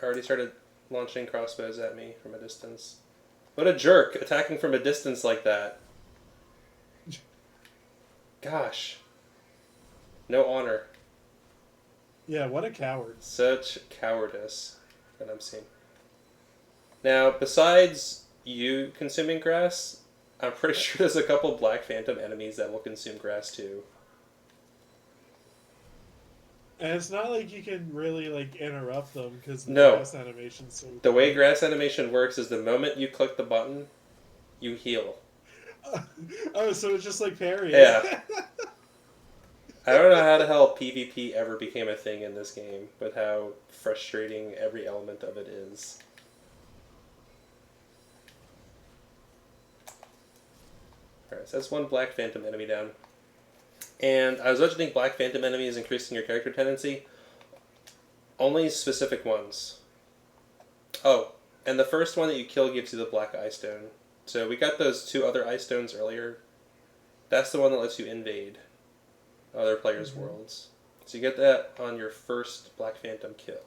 Already started launching crossbows at me from a distance. What a jerk, attacking from a distance like that. Gosh. No honor. Yeah, what a coward. Such cowardice that I'm seeing. Now, besides you consuming grass, I'm pretty sure there's a couple Black Phantom enemies that will consume grass too. And it's not like you can really like interrupt them because the No. grass animation's so The way grass animation works is the moment you click the button, you heal. Oh, so it's just like parrying. Yeah. I don't know how the hell PvP ever became a thing in this game, with how frustrating every element of it is. Alright, so that's one Black Phantom enemy down. And I was mentioning Black Phantom enemies increasing your character tendency. Only specific ones. Oh, and the first one that you kill gives you the Black Eye Stone. So we got those two other Eye Stones earlier. That's the one that lets you invade other players' worlds. So you get that on your first Black Phantom kill.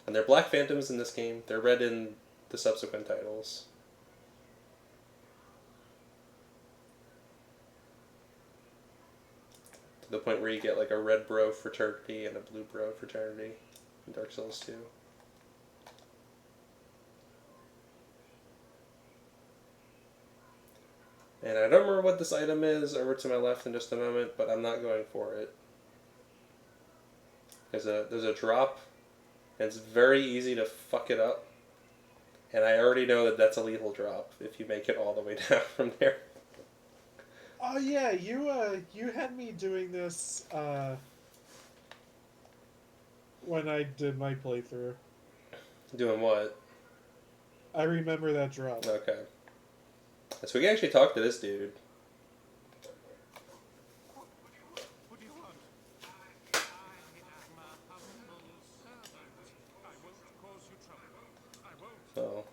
And they're Black Phantoms in this game. They're red in the subsequent titles. To the point where you get like a red bro fraternity and a blue bro fraternity in Dark Souls 2. And I don't remember what this item is over to my left in just a moment, but I'm not going for it. There's a drop, and it's very easy to fuck it up. And I already know that that's a lethal drop if you make it all the way down from there. Oh yeah, you had me doing this when I did my playthrough. Doing what? I remember that drop. Okay. So we can actually talk to this dude. What do you want? I am a humble servant. I won't cause you trouble. I won't. Oh.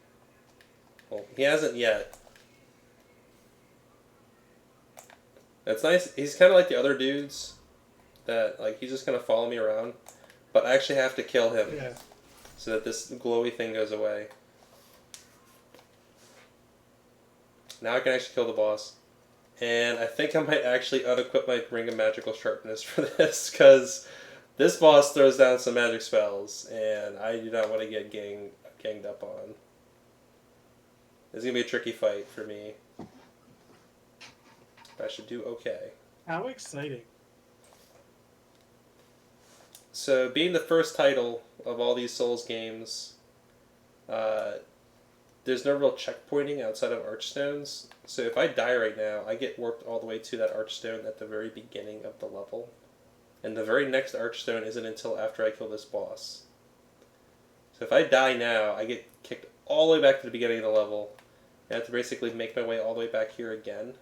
Well, he hasn't yet. That's nice. He's kind of like the other dudes that, like, he's just going to follow me around. But I actually have to kill him Yeah. so that this glowy thing goes away. Now I can actually kill the boss. And I think I might actually unequip my Ring of Magical Sharpness for this, because this boss throws down some magic spells, and I do not want to get ganged up on. This is going to be a tricky fight for me. But I should do okay. How exciting. So, being the first title of all these Souls games, there's no real checkpointing outside of Archstones. So if I die right now, I get warped all the way to that Archstone at the very beginning of the level. And the very next Archstone isn't until after I kill this boss. So if I die now, I get kicked all the way back to the beginning of the level. I have to basically make my way all the way back here again.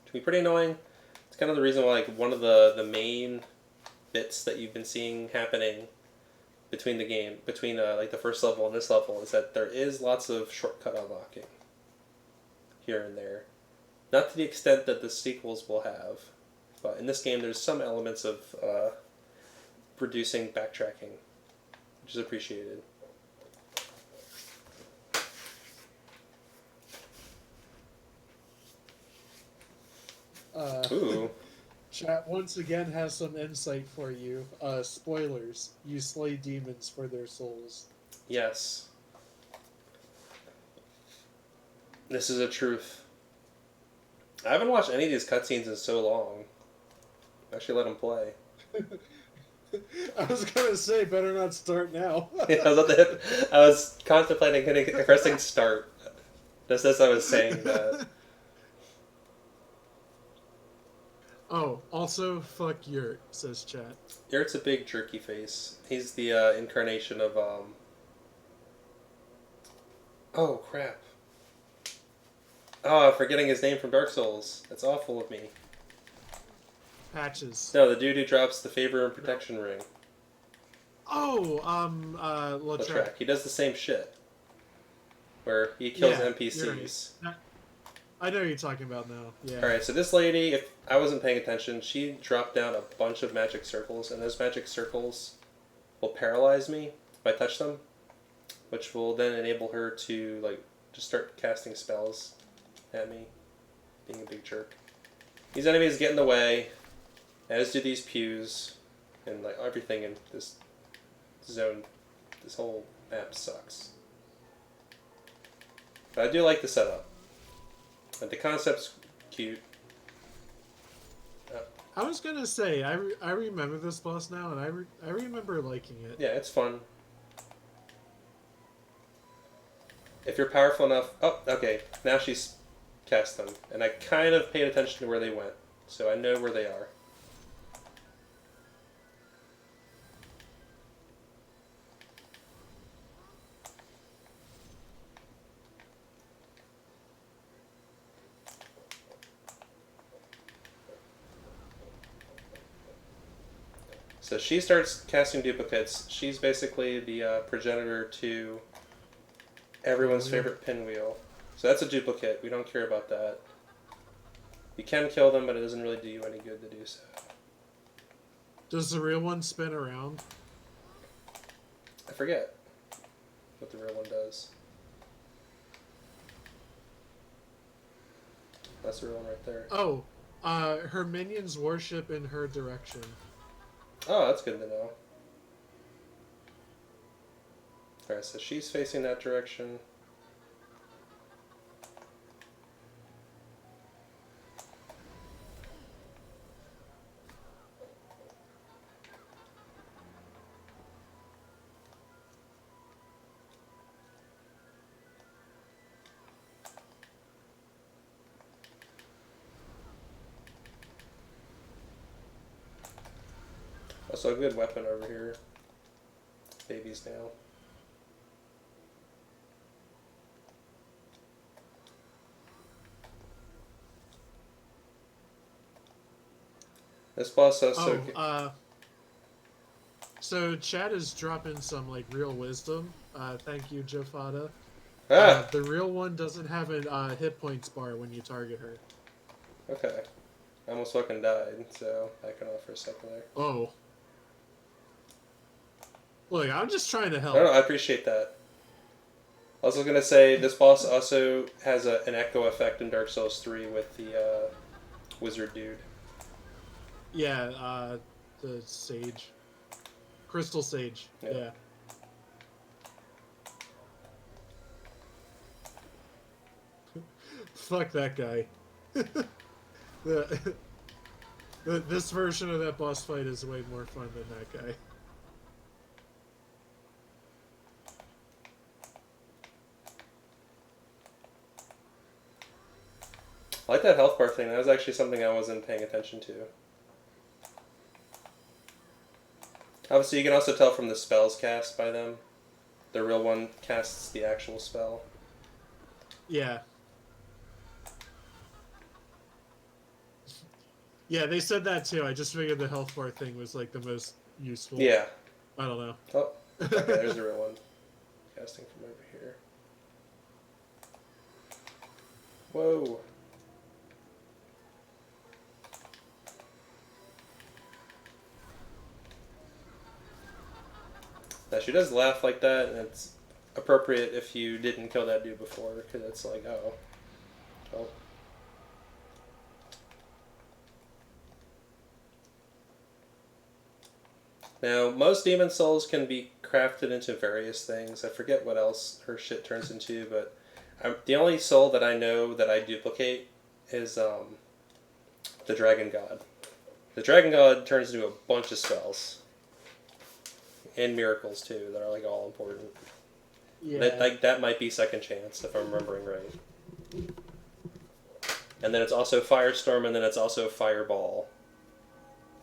Which can be pretty annoying. It's kind of the reason why, like, one of the main bits that you've been seeing happening between the game, between like the first level and this level, is that there is lots of shortcut unlocking here and there. Not to the extent that the sequels will have, but in this game there's some elements of reducing backtracking, which is appreciated. Ooh. Chat once again has some insight for you. Spoilers. You slay demons for their souls. Yes. This is a truth. I haven't watched any of these cutscenes in so long. Actually, let them play. I was gonna say, better not start now. Yeah, I was contemplating pressing start. Just as I was saying that. Oh, also, fuck Yurt, says chat. Yurt's a big jerky face. He's the incarnation of Oh crap! Oh, I'm forgetting his name from Dark Souls. That's awful of me. Patches. No, the dude who drops the favor and protection ring. Oh, Lautrec. He does the same shit. Where he kills Yeah, NPCs. right. I know what you're talking about now. Yeah. Alright, so this lady, if I wasn't paying attention, she dropped down a bunch of magic circles, and those magic circles will paralyze me if I touch them, which will then enable her to, like, just start casting spells at me, being a big jerk. These enemies get in the way, as do these pews, and, like, everything in this zone. This whole map sucks. But I do like the setup. And the concept's cute. I was gonna say, I remember this boss now, and I remember liking it. Yeah, it's fun. If you're powerful enough... Oh, okay. Now she's cast them. And I kind of paid attention to where they went. So I know where they are. So she starts casting duplicates. She's basically the progenitor to everyone's favorite pinwheel. So that's a duplicate. We don't care about that. You can kill them, but it doesn't really do you any good to do so. Does the real one spin around? I forget what the real one does. That's the real one right there. Oh, her minions worship in her direction. Oh, that's good to know. Alright, so she's facing that direction. Also a good weapon over here. Baby's nail. This boss also... So chat is dropping some, like, real wisdom. Thank you, Jofada. Ah! The real one doesn't have a hit points bar when you target her. Okay. I almost fucking died, so backing off for a second there. Oh. Look, I'm just trying to help. No, I appreciate that. I was gonna say, this boss also has an echo effect in Dark Souls 3 with the wizard dude. Yeah, the sage. Crystal sage, yeah. Fuck that guy. This version of that boss fight is way more fun than that guy. I like that health bar thing. That was actually something I wasn't paying attention to. Obviously, you can also tell from the spells cast by them. The real one casts the actual spell. Yeah. Yeah, they said that too. I just figured the health bar thing was like the most useful. Yeah. I don't know. Oh, okay, there's the real one. Casting from over here. Whoa. Now she does laugh like that, and it's appropriate if you didn't kill that dude before, because it's like, oh. Oh. Now, most demon souls can be crafted into various things. I forget what else her shit turns into, but the only soul that I know that I duplicate is the dragon god. The dragon god turns into a bunch of spells and miracles too that are like all important. Yeah. That might be second chance if I'm remembering right. And then it's also firestorm, and then it's also fireball.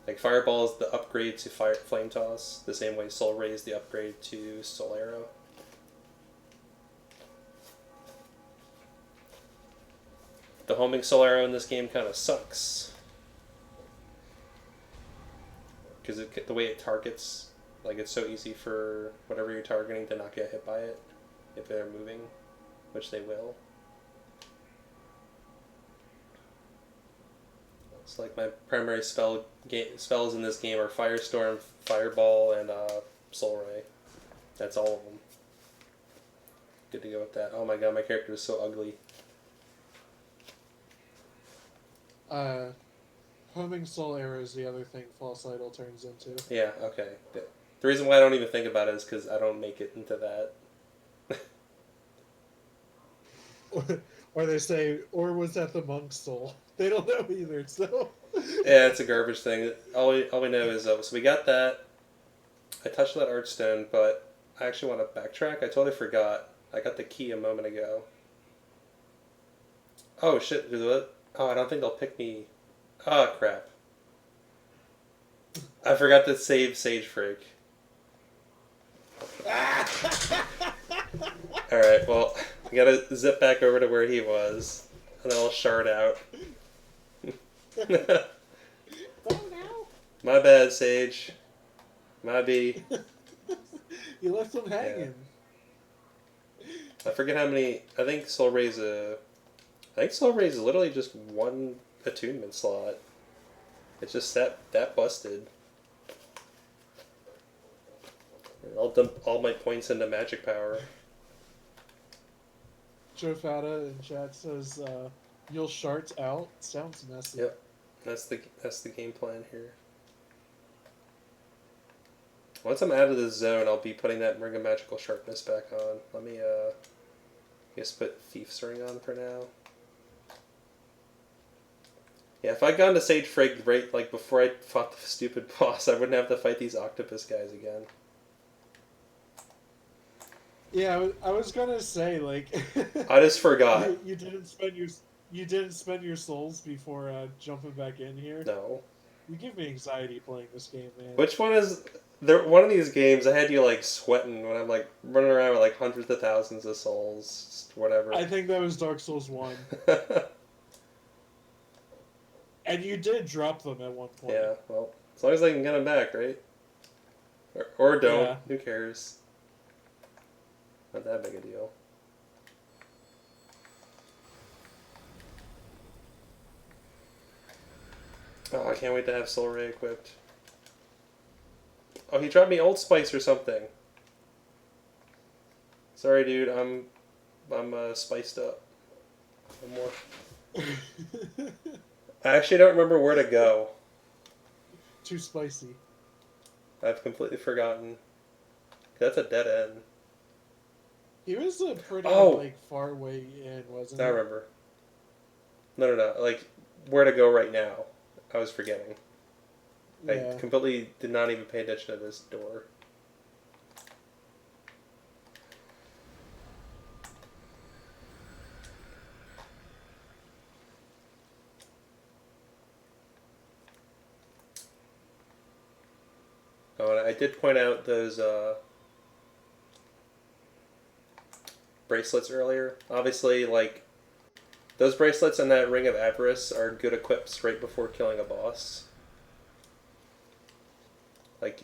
Like fireball is the upgrade to flame toss, the same way soul ray is the upgrade to soul arrow. The homing soul arrow in this game kind of sucks because the way it targets, like it's so easy for whatever you're targeting to not get hit by it if they're moving, which they will. It's like my primary spells in this game are Firestorm, Fireball, and Soul Ray. That's all of them. Good to go with that. Oh my god, my character is so ugly. Homing soul arrow is the other thing false idol turns into. Yeah, okay. The reason why I don't even think about it is because I don't make it into that. Or they say, or was that the monk's soul? They don't know either, so... Yeah, it's a garbage thing. All we know is, so we got that. I touched that archstone, but I actually want to backtrack. I totally forgot. I got the key a moment ago. Oh, shit. Oh, I don't think they'll pick me. Oh, crap. I forgot to save Sage Freak. Alright, well, I gotta zip back over to where he was, and then I'll shard out. Oh, no! My bad, Sage. My B. You left them hanging. I forget how many. I think Soul Ray's literally just one attunement slot. It's just that busted. I'll dump all my points into magic power. Joe Fata in chat says, you'll shart out? Sounds messy. Yep. That's the game plan here. Once I'm out of this zone, I'll be putting that Ring of Magical Sharpness back on. Let me, I guess put Thief's Ring on for now. Yeah, if I'd gone to Sage Frigg right, like, before I fought the stupid boss, I wouldn't have to fight these octopus guys again. Yeah, I was gonna say, like... I just forgot. You didn't spend your souls before jumping back in here? No. You give me anxiety playing this game, man. Which one is... One of these games, I had you, like, sweating when I'm, like, running around with, like, hundreds of thousands of souls. Whatever. I think that was Dark Souls 1. And you did drop them at one point. Yeah, well, as long as I can get them back, right? Or don't. Yeah. Who cares? Not that big a deal. Oh, I can't wait to have Soul Ray equipped. Oh, he dropped me Old Spice or something. Sorry, dude. I'm spiced up. One more. I actually don't remember where to go. Too spicy. I've completely forgotten. That's a dead end. He was a pretty, like, far way in, wasn't he? I remember. No. Like, where to go right now. I was forgetting. Yeah. I completely did not even pay attention to this door. Oh, and I did point out those bracelets earlier. Obviously, like, Those bracelets and that Ring of Avarice are good equips right before killing a boss. Like,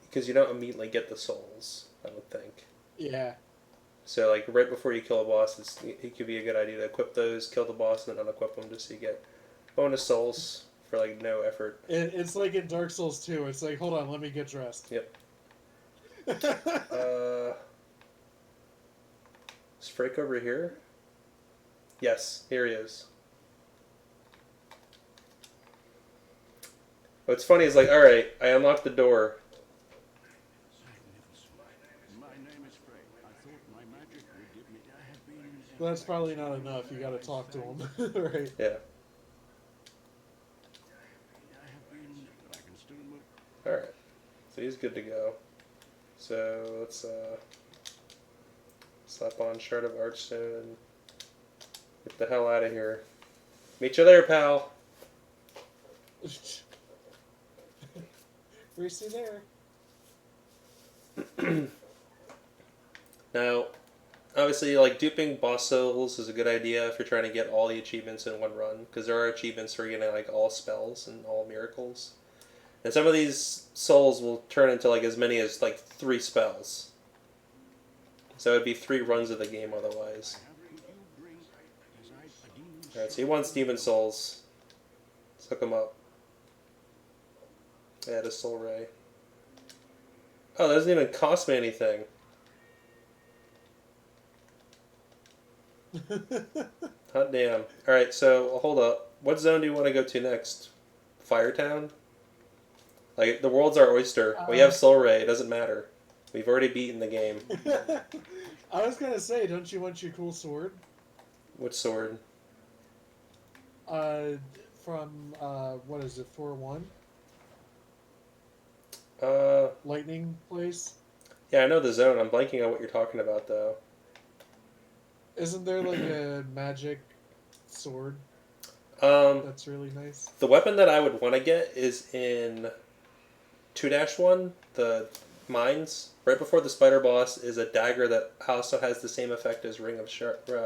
because you don't immediately get the souls, I would think. Yeah. So, like, right before you kill a boss, it could be a good idea to equip those, kill the boss, and then unequip them just so you get bonus souls for, like, no effort. It's like in Dark Souls 2. It's like, hold on, let me get dressed. Yep. Is Frake over here? Yes, here he is. What's funny is, like, alright, I unlocked the door. My name is Frey. I thought my magic would give me. I have been. That's probably not enough. You gotta talk to him. Right. Yeah. I have been, but I can still move. Alright. So he's good to go. So let's slap on Shard of Archstone and get the hell out of here. Meet you there, pal. Racy there. Now, obviously, like, duping boss souls is a good idea if you're trying to get all the achievements in one run, because there are achievements for getting, like, all spells and all miracles. And some of these souls will turn into, like, as many as, like, 3 spells. So it would be 3 runs of the game otherwise. Alright, so he wants demon souls. Let's hook him up. Add a soul ray. Oh, that doesn't even cost me anything. Hot damn. Alright, so hold up. What zone do you want to go to next? Firetown? Like, the world's our oyster. We have Soul Ray, it doesn't matter. We've already beaten the game. I was gonna say, don't you want your cool sword? Which sword? From, what is it, 4-1? Uh, Lightning place? yeah, I know the zone. I'm blanking on what you're talking about, though. Isn't there, like, a magic sword Um, that's really nice? the weapon that I would want to get is in 2-1, the mines. Right before the spider boss is a dagger that also has the same effect as Ring of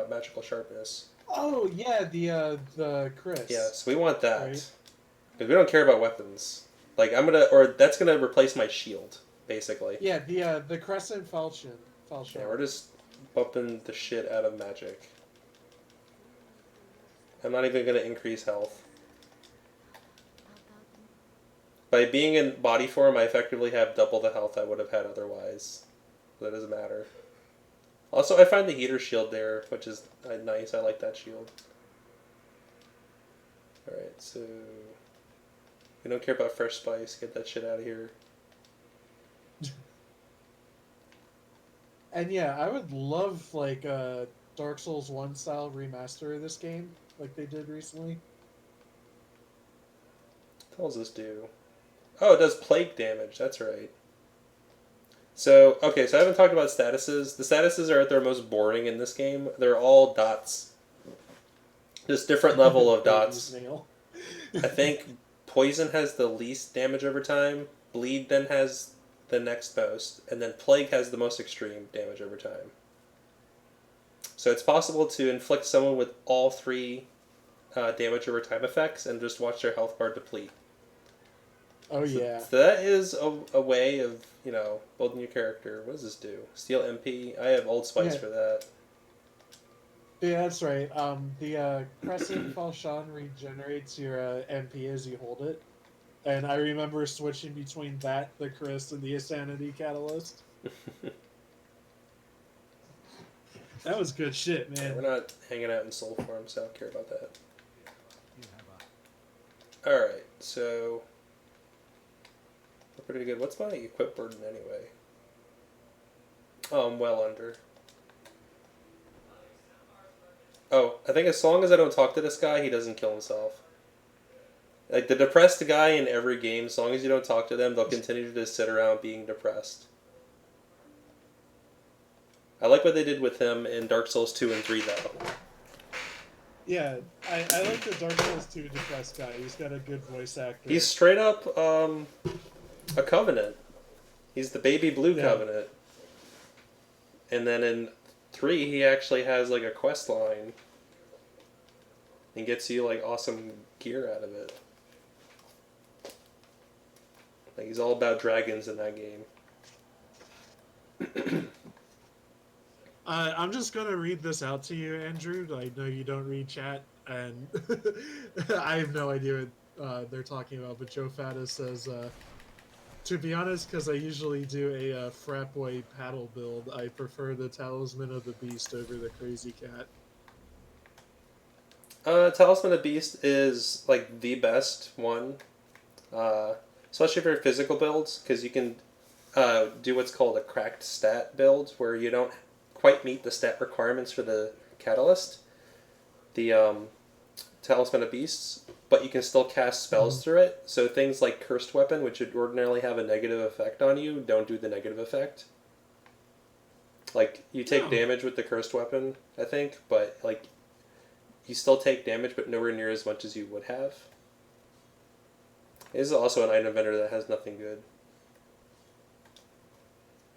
Magical Sharpness. Oh, yeah, the Chris. Yeah, so we want that. Right. Because we don't care about weapons. Like, that's gonna replace my shield, basically. Yeah, the Crescent Falchion. Yeah, we're just bumping the shit out of magic. I'm not even gonna increase health. By being in body form, I effectively have double the health I would have had otherwise. So that doesn't matter. Also, I find the heater shield there, which is nice. I like that shield. Alright, so... we don't care about fresh spice. Get that shit out of here. And yeah, I would love, like, a Dark Souls 1 style remaster of this game, like they did recently. What the hell does this do? Oh, it does plague damage. That's right. So, okay, so I haven't talked about statuses. The statuses are at their most boring in this game. They're all dots. Just different level of dots. I think Poison has the least damage over time. Bleed then has the next most. And then Plague has the most extreme damage over time. So it's possible to inflict someone with all 3 damage over time effects and just watch their health bar deplete. Oh, yeah. So that is a way of, building your character. What does this do? Steal MP? I have Old Spice for that. Yeah, that's right. The Crescent Falchion regenerates your MP as you hold it. And I remember switching between that, the Chris, and the Insanity Catalyst. That was good shit, man. Yeah, we're not hanging out in soul form, so I don't care about that. Alright, so... we're pretty good. What's my equip burden anyway? Oh, I'm well under. Oh, I think as long as I don't talk to this guy, he doesn't kill himself. Like, the depressed guy in every game, as long as you don't talk to them, they'll continue to just sit around being depressed. I like what they did with him in Dark Souls 2 and 3, though. Yeah, I like the Dark Souls 2 depressed guy. He's got a good voice actor. He's straight up a Covenant. He's the baby blue Covenant. And then in 3, he actually has, like, a quest line and gets you like awesome gear out of it. Like he's all about dragons in that game. I'm just gonna read this out to you, Andrew. I know you don't read chat, and I have no idea what they're talking about. But Joe Faddis says, to be honest, because I usually do a frat boy paddle build, I prefer the Talisman of the Beast over the Crazy Cat. Talisman of Beast is like the best one, especially for physical builds, because you can do what's called a cracked stat build, where you don't quite meet the stat requirements for the catalyst, the Talisman of Beasts, but you can still cast spells through it. So things like Cursed Weapon, which would ordinarily have a negative effect on you, don't do the negative effect. Like, you take damage with the Cursed Weapon, I think, but like you still take damage, but nowhere near as much as you would have. This is also an item vendor that has nothing good.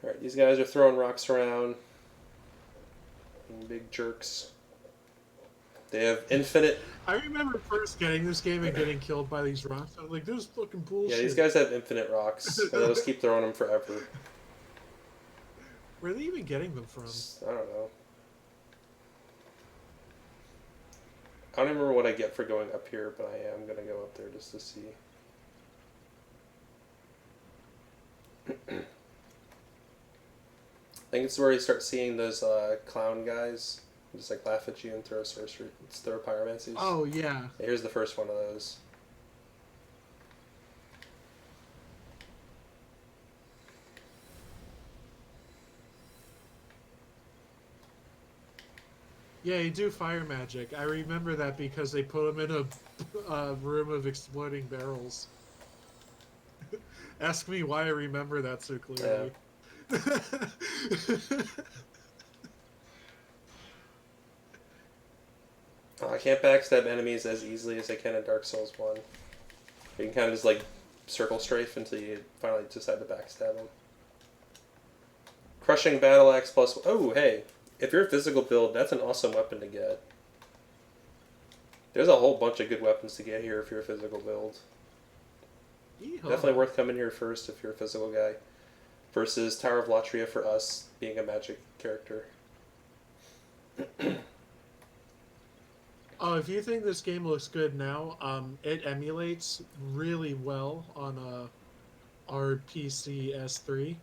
Alright, these guys are throwing rocks around. Big jerks. They have infinite... I remember first getting this game and getting killed by these rocks. I was like, this is fucking bullshit. Yeah, these guys have infinite rocks. And they'll just keep throwing them forever. Where are they even getting them from? I don't know. I don't remember what I get for going up here, but I am going to go up there just to see. I think it's where you start seeing those clown guys just like laugh at you and throw sorcery. It's throw pyromancies. Oh, yeah. Here's the first one of those. Yeah, you do fire magic. I remember that because they put them in a room of exploding barrels. Ask me why I remember that so clearly. Yeah. I can't backstab enemies as easily as I can in Dark Souls 1. You can kind of just like circle strafe until you finally decide to backstab them. Crushing Battle Axe plus... Oh, hey. If you're a physical build, that's an awesome weapon to get. There's a whole bunch of good weapons to get here if you're a physical build. Yeehaw. Definitely worth coming here first if you're a physical guy. Versus Tower of Latria for us, being a magic character. Oh, if you think this game looks good now, it emulates really well on our PC S3.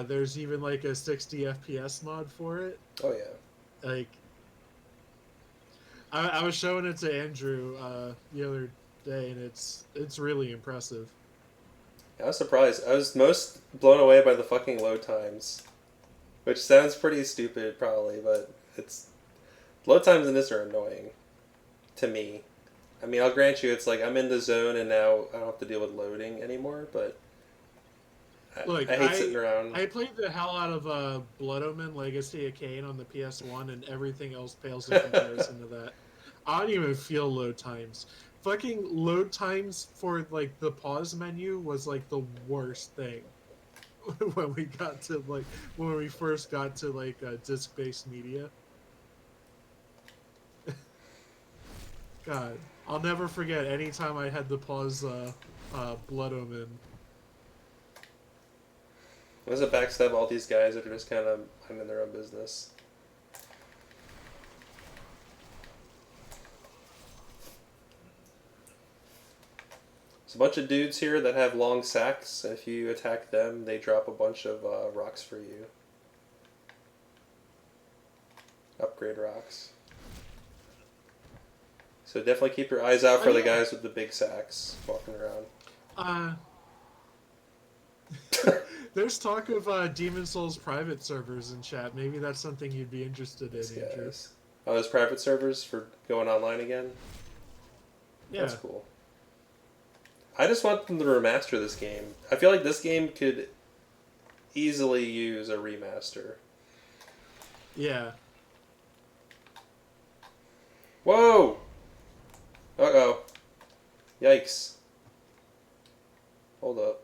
There's even like a 60 FPS mod for it. Oh yeah. Like, I was showing it to Andrew the other day, and it's really impressive. I was surprised. I was most blown away by the fucking load times. Which sounds pretty stupid, probably, but it's... Load times in this are annoying. To me. I mean, I'll grant you, it's like, I'm in the zone and now I don't have to deal with loading anymore, but... Look, I hate sitting around. I played the hell out of Blood Omen Legacy of Kain on the PS1, and everything else pales in comparison to that. I don't even feel load times. Fucking load times for like the pause menu was like the worst thing when we got to like when we first got to like disc-based media. God, I'll never forget any time I had to pause Blood Omen. There's a backstab all these guys that are just kind of minding their own business. There's a bunch of dudes here that have long sacks, and if you attack them, they drop a bunch of rocks for you. Upgrade rocks. So definitely keep your eyes out for the guys with the big sacks walking around. There's talk of Demon Souls private servers in chat. Maybe that's something you'd be interested in, Andrew. Oh, there's private servers for going online again? Yeah. That's cool. I just want them to remaster this game. I feel like this game could easily use a remaster. Yeah. Whoa! Uh-oh. Yikes. Hold up.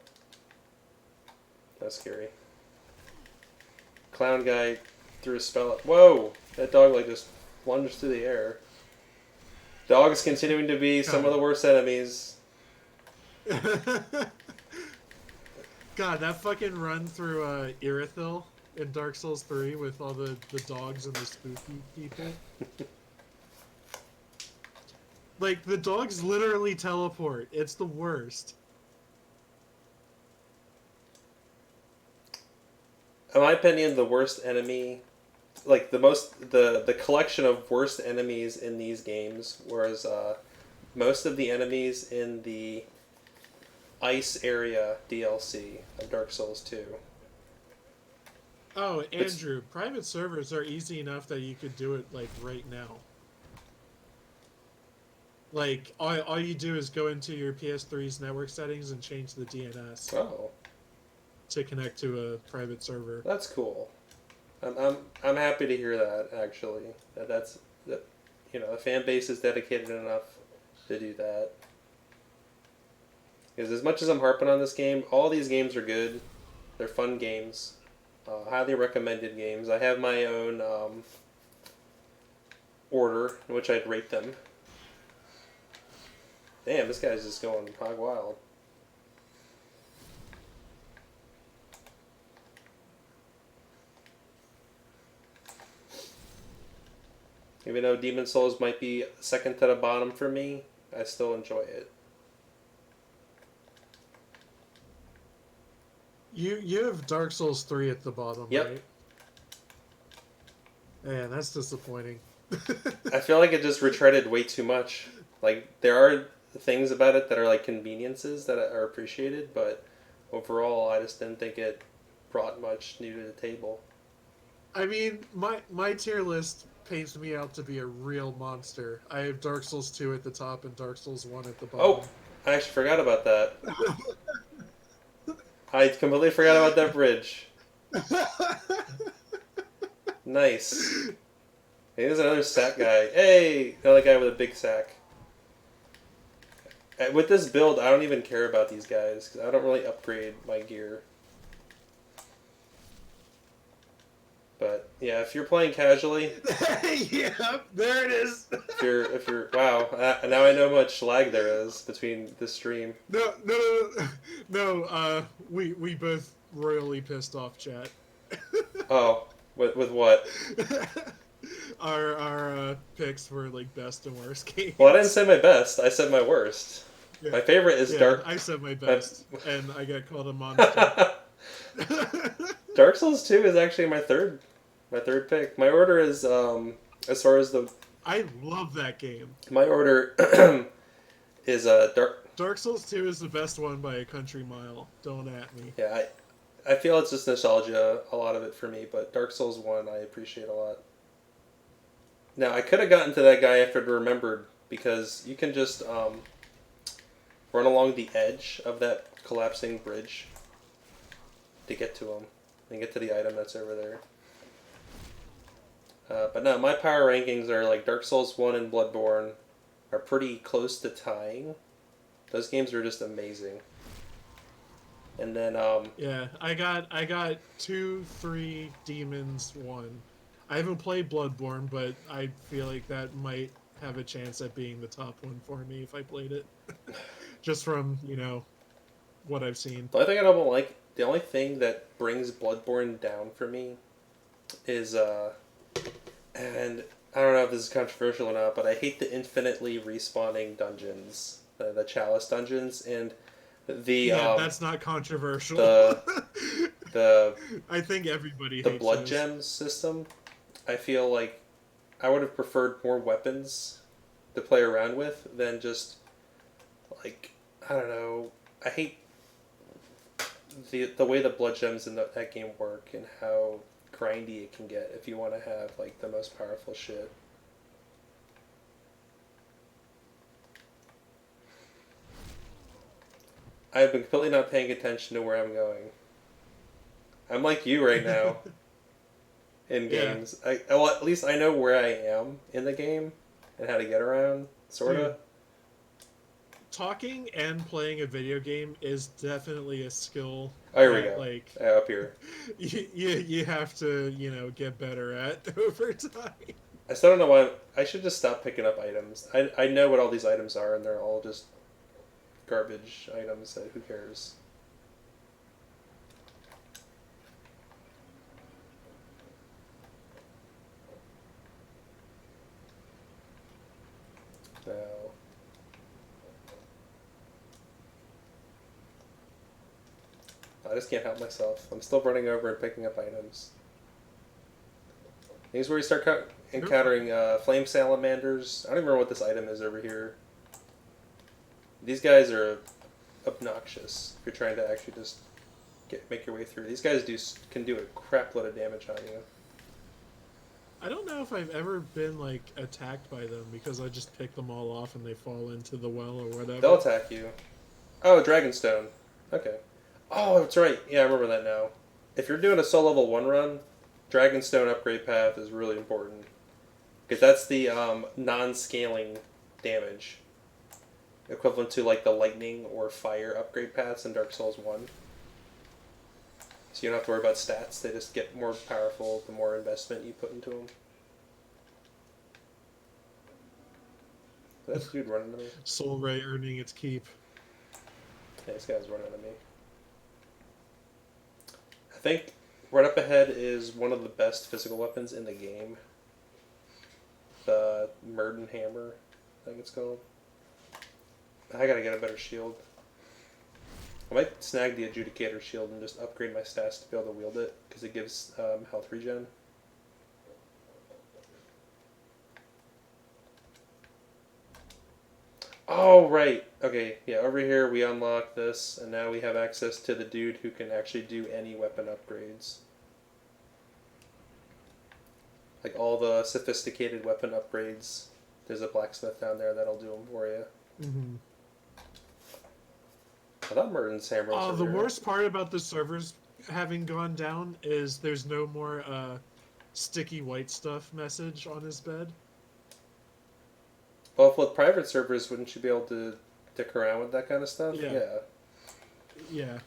That's scary. Clown guy threw a spell at... Whoa! That dog like just lunged through the air. Dogs continuing to be some of the worst enemies. God, that fucking run through Irithyll in Dark Souls 3 with all the dogs and the spooky people. Like, the dogs literally teleport. It's the worst. In my opinion, the worst enemy, like the collection of worst enemies in these games, whereas most of the enemies in the ice area DLC of Dark Souls 2. Oh, Andrew, private servers are easy enough that you could do it, like, right now. Like, all you do is go into your PS3's network settings and change the DNS Oh, to connect to a private server. that's cool. I'm happy to hear that, actually. That the fan base is dedicated enough to do that. Because as much as I'm harping on this game, all these games are good. They're fun games. Highly recommended games. I have my own order in which I'd rate them. Damn, this guy's just going hog wild. Even though Demon Souls might be second to the bottom for me, I still enjoy it. You have Dark Souls 3 at the bottom, Yep. right? Man, that's disappointing. I feel like it just retreaded way too much. Like, there are things about it that are like conveniences that are appreciated, but overall, I just didn't think it brought much new to the table. I mean, my tier list paints me out to be a real monster. I have Dark Souls 2 at the top and Dark Souls 1 at the bottom. Oh, I actually forgot about that. I completely forgot about that bridge. Nice. Hey, there's another sack guy. Hey, another guy with a big sack. With this build, I don't even care about these guys because I don't really upgrade my gear. But yeah, if you're playing casually, Yep, there it is. if you're wow, now I know how much lag there is between this stream. No. We both royally pissed off chat. Oh, with what? Our picks were like best and worst games. Well, I didn't say my best. I said my worst. Yeah. My favorite is Dark. I said my best, and I got called a monster. Dark Souls 2 is actually my third pick. My order is as far as the I love that game. my order is Dark Souls 2 is the best one by a country mile. Don't at me. Yeah, I feel it's just nostalgia, a lot of it for me, but Dark Souls 1 I appreciate a lot. Now, I could have gotten to that guy after I remembered, because you can just run along the edge of that collapsing bridge to get to him and get to the item that's over there. But no, my power rankings are like Dark Souls 1 and Bloodborne are pretty close to tying. Those games are just amazing. And then Yeah, I got 2, 3 demons, 1. I haven't played Bloodborne, but I feel like that might have a chance at being the top one for me if I played it. Just from, what I've seen. the only thing I don't like, the only thing that brings Bloodborne down for me is and I don't know if this is controversial or not, but I hate the infinitely respawning dungeons, the chalice dungeons, and the that's not controversial. the I think everybody the hates blood those. gems system. I feel like I would have preferred more weapons to play around with than just like, I don't know. I hate the way the blood gems in that game work and how grindy it can get if you want to have like the most powerful shit. I've been completely not paying attention to where I'm going. I'm like you right now in games. Well, at least I know where I am in the game and how to get around, sort of. Talking and playing a video game is definitely a skill. Oh, here we go. Like, up here. you have to, get better at over time. I still don't know why. I should just stop picking up items. I know what all these items are, and they're all just garbage items. So who cares? No. I just can't help myself. I'm still running over and picking up items. These where you start encountering flame salamanders. I don't even remember what this item is over here. These guys are obnoxious if you're trying to actually just make your way through. These guys can do a crap load of damage on you. I don't know if I've ever been like attacked by them because I just pick them all off and they fall into the well or whatever. They'll attack you. Oh, Dragonstone. Okay. Oh, that's right. Yeah, I remember that now. If you're doing a soul level 1 run, Dragonstone upgrade path is really important. Because that's the non-scaling damage. Equivalent to like the lightning or fire upgrade paths in Dark Souls 1. So you don't have to worry about stats. They just get more powerful the more investment you put into them. That dude running to me. Soul Ray earning its keep. Yeah, this guy's running to me. I think right up ahead is one of the best physical weapons in the game. The Murden Hammer, I think it's called. I gotta get a better shield. I might snag the Adjudicator shield and just upgrade my stats to be able to wield it, because it gives health regen. Oh, right. Okay, yeah, over here we unlock this, and now we have access to the dude who can actually do any weapon upgrades. Like all the sophisticated weapon upgrades. There's a blacksmith down there that'll do them for you. Mm-hmm. I thought Merton's hammer was The over here. worst part about the servers having gone down is there's no more sticky white stuff message on his bed. Well, if with private servers, wouldn't you be able to dick around with that kind of stuff? Yeah. Yeah. Yeah.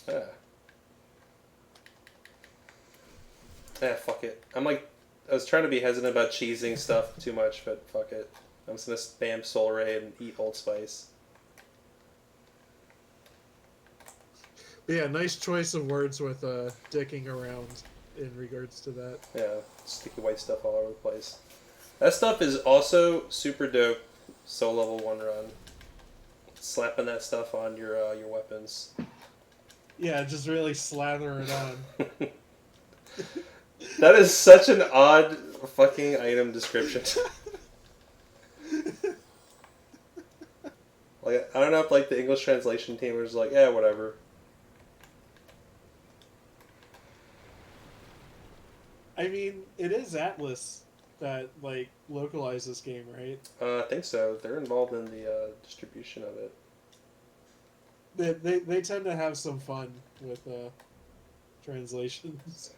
Yeah. Yeah, fuck it. I was trying to be hesitant about cheesing stuff too much, but fuck it. I'm just gonna spam Soul Ray and eat Old Spice. But yeah, nice choice of words with dicking around in regards to that. Yeah, sticky white stuff all over the place. That stuff is also super dope. Soul level 1 run. Slapping that stuff on your weapons. Yeah, just really slather it on. That is such an odd fucking item description. Like, I don't know if like the English translation team was like, yeah, whatever. I mean, it is Atlas that like localized this game, right? I think so. They're involved in the distribution of it. They tend to have some fun with translations.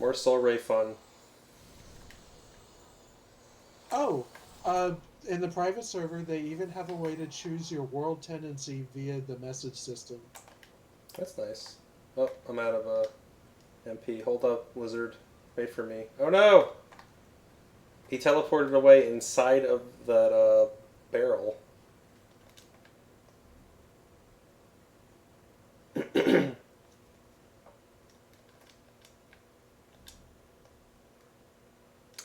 More Soul Ray fun. Oh, in the private server, they even have a way to choose your world tendency via the message system. That's nice. Oh, I'm out of MP. Hold up, lizard. Wait for me. Oh no! He teleported away inside of that barrel.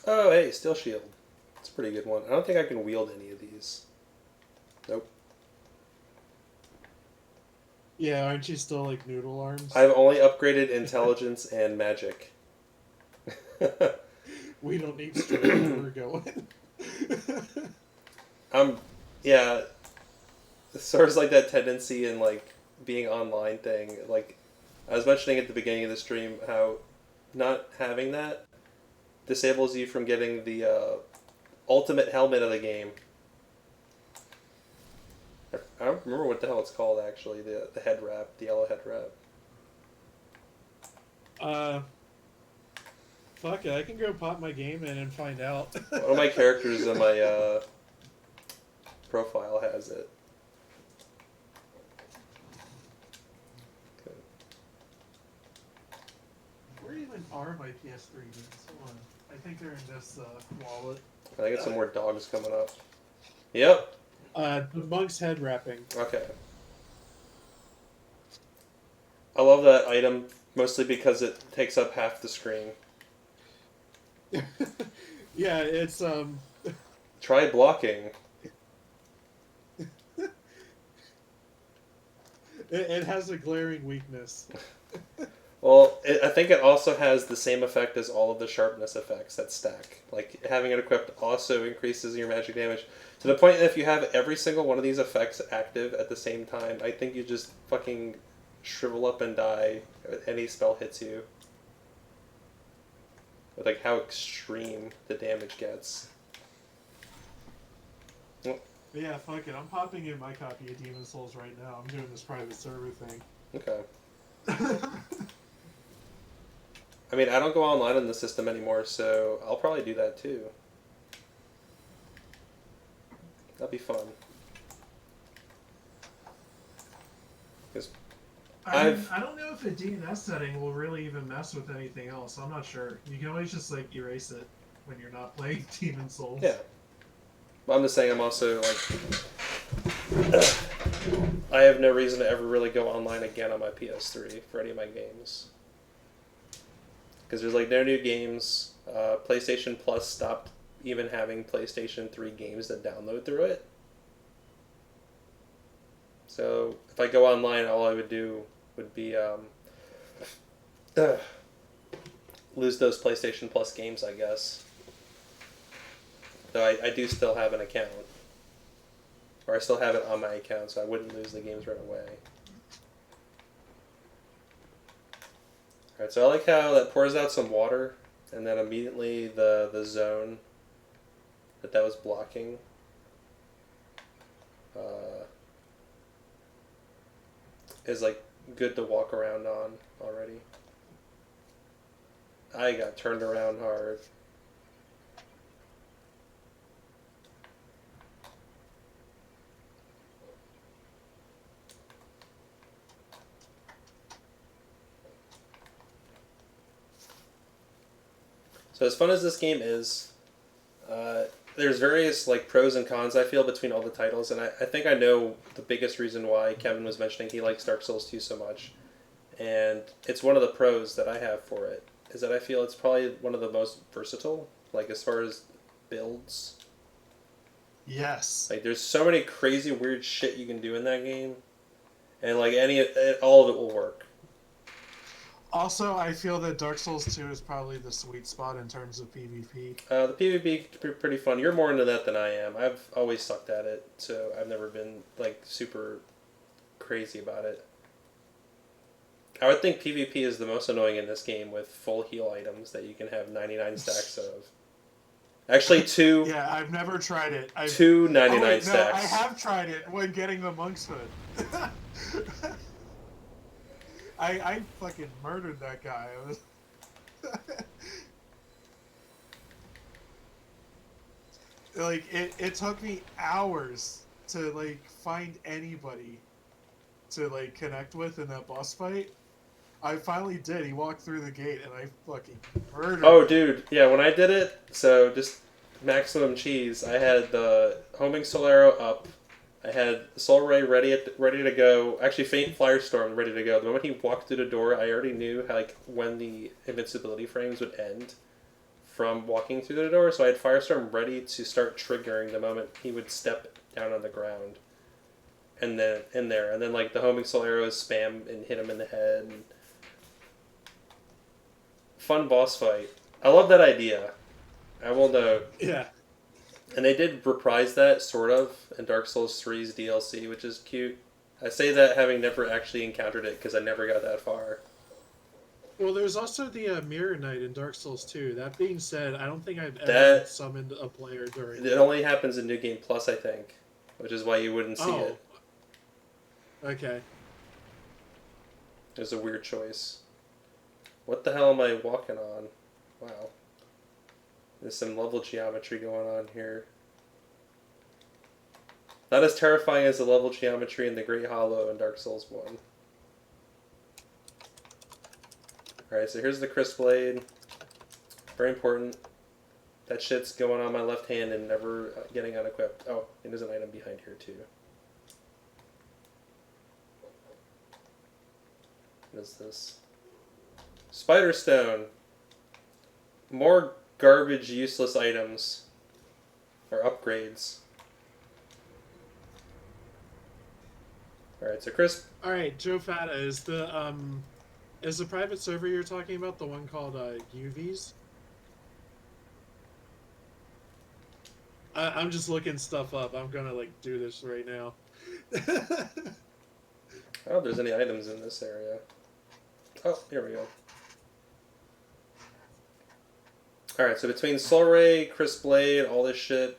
Oh, hey, Steel Shield. It's a pretty good one. I don't think I can wield any of these. Nope. Yeah, aren't you still like noodle arms? I've only upgraded intelligence and magic. We don't need strength. We're going. Yeah. Sort of like that tendency in like being online thing. Like I was mentioning at the beginning of the stream how not having that disables you from getting the ultimate helmet of the game. I don't remember what the hell it's called actually. The head wrap, the yellow head wrap. Fuck it, I can go pop my game in and find out. One of my characters in my profile has it. are my PS3 games? Hold on. I think they're in this wallet. I get some more dogs coming up. Yep. The monk's head wrapping. Okay. I love that item mostly because it takes up half the screen. Yeah, it's Try blocking. it has a glaring weakness. Well, I think it also has the same effect as all of the sharpness effects that stack. Like, having it equipped also increases your magic damage. To the point that if you have every single one of these effects active at the same time, I think you just fucking shrivel up and die if any spell hits you. With, like, how extreme the damage gets. But yeah, fuck it. I'm popping in my copy of Demon Souls right now. I'm doing this private server thing. Okay. I mean, I don't go online on the system anymore, so I'll probably do that too. That'd be fun. I don't know if a DNS setting will really even mess with anything else. I'm not sure. You can always just like erase it when you're not playing Demon Souls. Yeah. But I'm just saying I'm also like I have no reason to ever really go online again on my PS3 for any of my games. Because there's like no new games. PlayStation Plus stopped even having PlayStation 3 games to download through it. So if I go online, all I would do would be lose those PlayStation Plus games, I guess. Though I do still have an account. Or I still have it on my account, so I wouldn't lose the games right away. Alright, so I like how that pours out some water, and then immediately the zone that was blocking is like good to walk around on already. I got turned around hard. So as fun as this game is, there's various like pros and cons I feel between all the titles, and I think I know the biggest reason why Kevin was mentioning he likes Dark Souls 2 so much. And it's one of the pros that I have for it, is that I feel it's probably one of the most versatile, like as far as builds. Yes. Like there's so many crazy weird shit you can do in that game, and like all of it will work. Also, I feel that Dark Souls 2 is probably the sweet spot in terms of PvP. The PvP pretty fun. You're more into that than I am. I've always sucked at it, so I've never been like super crazy about it. I would think PvP is the most annoying in this game with full heal items that you can have 99 stacks of. Actually, two. Yeah, I've never tried it. Two 99 wait, stacks. No, I have tried it when getting the monk's hood. I fucking murdered that guy. Like it took me hours to like find anybody to like connect with in that boss fight. I finally did. He walked through the gate and I fucking murdered Oh, him. dude. Yeah, when I did it, so just maximum cheese, I had the homing soul arrow up. I had Soul Ray ready to go. Actually, Faint Firestorm ready to go. The moment he walked through the door, I already knew like when the invincibility frames would end from walking through the door. So I had Firestorm ready to start triggering the moment he would step down on the ground. And then and then like the homing soul arrows spam and hit him in the head. And fun boss fight. I love that idea. I will note. Yeah. And they did reprise that, sort of, in Dark Souls 3's DLC, which is cute. I say that having never actually encountered it, because I never got that far. Well, there's also the Mirror Knight in Dark Souls 2. That being said, I don't think I've ever summoned a player during it. It only happens in New Game Plus, I think, which is why you wouldn't see it. Okay. It was a weird choice. What the hell am I walking on? Wow. There's some level geometry going on here. Not as terrifying as the level geometry in the Great Hollow in Dark Souls 1. Alright, so here's the crisp blade. Very important. That shit's going on my left hand and never getting unequipped. Oh, and there's an item behind here too. What is this? Spider Stone. More garbage, useless items. Or upgrades. Alright, so crisp. All right, Joe Fata, is the private server you're talking about the one called UVs? I'm just looking stuff up. I'm gonna like do this right now. I don't know if there's any items in this area. Oh, here we go. Alright, so between Soul Ray, Crisp Blade, all this shit,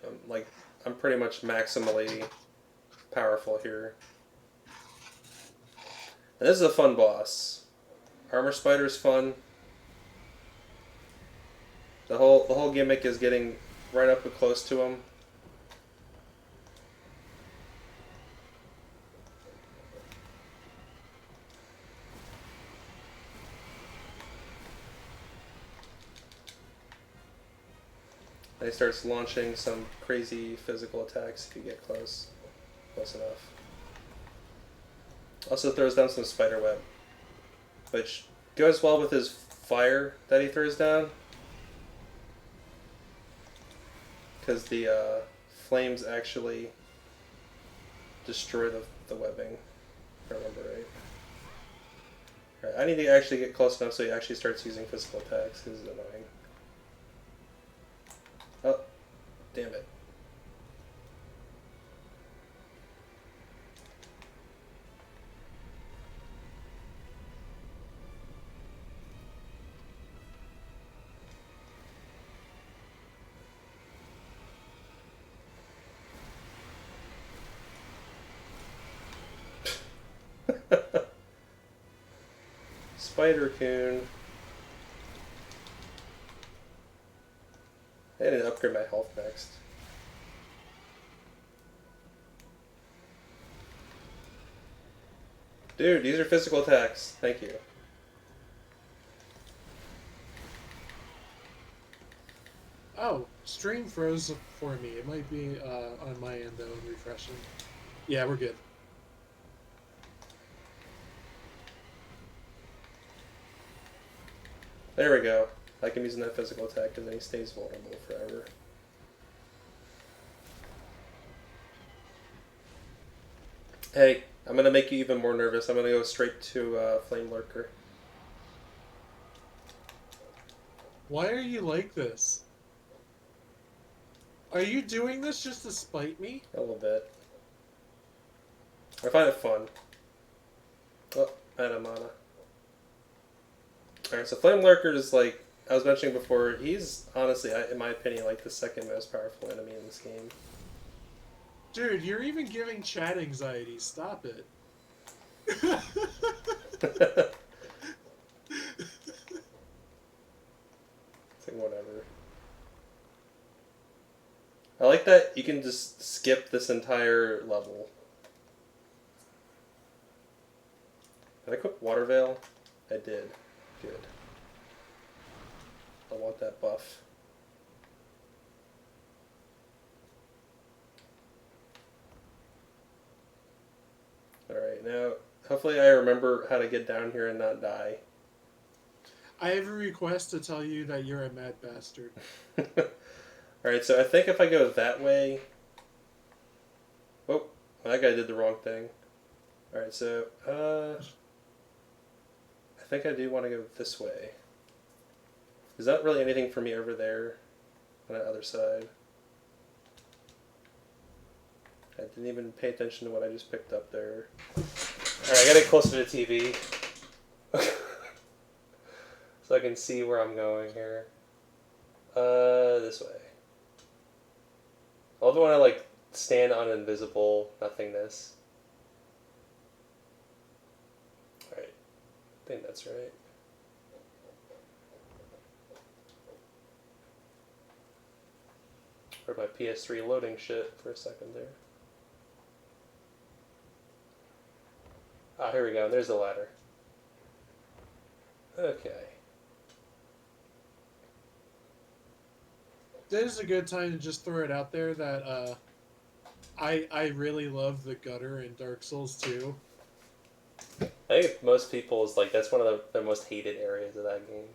I'm pretty much maximally powerful here. And this is a fun boss. Armor Spider's fun. The whole gimmick is getting right up and close to him. And he starts launching some crazy physical attacks if you get close enough. Also throws down some spider web, which goes well with his fire that he throws down, because the flames actually destroy the webbing, if I remember right. Alright, I need to actually get close enough so he actually starts using physical attacks, because it's annoying. Oh, damn it. Spider-Coon. I need to upgrade my health next. Dude, these are physical attacks. Thank you. Oh, stream froze for me. It might be on my end though, refreshing. Yeah, we're good. There we go. Like him using that physical attack, and then he stays vulnerable forever. Hey, I'm gonna make you even more nervous. I'm gonna go straight to Flame Lurker. Why are you like this? Are you doing this just to spite me? A little bit. I find it fun. Oh, out of mana. Alright, so Flame Lurker is like I was mentioning before, he's honestly, in my opinion, like the second most powerful enemy in this game. Dude, you're even giving chat anxiety. Stop it. It's like, whatever. I like that you can just skip this entire level. Did I equip Water Veil? I did. Good. I want that buff. Alright, now, hopefully I remember how to get down here and not die. I have a request to tell you that you're a mad bastard. Alright, so I think if I go that way... Oh, that guy did the wrong thing. Alright, so, I think I do want to go this way. There's not really anything for me over there on the other side. I didn't even pay attention to what I just picked up there. Alright, I gotta get closer to the TV. So I can see where I'm going here. This way. I'll want to like stand on invisible nothingness. Alright. I think that's right. Or my PS3 loading shit for a second there. Ah, here we go. There's the ladder. Okay. this is a good time to just throw it out there that I really love the gutter in Dark Souls 2. I think most people's like that's one of the most hated areas of that game.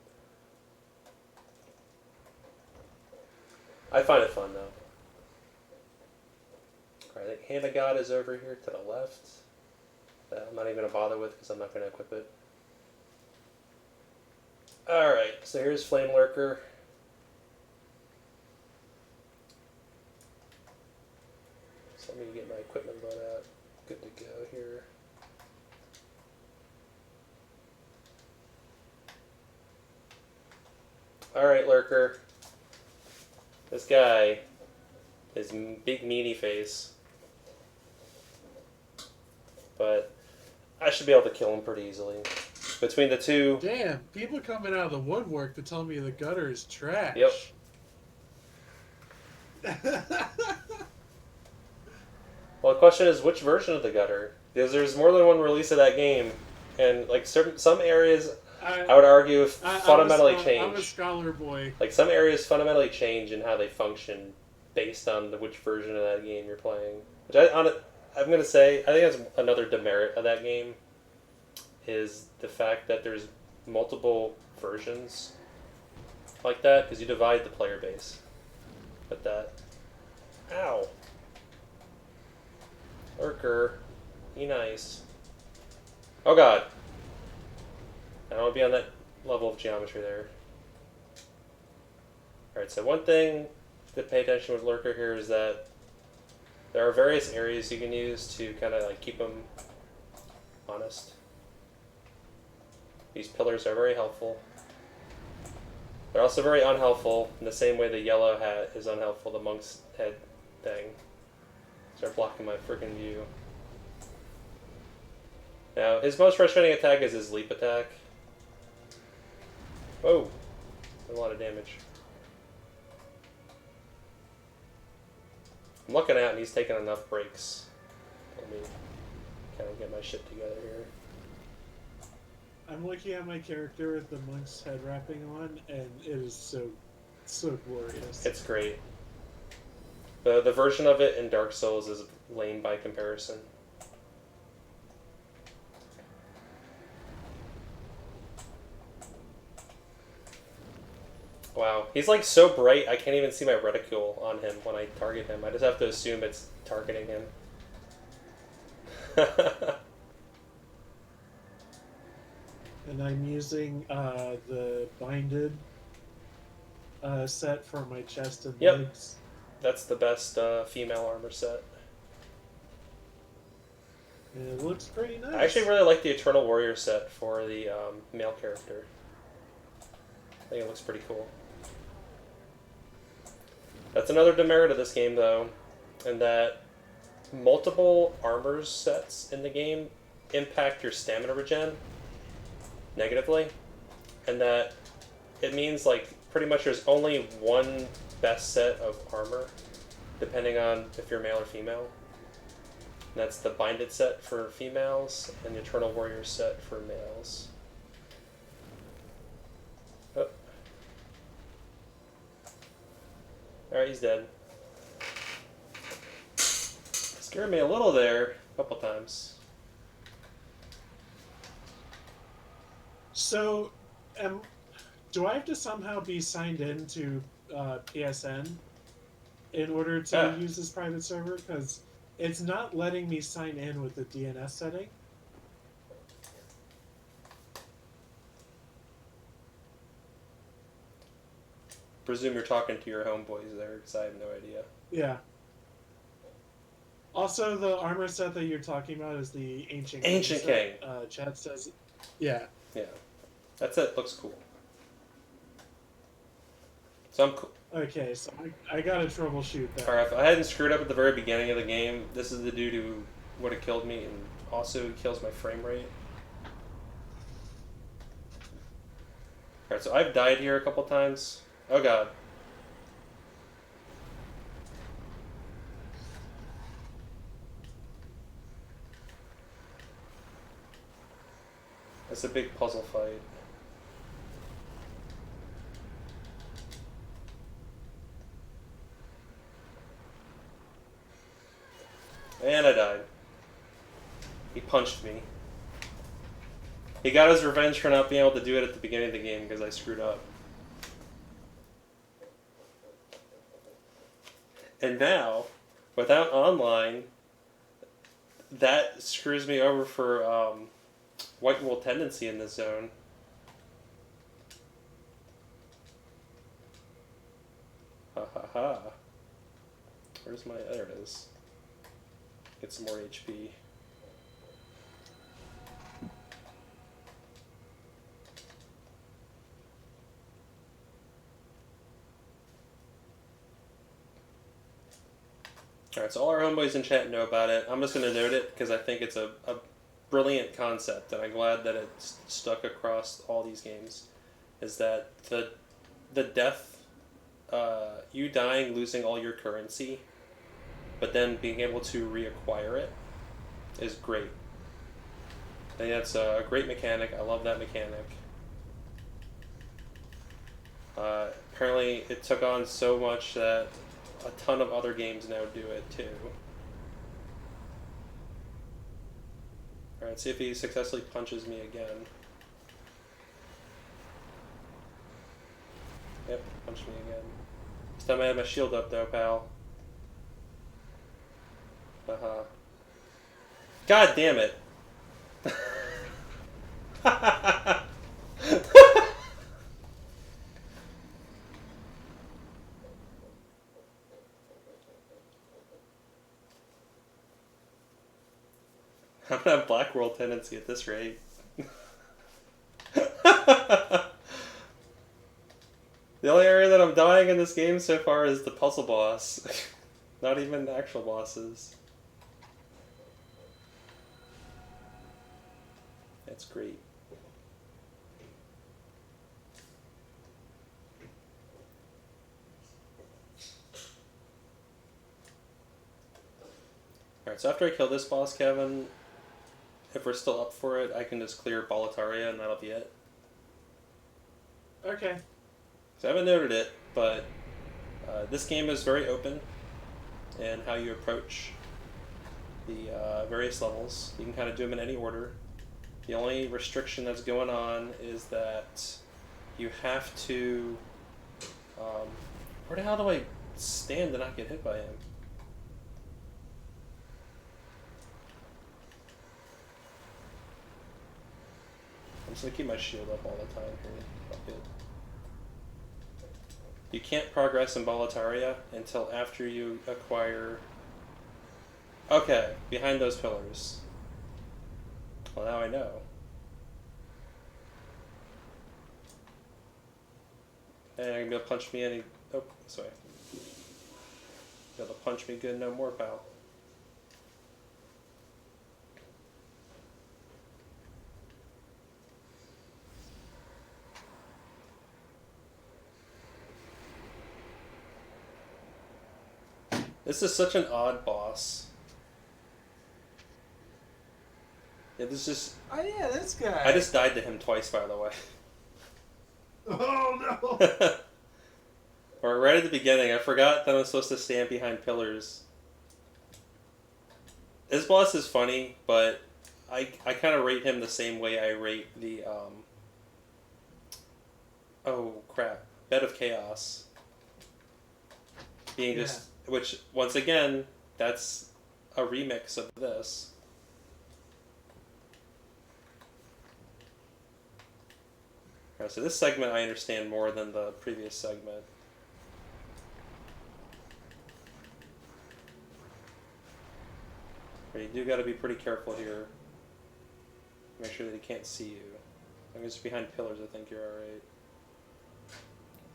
I find it fun though. Alright, I think Hand of God is over here to the left. That I'm not even going to bother with because I'm not going to equip it. Alright, so here's Flame Lurker. So let me get my equipment load out. Good to go here. Alright, Lurker. This guy, his big meaty face. But I should be able to kill him pretty easily. Between the two... Damn, people coming out of the woodwork to tell me the gutter is trash. Yep. Well, the question is, which version of the gutter? Because there's more than one release of that game, and like some areas, I would argue, fundamentally change. I'm a scholar boy. Like some areas fundamentally change in how they function based on which version of that game you're playing. Which I'm gonna say, I think that's another demerit of that game, is the fact that there's multiple versions like that because you divide the player base with that. Ow. Lurker, be nice. Oh god. I don't want to be on that level of geometry there. Alright, so one thing to pay attention with Lurker here is that there are various areas you can use to kind of like keep them honest. These pillars are very helpful. They're also very unhelpful in the same way the yellow hat is unhelpful, the monk's head thing. Start blocking my freaking view. Now, his most frustrating attack is his leap attack. Whoa! A lot of damage. I'm looking at and he's taking enough breaks. Let me kind of get my shit together here. I'm looking at my character with the monk's head wrapping on, and it is so glorious. It's great. The version of it in Dark Souls is lame by comparison. Wow, he's like so bright I can't even see my reticule on him when I target him. I just have to assume it's targeting him. And I'm using the binded set for my chest and legs. That's the best female armor set. And it looks pretty nice. I actually really like the Eternal Warrior set for the male character. I think it looks pretty cool. That's another demerit of this game, though, in that multiple armor sets in the game impact your stamina regen negatively, and that it means like pretty much there's only one best set of armor, depending on if you're male or female. And that's the Binded set for females and the Eternal Warrior set for males. Oh. Alright, he's dead. Scared me a little there, a couple times. So, do I have to somehow be signed in to PSN in order to use this private server? Because it's not letting me sign in with the DNS setting. Presume you're talking to your homeboys there, because I have no idea. Yeah. Also, the armor set that you're talking about is the Ancient King. Chad says, yeah. Yeah. That set looks cool. So I'm cool. Okay, so I gotta troubleshoot that. Alright, if I hadn't screwed up at the very beginning of the game, this is the dude who would have killed me and also kills my frame rate. Alright, so I've died here a couple times. Oh god. That's a big puzzle fight. And I died. He punched me. He got his revenge for not being able to do it at the beginning of the game because I screwed up. And now, without online, that screws me over for white wolf tendency in this zone. Ha ha ha. Where's my... There it is. Get some more HP. Alright, so all our homeboys in chat know about it. I'm just going to note it because I think it's a brilliant concept, and I'm glad that it's stuck across all these games. Is that the death, you dying, losing all your currency, but then being able to reacquire it is great. I think that's a great mechanic. I love that mechanic. Apparently it took on so much that a ton of other games now do it too. Alright, see if he successfully punches me again. Yep, punched me again. This time I had my shield up though, pal. Uh-huh. God damn it! I'm gonna have Black World tendency at this rate. The only area that I'm dying in this game so far is the puzzle boss. Not even the actual bosses. That's great. Alright, so after I kill this boss, Kevin, if we're still up for it, I can just clear Boletaria and that'll be it. Okay. So I haven't noted it, but this game is very open in how you approach the various levels. You can kind of do them in any order. The only restriction that's going on is that you have to... where the hell do I stand to not get hit by him? I'm just going to keep my shield up all the time here. Fuck it. You can't progress in Boletaria until after you acquire... Okay, behind those pillars. Well, now I know. And you're gonna be able to punch me any... Oh, sorry. Be able to punch me good no more, pal. This is such an odd boss. Yeah, this is... Oh yeah, this guy. I just died to him twice, by the way. Oh no! Or right at the beginning, I forgot that I'm supposed to stand behind pillars. This boss is funny, but I kind of rate him the same way I rate the, oh crap, Bed of Chaos. Being just... Which, once again, that's a remix of this. Alright, so this segment I understand more than the previous segment. But you do got to be pretty careful here. Make sure that he can't see you. As long as you're behind pillars, I think you're alright.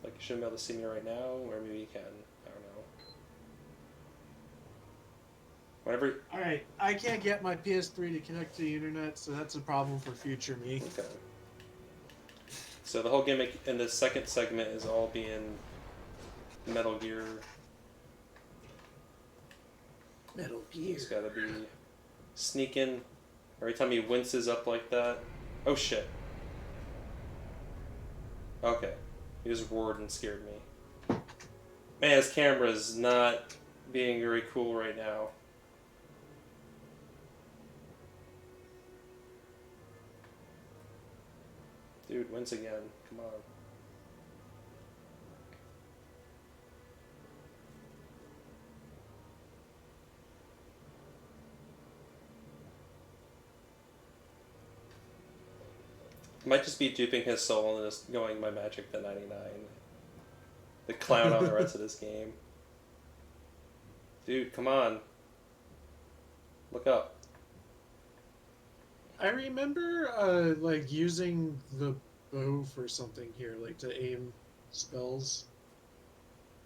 Like, you shouldn't be able to see me right now, or maybe you can. I don't know. Whenever... Alright, I can't get my PS3 to connect to the internet, so that's a problem for future me. Okay. So the whole gimmick in this second segment is all being Metal Gear. Metal Gear. It's gotta be sneaking. Every time he winces up like that. Oh shit. Okay. He just roared and scared me. Man, his camera's not being very cool right now. wins again. Come on. Might just be duping his soul and just going my magic to 99. The clown on the rest of this game. Dude, come on. Look up. I remember like using the bow for something here, like to aim spells.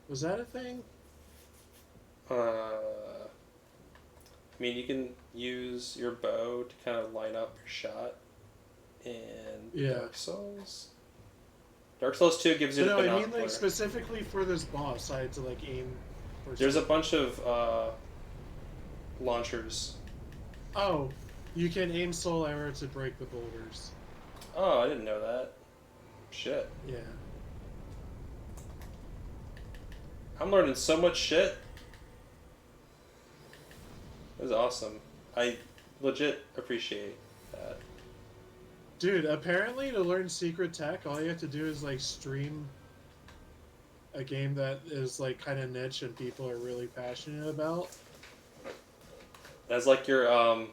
Was that a thing? I mean, you can use your bow to kind of line up your shot in Yeah. Dark Souls. Dark Souls 2 gives you No, the I binocular. mean like specifically for this boss, I had to like aim. For There's a something. bunch of launchers. Oh, you can aim soul arrow to break the boulders. Oh, I didn't know that. Shit. Yeah. I'm learning so much shit. This is awesome. I legit appreciate that. Dude, apparently to learn secret tech, all you have to do is like stream a game that is like kind of niche and people are really passionate about. That's like your oh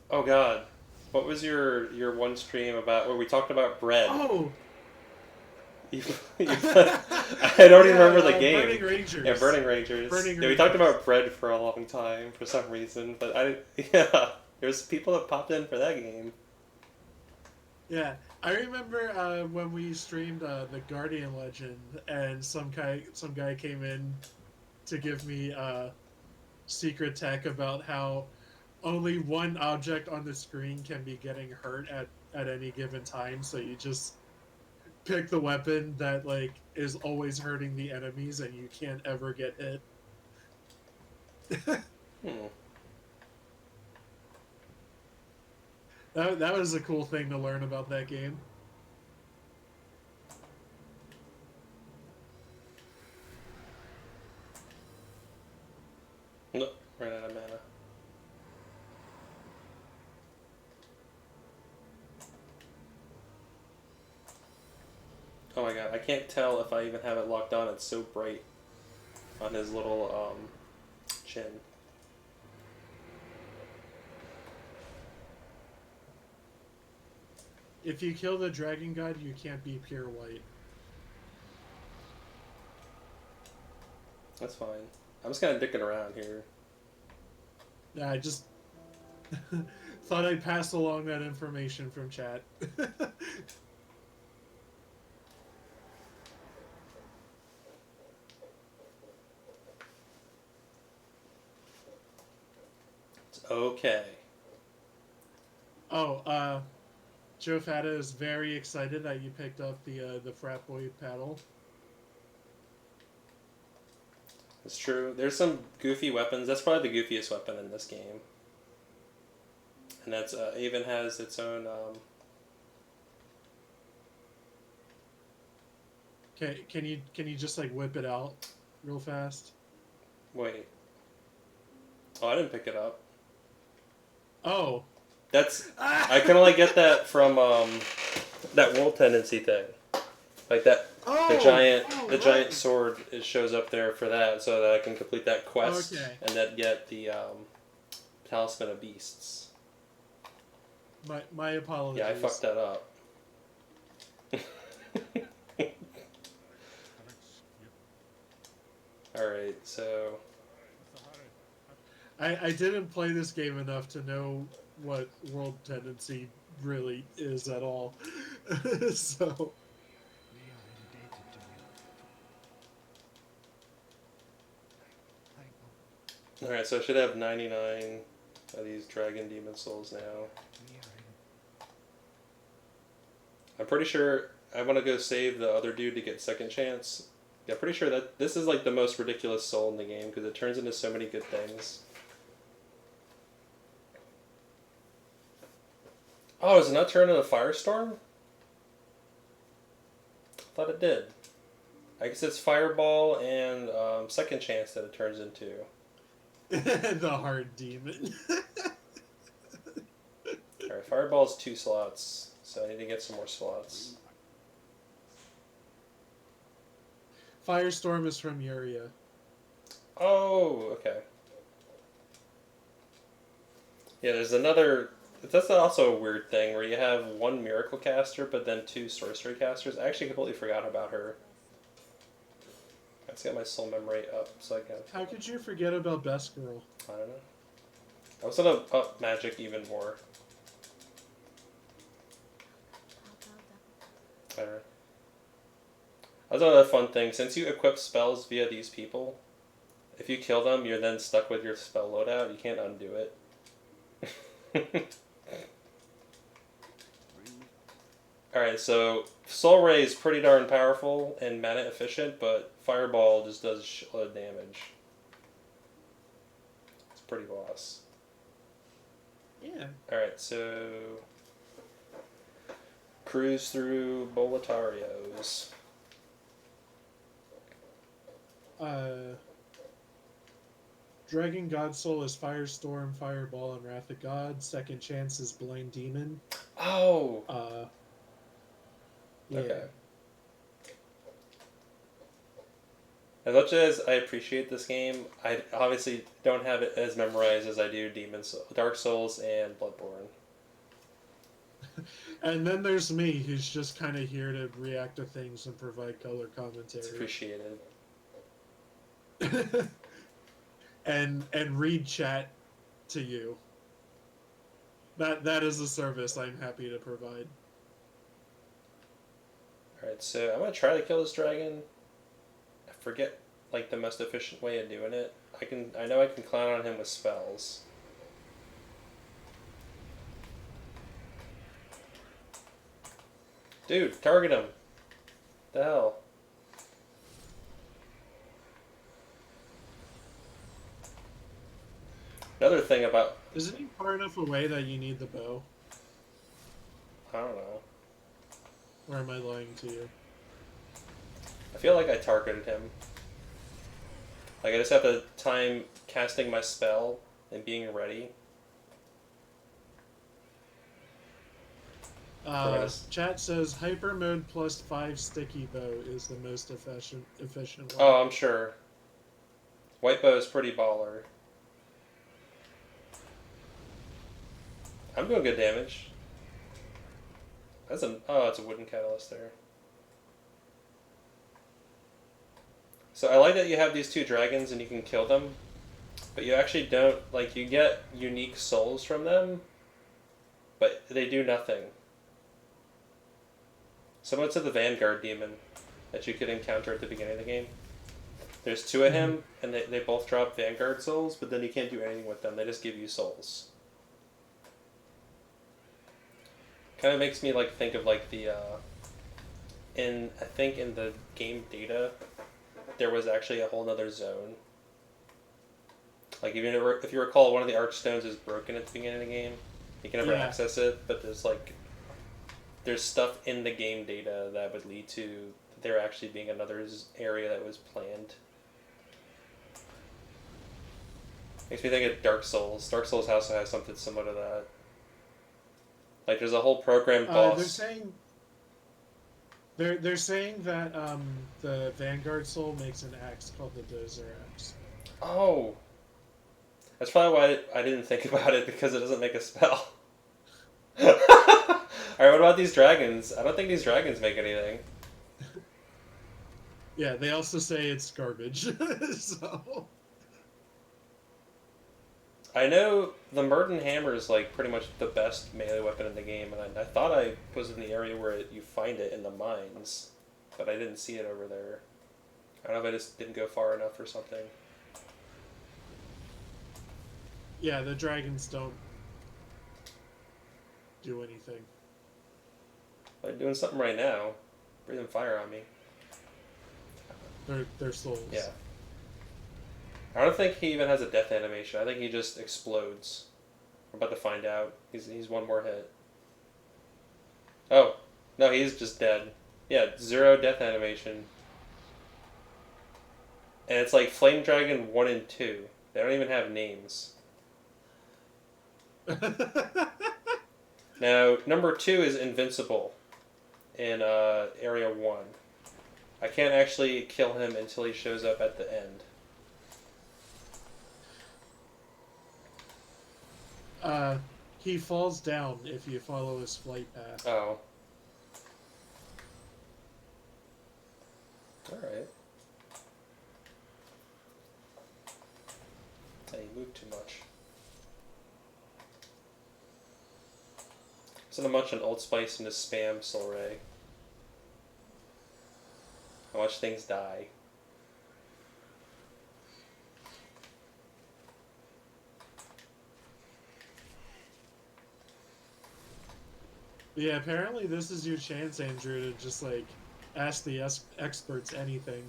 god. What was your one stream about where we talked about bread? Oh, I don't even remember the game. Burning Rangers. Yeah, Burning Rangers. Burning Yeah, we talked Rangers. about bread for a long time for some reason, but yeah, there's people that popped in for that game. Yeah, I remember when we streamed the Guardian Legend, and some guy came in to give me secret tech about how only one object on the screen can be getting hurt at any given time. So you just pick the weapon that like is always hurting the enemies, and you can't ever get hit. Hmm. That was a cool thing to learn about that game. Nope, ran out of mana. Oh my god, I can't tell if I even have it locked on. It's so bright on his little chin. If you kill the dragon god, you can't be pure white. That's fine. I'm just kind of dicking around here. Yeah, I just thought I'd pass along that information from chat. It's okay. Oh, Joe Fata is very excited that you picked up the frat boy paddle. It's true. There's some goofy weapons. That's probably the goofiest weapon in this game. And that's even has its own. Can you just like whip it out real fast? Wait. Oh, I didn't pick it up. Oh. That's. I can only get that from that world tendency thing. Like that. Oh, The giant sword shows up there for that, so that I can complete that quest and then get the talisman of beasts. My apologies. Yeah, I fucked that up. Alright, so... I didn't play this game enough to know what world tendency really is at all. So... Alright, so I should have 99 of these Dragon Demon Souls now. I'm pretty sure I want to go save the other dude to get second chance. Yeah, pretty sure that this is like the most ridiculous soul in the game because it turns into so many good things. Oh, does it not turn into Firestorm? I thought it did. I guess it's Fireball and second chance that it turns into. The hard demon. Alright, Fireball's 2 slots, so I need to get some more slots. Firestorm is from Yuria. Oh, okay. Yeah, there's another. That's also a weird thing where you have one miracle caster, but then two sorcery casters. I actually completely forgot about her. Let's get my soul memory up so I can. How could you forget about Best Girl? I don't know. I was gonna up magic even more. I don't know. That's another fun thing. Since you equip spells via these people, if you kill them, you're then stuck with your spell loadout. You can't undo it. Alright, so Soul Ray is pretty darn powerful and mana efficient, but Fireball just does a shitload of damage. It's pretty boss. Yeah. Alright, so cruise through Boletarios. Dragon God Soul is Firestorm, Fireball, and Wrath of God. Second Chance is Blind Demon. Oh! Yeah. Okay. As much as I appreciate this game, I obviously don't have it as memorized as I do Dark Souls and Bloodborne. And then there's me, who's just kind of here to react to things and provide color It's commentary. appreciated. and read chat to you. That is a service I'm happy to provide. Alright, so I'm gonna try to kill this dragon. I forget like the most efficient way of doing it. I know I can clown on him with spells. Dude, target him. The hell? Another thing about Isn't he far enough away that you need the bow? I don't know. Or am I lying to you? I feel like I targeted him. Like I just have to time casting my spell and being ready. Chat says hyper mode plus 5 sticky bow is the most efficient one. Oh, I'm sure. White bow is pretty baller. I'm doing good damage. It's a wooden catalyst there. So I like that you have these two dragons and you can kill them, but you actually don't, like, you get unique souls from them, but they do nothing. Similar to the Vanguard demon that you could encounter at the beginning of the game. There's two of him, and they both drop Vanguard souls, but then you can't do anything with them. They just give you souls. Kind of makes me like think of like the I think in the game data there was actually a whole other zone. Like even if you recall, one of the archstones is broken at the beginning of the game. You can never access it, but there's stuff in the game data that would lead to there actually being another area that was planned. Makes me think of Dark Souls. Dark Souls also has something similar to that. Like there's a whole program boss. They're saying that the Vanguard Soul makes an axe called the Dozer Axe. Oh, that's probably why I didn't think about it, because it doesn't make a spell. All right, what about these dragons? I don't think these dragons make anything. Yeah, they also say it's garbage. So I know the Murden Hammer is like pretty much the best melee weapon in the game, and I thought I was in the area where you find it in the mines, but I didn't see it over there. I don't know if I just didn't go far enough or something. yeah, the dragons don't do anything. They're doing something right now. Breathing fire on me. They're souls. Yeah. I don't think he even has a death animation. I think he just explodes. We're about to find out. He's one more hit. Oh. No, he's just dead. Yeah, 0 death animation. And it's like Flame Dragon 1 and 2. They don't even have names. Now, number 2 is invincible in Area 1. I can't actually kill him until he shows up at the end. He falls down if you follow his flight path. Oh. Alright. Hey, you moved too much. Isn't much on Old Spice into spam, Solray. I watch things die. Yeah, apparently this is your chance, Andrew, to just like ask the experts anything.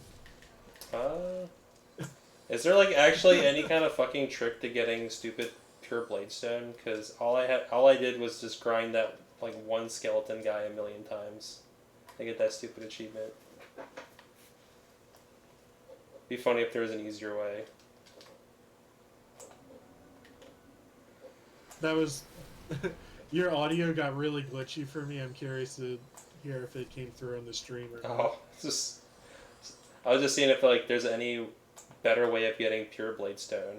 Is there like actually any kind of fucking trick to getting stupid pure bladestone? Because all I did was just grind that like one skeleton guy a million times to get that stupid achievement. Be funny if there was an easier way. That was your audio got really glitchy for me. I'm curious to hear if it came through on the stream or not. Oh, just I was just seeing if like there's any better way of getting pure bladestone.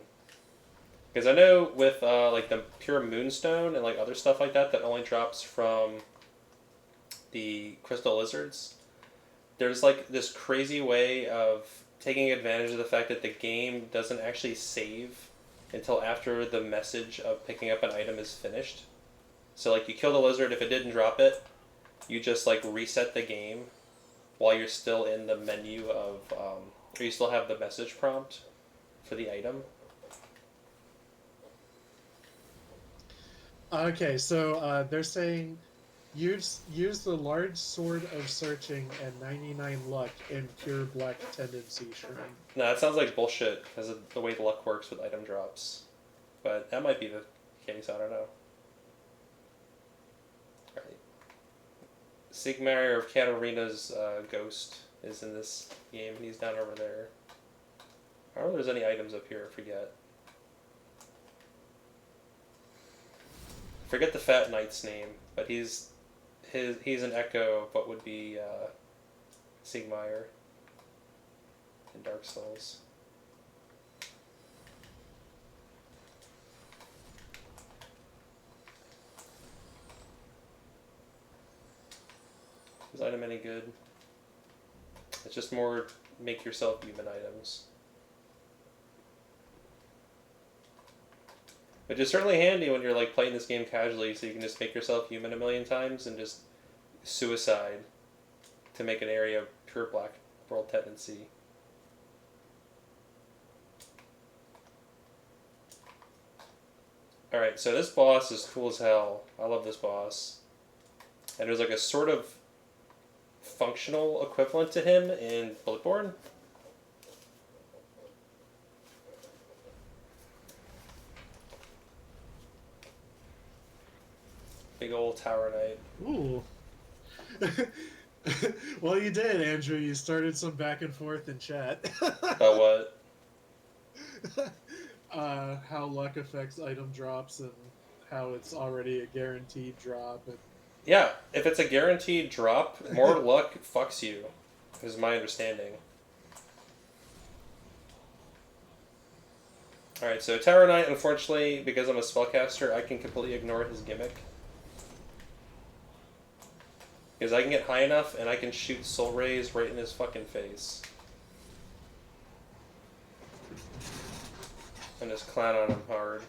Because I know with like the pure moonstone and like other stuff like that that only drops from the crystal lizards, there's like this crazy way of taking advantage of the fact that the game doesn't actually save until after the message of picking up an item is finished. So like you kill the lizard, if it didn't drop it, you just like reset the game while you're still in the menu of, or you still have the message prompt for the item. Okay, so they're saying use the large sword of searching and 99 luck in pure black tendency shrine. Nah, that sounds like bullshit because of the way the luck works with item drops. But that might be the case, I don't know. Alright. Sigmar of Katarina's ghost is in this game. He's down over there. I don't know if there's any items up here, I forget. Forget the Fat Knight's name, but he's an echo of what would be Sigmar in Dark Souls. Is item any good? It's just more make yourself human items. Which is certainly handy when you're like playing this game casually, so you can just make yourself human a million times and just suicide to make an area of pure black world tendency. Alright, so this boss is cool as hell. I love this boss. And there's like a sort of functional equivalent to him in Bloodborne. Big old Tower Knight. Ooh. Well, you did, Andrew. You started some back and forth in chat. About what? How luck affects item drops and how it's already a guaranteed drop. And... Yeah, if it's a guaranteed drop, more luck fucks you, is my understanding. Alright, so Tower Knight, unfortunately, because I'm a spellcaster, I can completely ignore his gimmick. Because I can get high enough and I can shoot soul rays right in his fucking face. And just clown on him hard.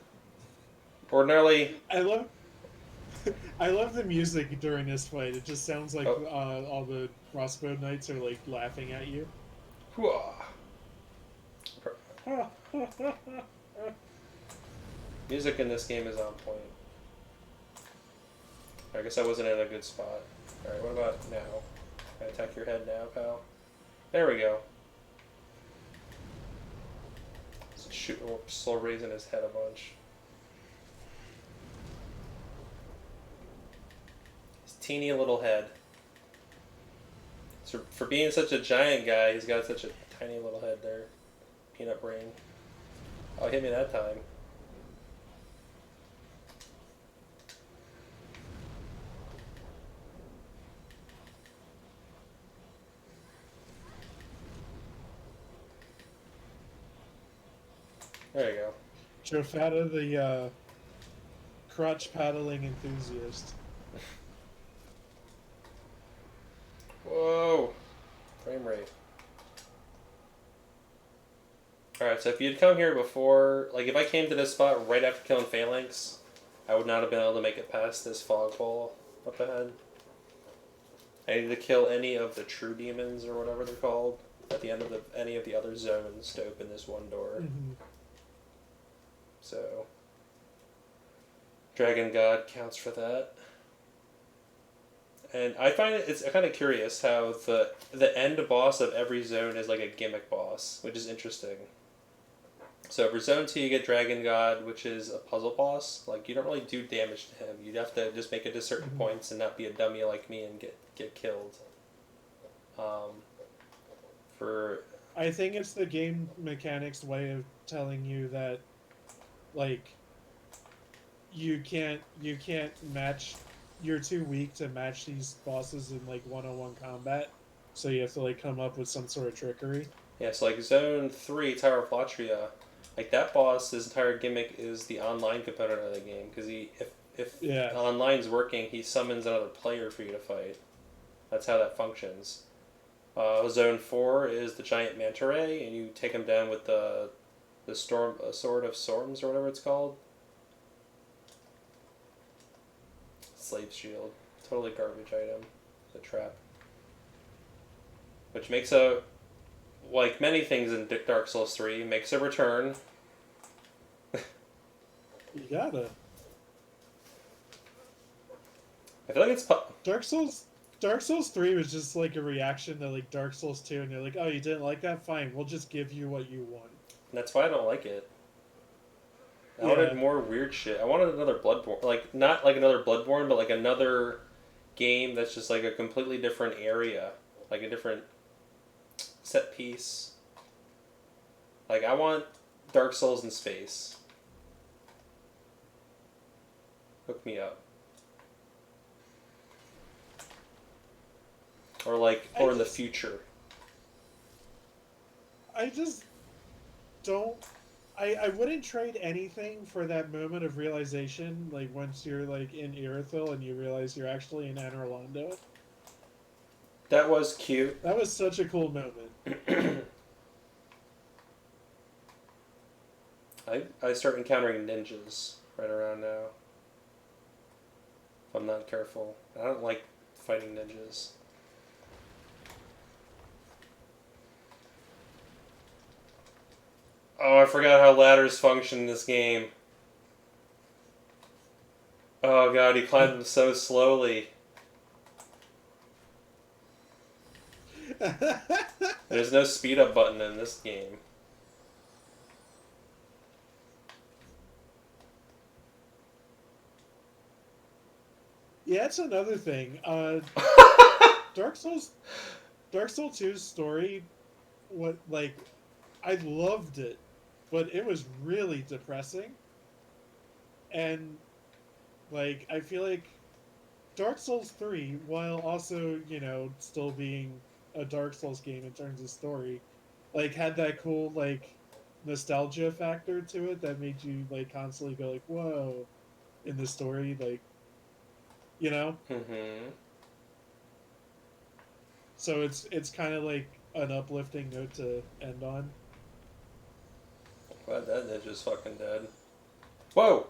Ordinarily... I love the music during this fight. It just sounds like all the crossbow knights are like laughing at you. Music in this game is on point. I guess I wasn't in a good spot. Alright, what about now? Can I attack your head now, pal? There we go. Just shoot slow raising his head a bunch. His teeny little head. So for being such a giant guy, he's got such a tiny little head there. Peanut brain. Oh, hit me that time. There you go. Jofata, the crotch paddling enthusiast. Whoa. Frame rate. Alright, so if you'd come here before, like if I came to this spot right after killing Phalanx, I would not have been able to make it past this fog ball up ahead. I needed to kill any of the true demons or whatever they're called at the end of any of the other zones to open this one door. Mm-hmm. So, Dragon God counts for that. And I find it's kind of curious how the end boss of every zone is like a gimmick boss, which is interesting. So for Zone 2 you get Dragon God, which is a puzzle boss. Like, you don't really do damage to him. You'd have to just make it to certain points and not be a dummy like me and get killed. I think it's the game mechanics way of telling you that, like, you can't match. You're too weak to match these bosses in like one-on-one combat, so you have to like come up with some sort of trickery. Yeah, so like Zone 3, Tower of Latria, like that boss, his entire gimmick is the online component of the game, because if online's working, he summons another player for you to fight. That's how that functions. Zone 4 is the giant manta ray, and you take him down with the sword of storms or whatever it's called. Slave shield, totally garbage item, the trap, which makes like many things in Dark Souls 3, makes a return. You gotta. I feel like it's Dark Souls 3 was just like a reaction to like Dark Souls 2, and they're like, oh, you didn't like that? Fine, we'll just give you what you want. And that's why I don't like it. I wanted more weird shit. I wanted another Bloodborne. Like, not like another Bloodborne, but like another game that's just like a completely different area. Like a different set piece. Like, I want Dark Souls in space. Hook me up. Or like, or in the future. I just don't. I wouldn't trade anything for that moment of realization, like once you're like in Irithyll and you realize you're actually in Anor Londo. That was cute. That was such a cool moment. I start encountering ninjas right around now. If I'm not careful. I don't like fighting ninjas. Oh, I forgot how ladders function in this game. Oh god, he climbed them so slowly. There's no speed up button in this game. Yeah, it's another thing. Dark Souls 2's story, I loved it, but it was really depressing. And like, I feel like Dark Souls 3, while also, still being a Dark Souls game in terms of story, like, had that cool, like, nostalgia factor to it that made you, like, constantly go, like, whoa, in the story, like, Mm-hmm. So it's kind of like an uplifting note to end on. Glad that ninja's fucking dead. Whoa!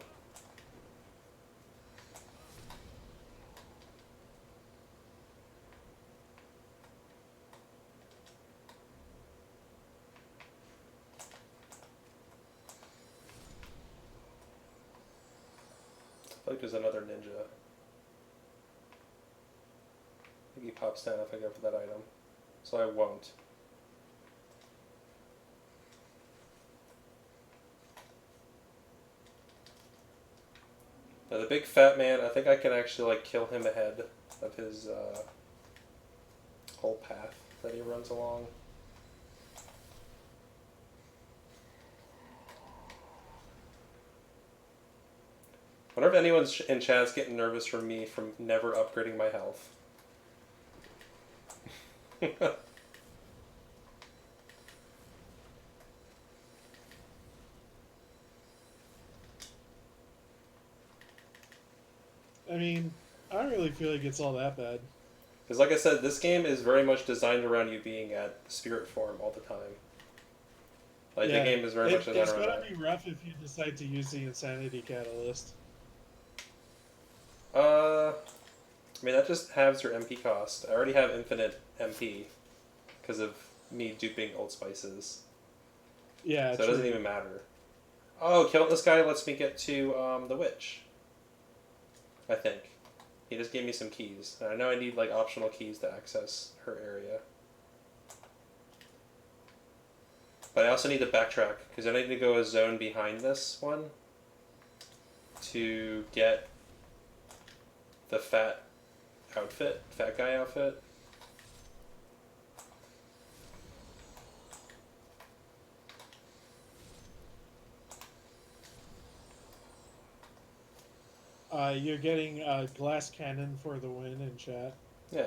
I feel like there's another ninja. I think he pops down if I go for that item. So I won't. Now the big fat man, I think I can actually like kill him ahead of his whole path that he runs along. Whenever anyone's in chat's getting nervous for me from never upgrading my health. I mean, I don't really feel like it's all that bad. Because, like I said, this game is very much designed around you being at spirit form all the time. Like, the Yeah, game is very much designed it's around gonna that. be rough if you decide to use the insanity catalyst. I mean, that just halves your MP cost. I already have infinite MP because of me duping Old Spices. Yeah, So it doesn't true. even matter. Oh, killing this guy lets me get to the witch. I think. He just gave me some keys. And I know I need like optional keys to access her area. But I also need to backtrack because I need to go a zone behind this one to get the fat guy outfit. You're getting a glass cannon for the win in chat. Yeah.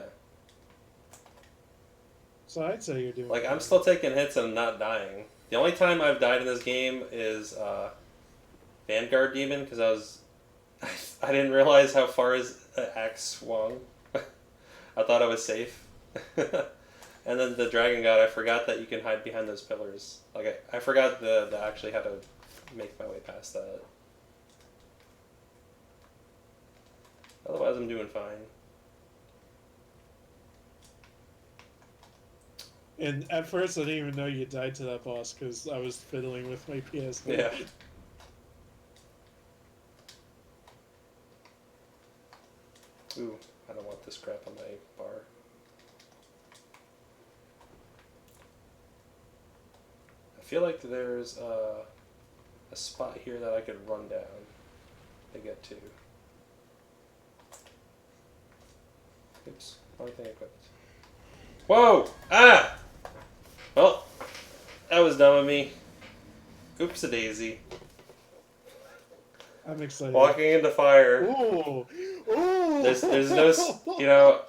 So I'd say you're doing Like, I'm fine. still taking hits and not dying. The only time I've died in this game is Vanguard Demon because I was. I didn't realize how far his axe swung. I thought I was safe. And then the Dragon God, I forgot that you can hide behind those pillars. Like, I forgot the actually how to make my way past that. Otherwise, I'm doing fine. And at first, I didn't even know you died to that boss because I was fiddling with my PS4. Yeah. Ooh, I don't want this crap on my bar. I feel like there's a spot here that I could run down to get to. Oops, wrong thing equipped. Whoa! Ah! Well, that was dumb of me. Oops a daisy. I'm excited. Walking into fire. Ooh! Ooh! There's no, you know,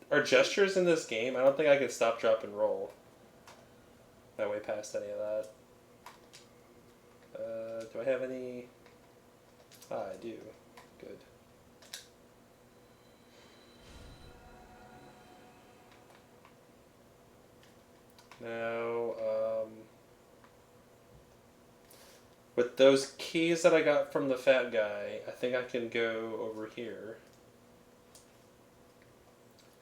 are gestures in this game? I don't think I can stop, drop, and roll. My way past any of that. Do I have any? Ah, I do. Good. Now, with those keys that I got from the fat guy, I think I can go over here.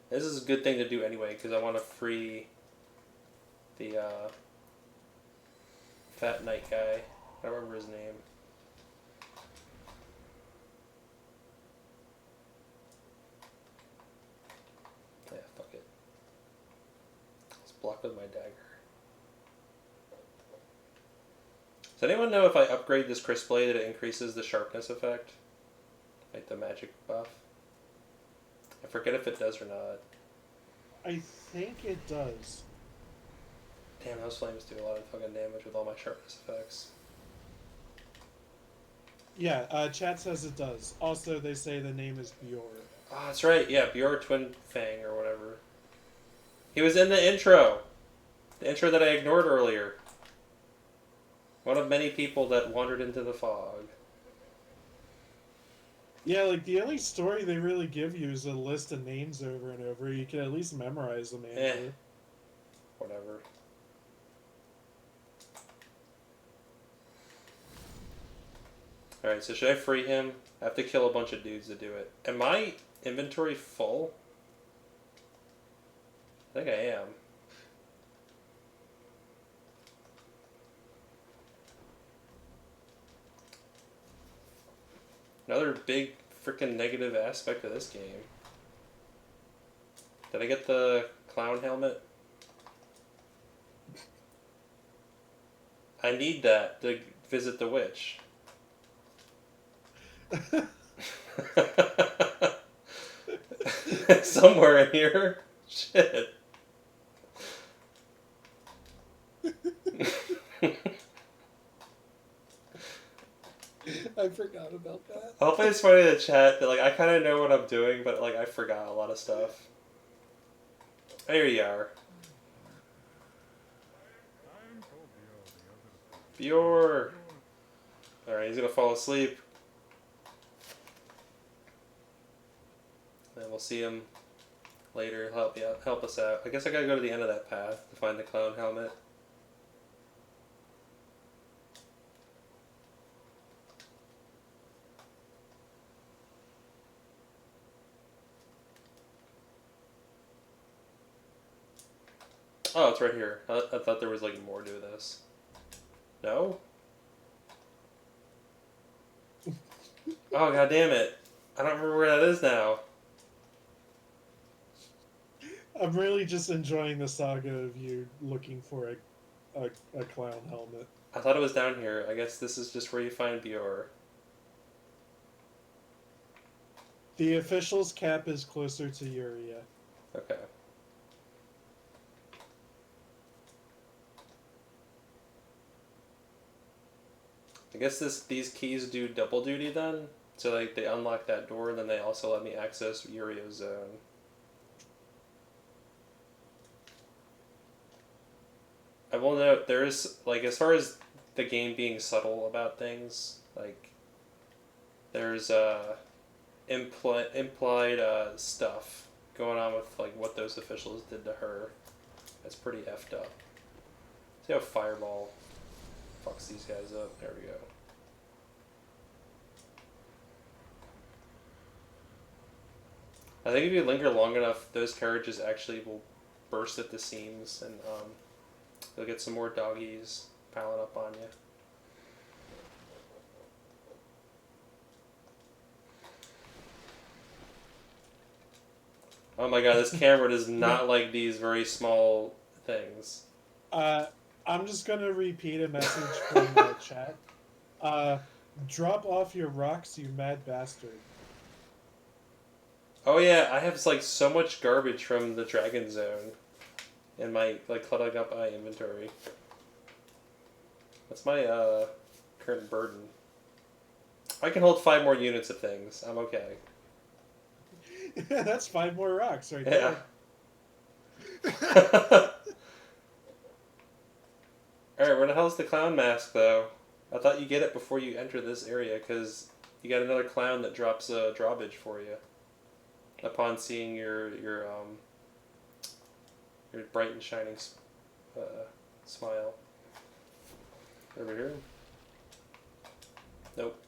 This is a good thing to do anyway, because I want to free the fat knight guy. I don't remember his name. Yeah, fuck it. Let's block with my dagger. Does anyone know if I upgrade this crisp blade, it increases the sharpness effect? Like the magic buff? I forget if it does or not. I think it does. Damn, those flames do a lot of fucking damage with all my sharpness effects. Yeah, chat says it does. Also, they say the name is Bjor. Ah, oh, that's right. Yeah, Bjor Twin Fang or whatever. He was in the intro. The intro that I ignored earlier. One of many people that wandered into the fog. Yeah, like the only story they really give you is a list of names over and over. You can at least memorize them, Andrew. Whatever. Alright, so should I free him? I have to kill a bunch of dudes to do it. Am my inventory full? I think I am. Another big freaking negative aspect of this game. Did I get the clown helmet? I need that to visit the witch. Somewhere in here. Shit. I forgot about that. Hopefully it's funny in the chat that like I kind of know what I'm doing, but like I forgot a lot of stuff. There you are. Bjor. Alright, he's gonna fall asleep. we'll see him later. Help us out. I guess I gotta go to the end of that path to find the clown helmet. Oh, it's right here. I thought there was like more to this. No? Oh, god damn it. I don't remember where that is now. I'm really just enjoying the saga of you looking for a clown helmet. I thought it was down here. I guess this is just where you find Bior. The official's cap is closer to Yuria. Okay. I guess these keys do double duty then? So like they unlock that door and then they also let me access Yurio's zone. I will note there is like as far as the game being subtle about things, like there's implied stuff going on with like what those officials did to her. That's pretty effed up. See how Fireball fucks these guys up. There we go. I think if you linger long enough, those carriages actually will burst at the seams, and you'll get some more doggies piling up on you. Oh my god, this camera does not like these very small things. I'm just gonna repeat a message from chat. Drop off your rocks, you mad bastard. Oh yeah, I have like so much garbage from the Dragon Zone in my like cluttering up my inventory. That's my current burden. I can hold 5 more units of things. I'm okay. That's 5 more rocks right Yeah. there. Alright, where the hell's the clown mask though? I thought you get it before you enter this area because you got another clown that drops a drawbridge for you upon seeing your bright and shining smile. Over here? Nope.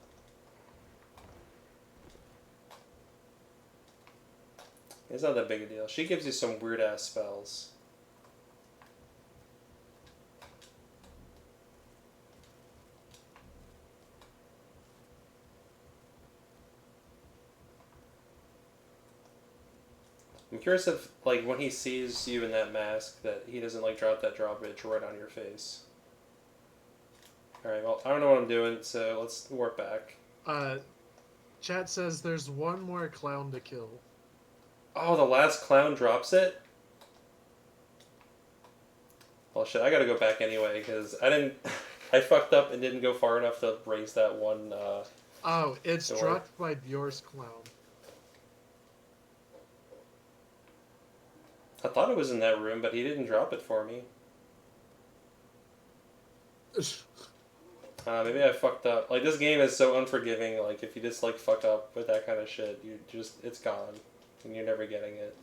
It's not that big a deal. She gives you some weird ass spells. I'm curious if, like, when he sees you in that mask, that he doesn't, like, drop that drawbridge right on your face. Alright, well, I don't know what I'm doing, so let's warp back. Chat says there's one more clown to kill. Oh, the last clown drops it? Well, shit, I gotta go back anyway, because I didn't... I fucked up and didn't go far enough to raise that one, Oh, it's door. dropped by Bjor's clown. I thought it was in that room, but he didn't drop it for me. Maybe I fucked up. Like, this game is so unforgiving, like, if you just, like, fuck up with that kind of shit, you just... it's gone. And you're never getting it.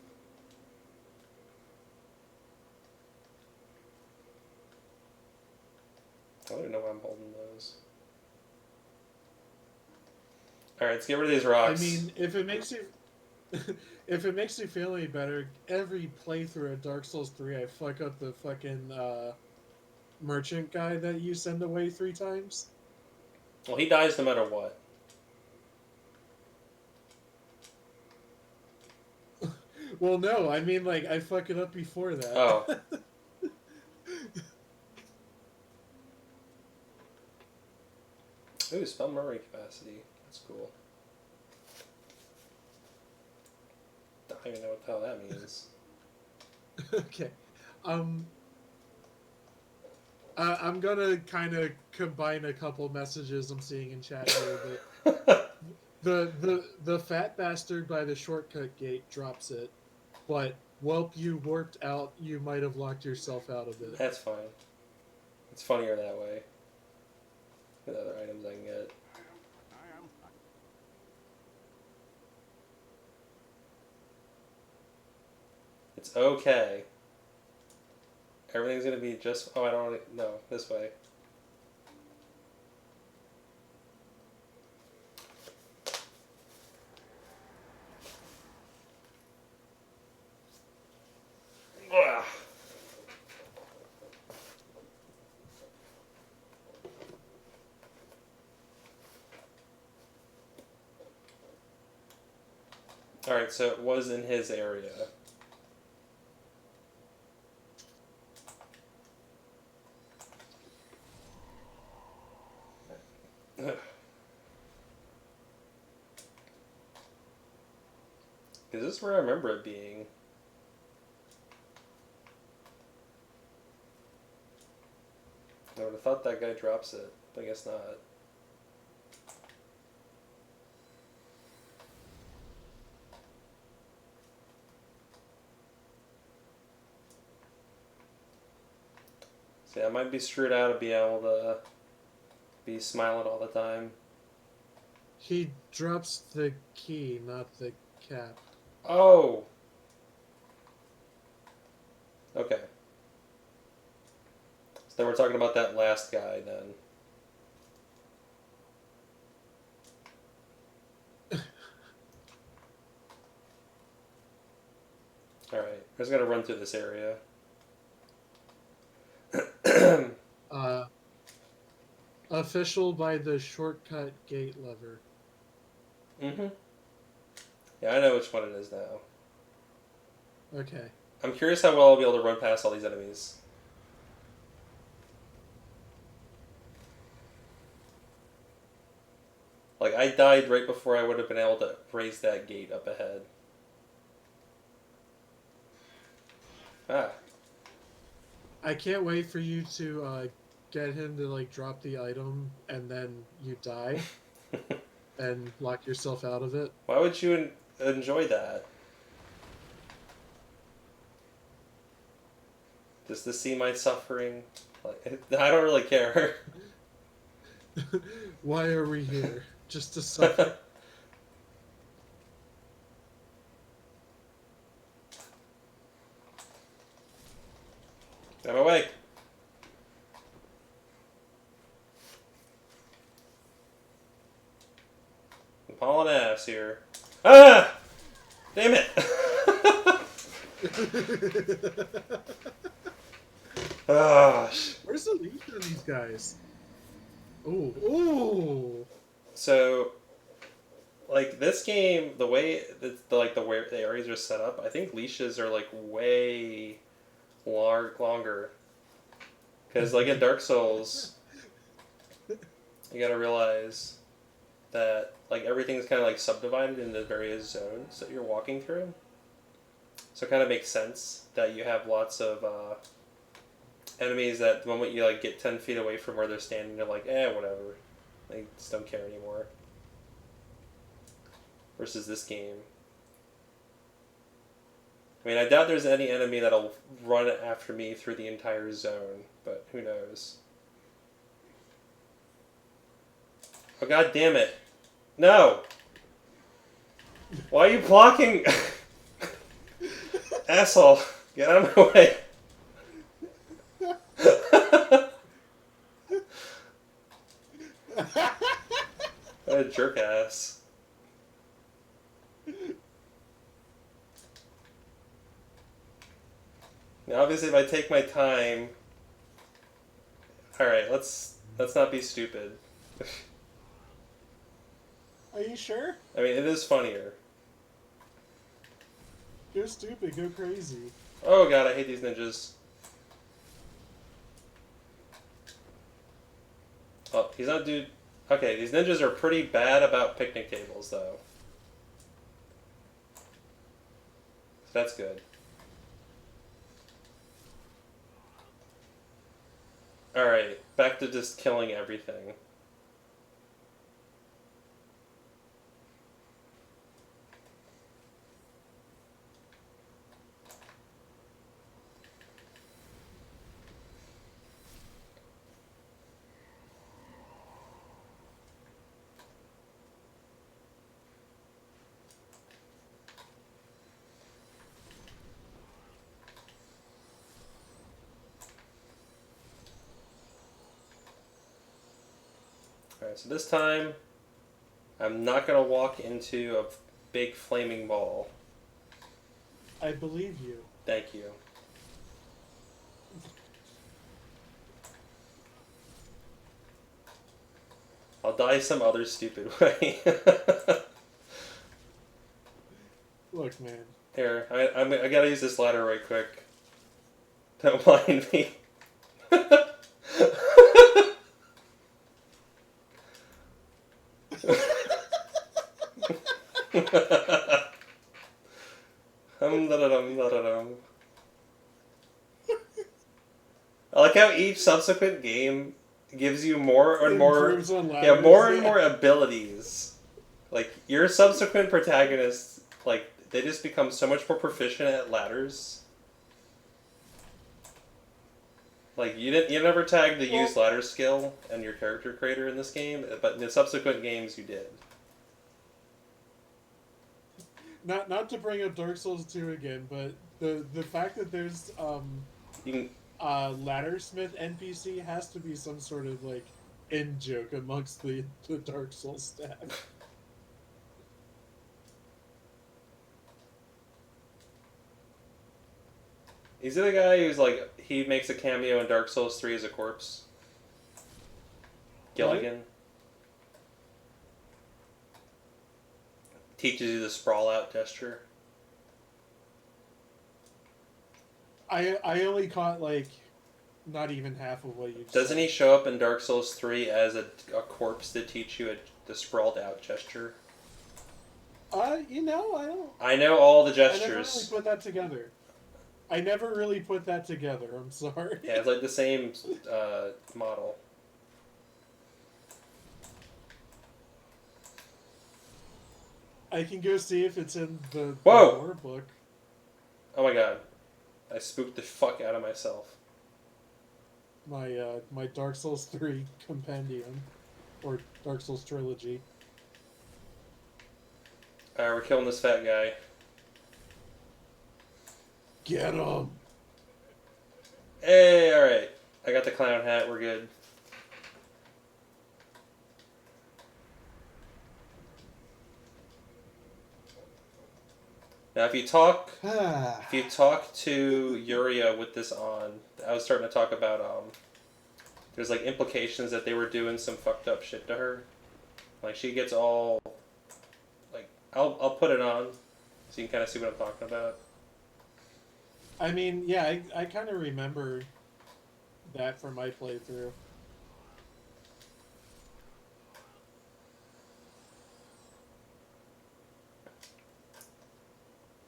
I don't even know why I'm holding those. Alright, let's get rid of these rocks. I mean, if it makes you... if it makes you feel any better, every playthrough of Dark Souls 3, I fuck up the fucking, merchant guy that you send away 3 times. Well, he dies no matter what. Well, no, I mean, like, I fuck it up before that. Oh. Ooh, spell memory capacity. That's cool. I don't even know what the hell that means. Okay. I'm gonna kind of combine a couple messages I'm seeing in chat here, but the fat bastard by the shortcut gate drops it, but whelp, you warped out, you might have locked yourself out of it. That's fine. It's funnier that way. What other items I can get? I am. It's okay. Everything's gonna be just. Oh, I don't know. This way. Ugh. Alright, so it was in his area. Ugh. Is this where I remember it being? I would have thought that guy drops it, but I guess not. See, I might be screwed out of being able to be smiling all the time. He drops the key, not the cap. Oh! Okay. So then we're talking about that last guy then. Alright, we're just gonna run through this area. Official by the shortcut gate lever. Mm-hmm. Yeah, I know which one it is now. Okay. I'm curious how well I'll be able to run past all these enemies. Like, I died right before I would have been able to raise that gate up ahead. Ah. I can't wait for you to get him to like drop the item and then you die and lock yourself out of it. Why would you enjoy that? Just to see my suffering? Like, I don't really care. Why are we here? Just to suffer. I'm awake. I'm hauling ass here. Ah! Damn it! Gosh. Where's the lead on these guys? Ooh, ooh. So, like this game, the way the areas are set up, I think leashes are like way longer. Because like in Dark Souls, you gotta realize that like everything's kind of like subdivided into various zones that you're walking through. So it kind of makes sense that you have lots of enemies that the moment you like get 10 feet away from where they're standing, they're like, whatever. They just don't care anymore. Versus this game. I mean, I doubt there's any enemy that'll run after me through the entire zone, but who knows. Oh, god damn it. No! Why are you blocking? Asshole, get out of my way. What a jerk ass. Now, obviously, if I take my time, all right, let's not be stupid. Are you sure? I mean, it is funnier. Go stupid, go crazy. Oh god, I hate these ninjas. Oh, he's not dude. Okay, these ninjas are pretty bad about picnic tables, though. That's good. Alright, back to just killing everything. Alright, so this time, I'm not gonna walk into a big flaming ball. I believe you. Thank you. I'll die some other stupid way. Look, man. Here, I gotta use this ladder right quick. Don't mind me. Da-da-dum. I like how each subsequent game gives you more and more, Improves on yeah, ladders, more and more abilities. Like your subsequent protagonists, like they just become so much more proficient at ladders. Like you never tagged the use ladder skill and your character creator in this game, but in the subsequent games you did. Not to bring up Dark Souls 2 again, but the fact that there's You can, Laddersmith NPC has to be some sort of like in joke amongst the Dark Souls staff. is he the guy who's like he makes a cameo in Dark Souls 3 as a corpse? Gilligan. Teaches you the sprawl out gesture. I only caught like not even half of what you Doesn't said. he show up in Dark Souls 3 as a corpse to teach you the sprawled out gesture? You know, I don't. I know all the I never gestures. really put that together. I never really put that together. I'm sorry. Yeah, it's like the same model. I can go see if it's in the Whoa! lore book. Oh my god. I spooked the fuck out of myself. My Dark Souls 3 compendium, or Dark Souls trilogy. Alright, we're killing this fat guy. Get him! Hey, alright. I got the clown hat, we're good. Now if you talk to Yuria with this on, I was starting to talk about there's like implications that they were doing some fucked up shit to her. Like she gets all like I'll put it on so you can kind of see what I'm talking about. I mean, yeah, I kind of remember that from my playthrough.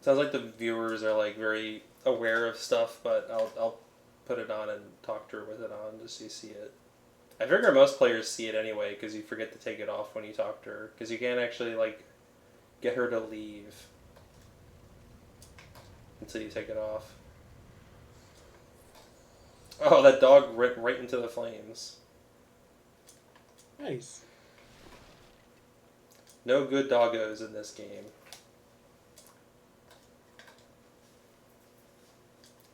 Sounds like the viewers are like very aware of stuff, but I'll put it on and talk to her with it on just so you see it. I figure most players see it anyway because you forget to take it off when you talk to her because you can't actually like get her to leave until you take it off. Oh, that dog ripped right into the flames. Nice. No good doggos in this game.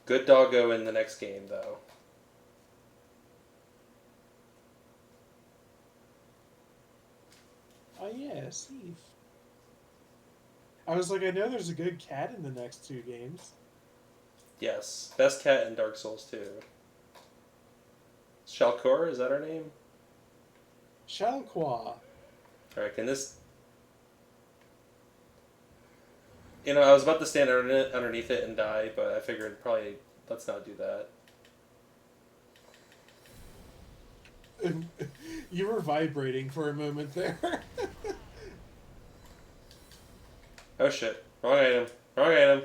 Good doggo in the next game, though. Oh yeah, Steve. I was like, I know there's a good cat in the next two games. Yes, best cat in Dark Souls 2. Shalkor, is that her name? Shalqua. Alright, can this... You know, I was about to stand underneath it and die, but I figured probably let's not do that. You were vibrating for a moment there. Oh shit. Wrong item. Wrong item.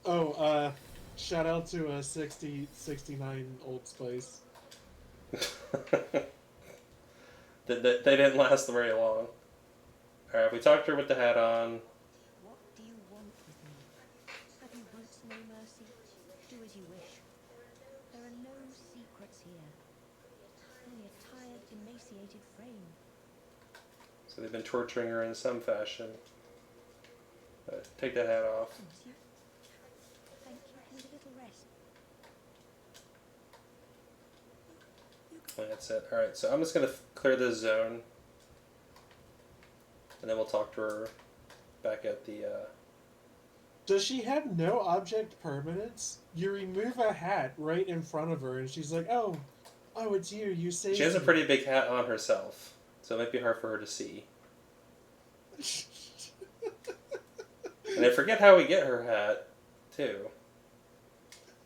Oh, shout out to 69 Old Spice. They didn't last very long. Alright, we talked to her with the hat on. What do you want with me? Have you once no mercy? Do as you wish. There are no secrets here. Only a tired, emaciated frame. So they've been torturing her in some fashion. Take that hat off. Monsieur? Thank you. Need a little rest. That's it. Alright, so I'm just going to clear this zone. And then we'll talk to her back at the... Does she have no object permanence? You remove a hat right in front of her, and she's like, "Oh, it's you. You saved She has a me." pretty big hat on herself, so it might be hard for her to see. And I forget how we get her hat, too.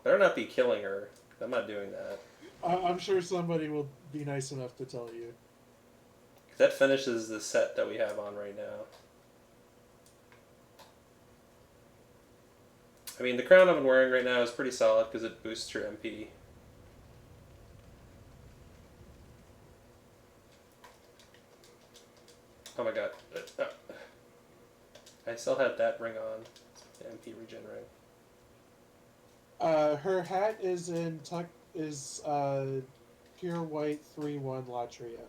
Better not be killing her. I'm not doing that. I'm sure somebody will be nice enough to tell you. 'Cause that finishes the set that we have on right now. I mean, the crown I'm wearing right now is pretty solid because it boosts your MP. Oh my god. I still have that ring on. The MP regen ring. Her hat is pure white 3/1 Latria.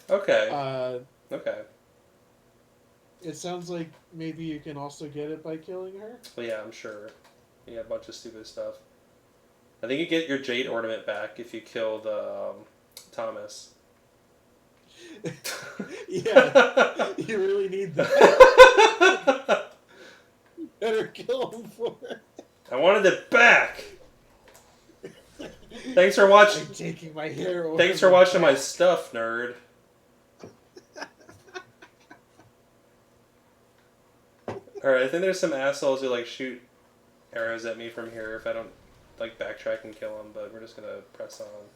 Okay. Okay. It sounds like maybe you can also get it by killing her. Well, yeah, I'm sure. You got a bunch of stupid stuff. I think you get your jade ornament back if you kill the Thomas. Yeah, you really need that. You better kill him for it. I wanted it back. Thanks for watching. I'm taking my hair over. Thanks for watching my stuff, nerd. Alright, I think there's some assholes who like shoot arrows at me from here if I don't like backtrack and kill them, but we're just gonna press on.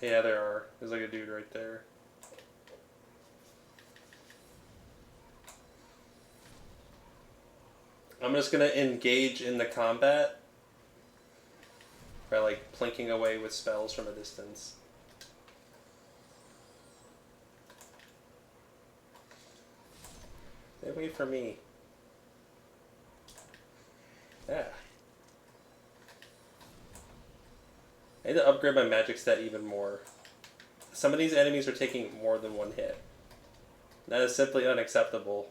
Yeah, there are. There's like a dude right there. I'm just gonna engage in the combat by like plinking away with spells from a distance. Stay away from me. Yeah. I need to upgrade my magic stat even more. Some of these enemies are taking more than one hit. That is simply unacceptable.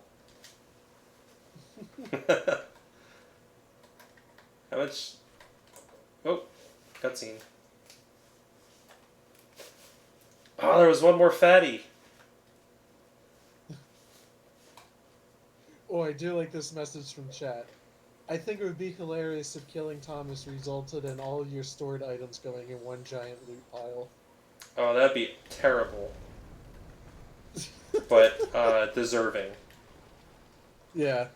How much... Oh, cutscene. Oh, there was one more fatty. Oh, I do like this message from chat. I think it would be hilarious if killing Thomas resulted in all of your stored items going in one giant loot pile. Oh, that'd be terrible. But, deserving. Yeah.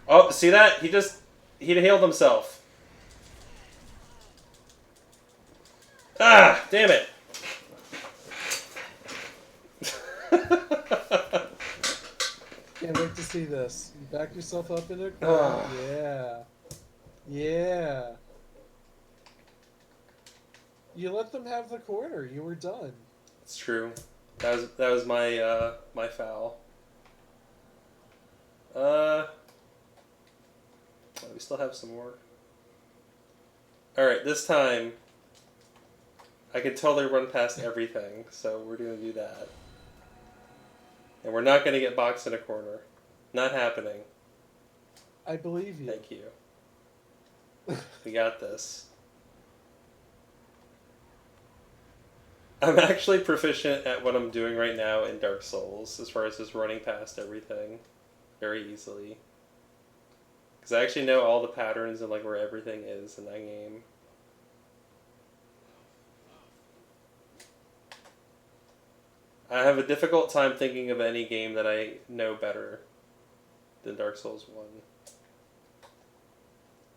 Oh, see that? He healed himself. Ah, damn it. Can't wait to see this. You back yourself up in a corner. Yeah. Yeah. You let them have the corner. You were done. It's true. That was my my foul. We still have some more. Alright, this time I can totally run past everything, so we're gonna do that. And we're not gonna get boxed in a corner. Not happening. I believe you. Thank you. We got this. I'm actually proficient at what I'm doing right now in Dark Souls, as far as just running past everything very easily. Because I actually know all the patterns and like where everything is in that game. I have a difficult time thinking of any game that I know better than Dark Souls 1.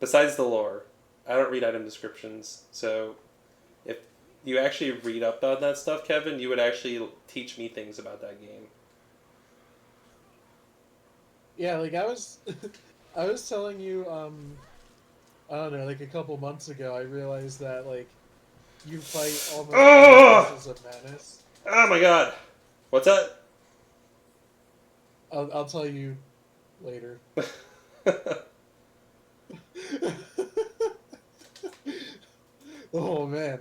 Besides the lore. I don't read item descriptions, so if you actually read up on that stuff, Kevin, you would actually teach me things about that game. Yeah, like I was I was telling you, I don't know, like a couple months ago, I realized that like you fight almost all the pieces of Menace. Oh my god. What's that? I'll tell you later. Oh man,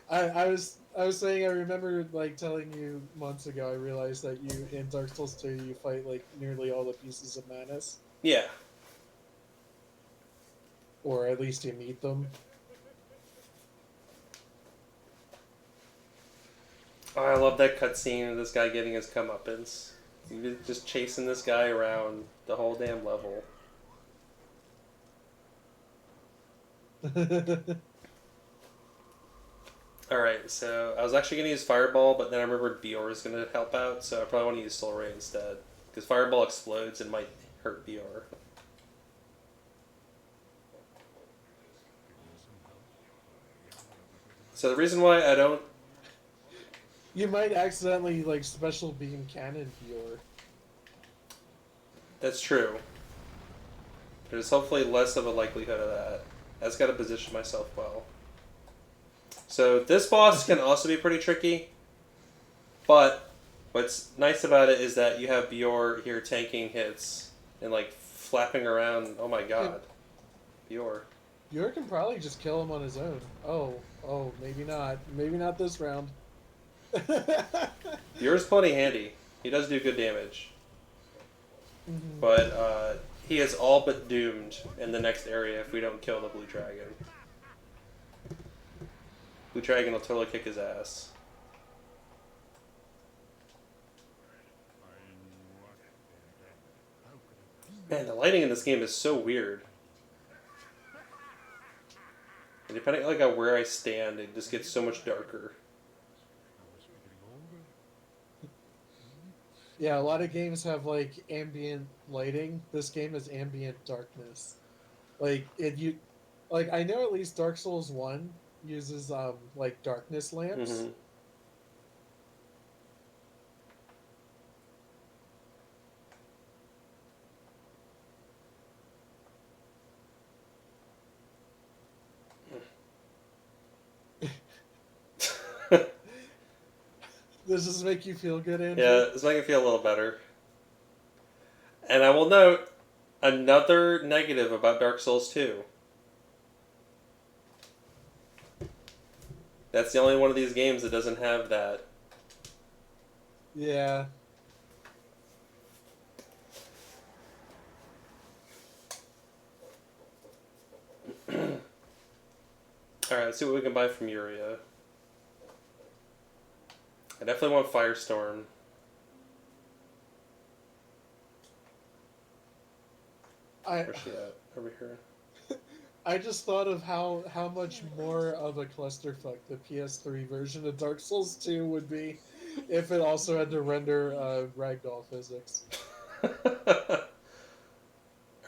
I was saying I remember like telling you months ago. I realized that you in Dark Souls 2 you fight like nearly all the pieces of Manus. Yeah. or at least you meet them. Oh, I love that cutscene of this guy getting his comeuppance. He's just chasing this guy around the whole damn level. Alright, so I was actually going to use Fireball, but then I remembered Bior is going to help out, so I probably want to use Soul Ray instead. Because Fireball explodes and might hurt Bior. So the reason why I don't... You might accidentally like special beam cannon Bior. That's true. There's hopefully less of a likelihood of that. I just got to position myself well. So this boss can also be pretty tricky, but what's nice about it is that you have Bior here tanking hits and like flapping around. Oh my god. Bior. Bior can probably just kill him on his own. Oh, maybe not. Maybe not this round. Bior's plenty handy. He does do good damage. Mm-hmm. But he is all but doomed in the next area if we don't kill the blue dragon. Blue dragon will totally kick his ass. Man, the lighting in this game is so weird. And depending on like where I stand, it just gets so much darker. Yeah, a lot of games have like ambient lighting. This game is ambient darkness. Like I know at least Dark Souls 1 uses like darkness lamps. Mm-hmm. Does this make you feel good, Andrew? Yeah, it's making me feel a little better. And I will note another negative about Dark Souls 2. That's the only one of these games that doesn't have that. Yeah. Alright, let's see what we can buy from Yuria. I definitely want Firestorm. Where's she at? Over here. I just thought of how much more of a clusterfuck the PS3 version of Dark Souls 2 would be if it also had to render ragdoll physics.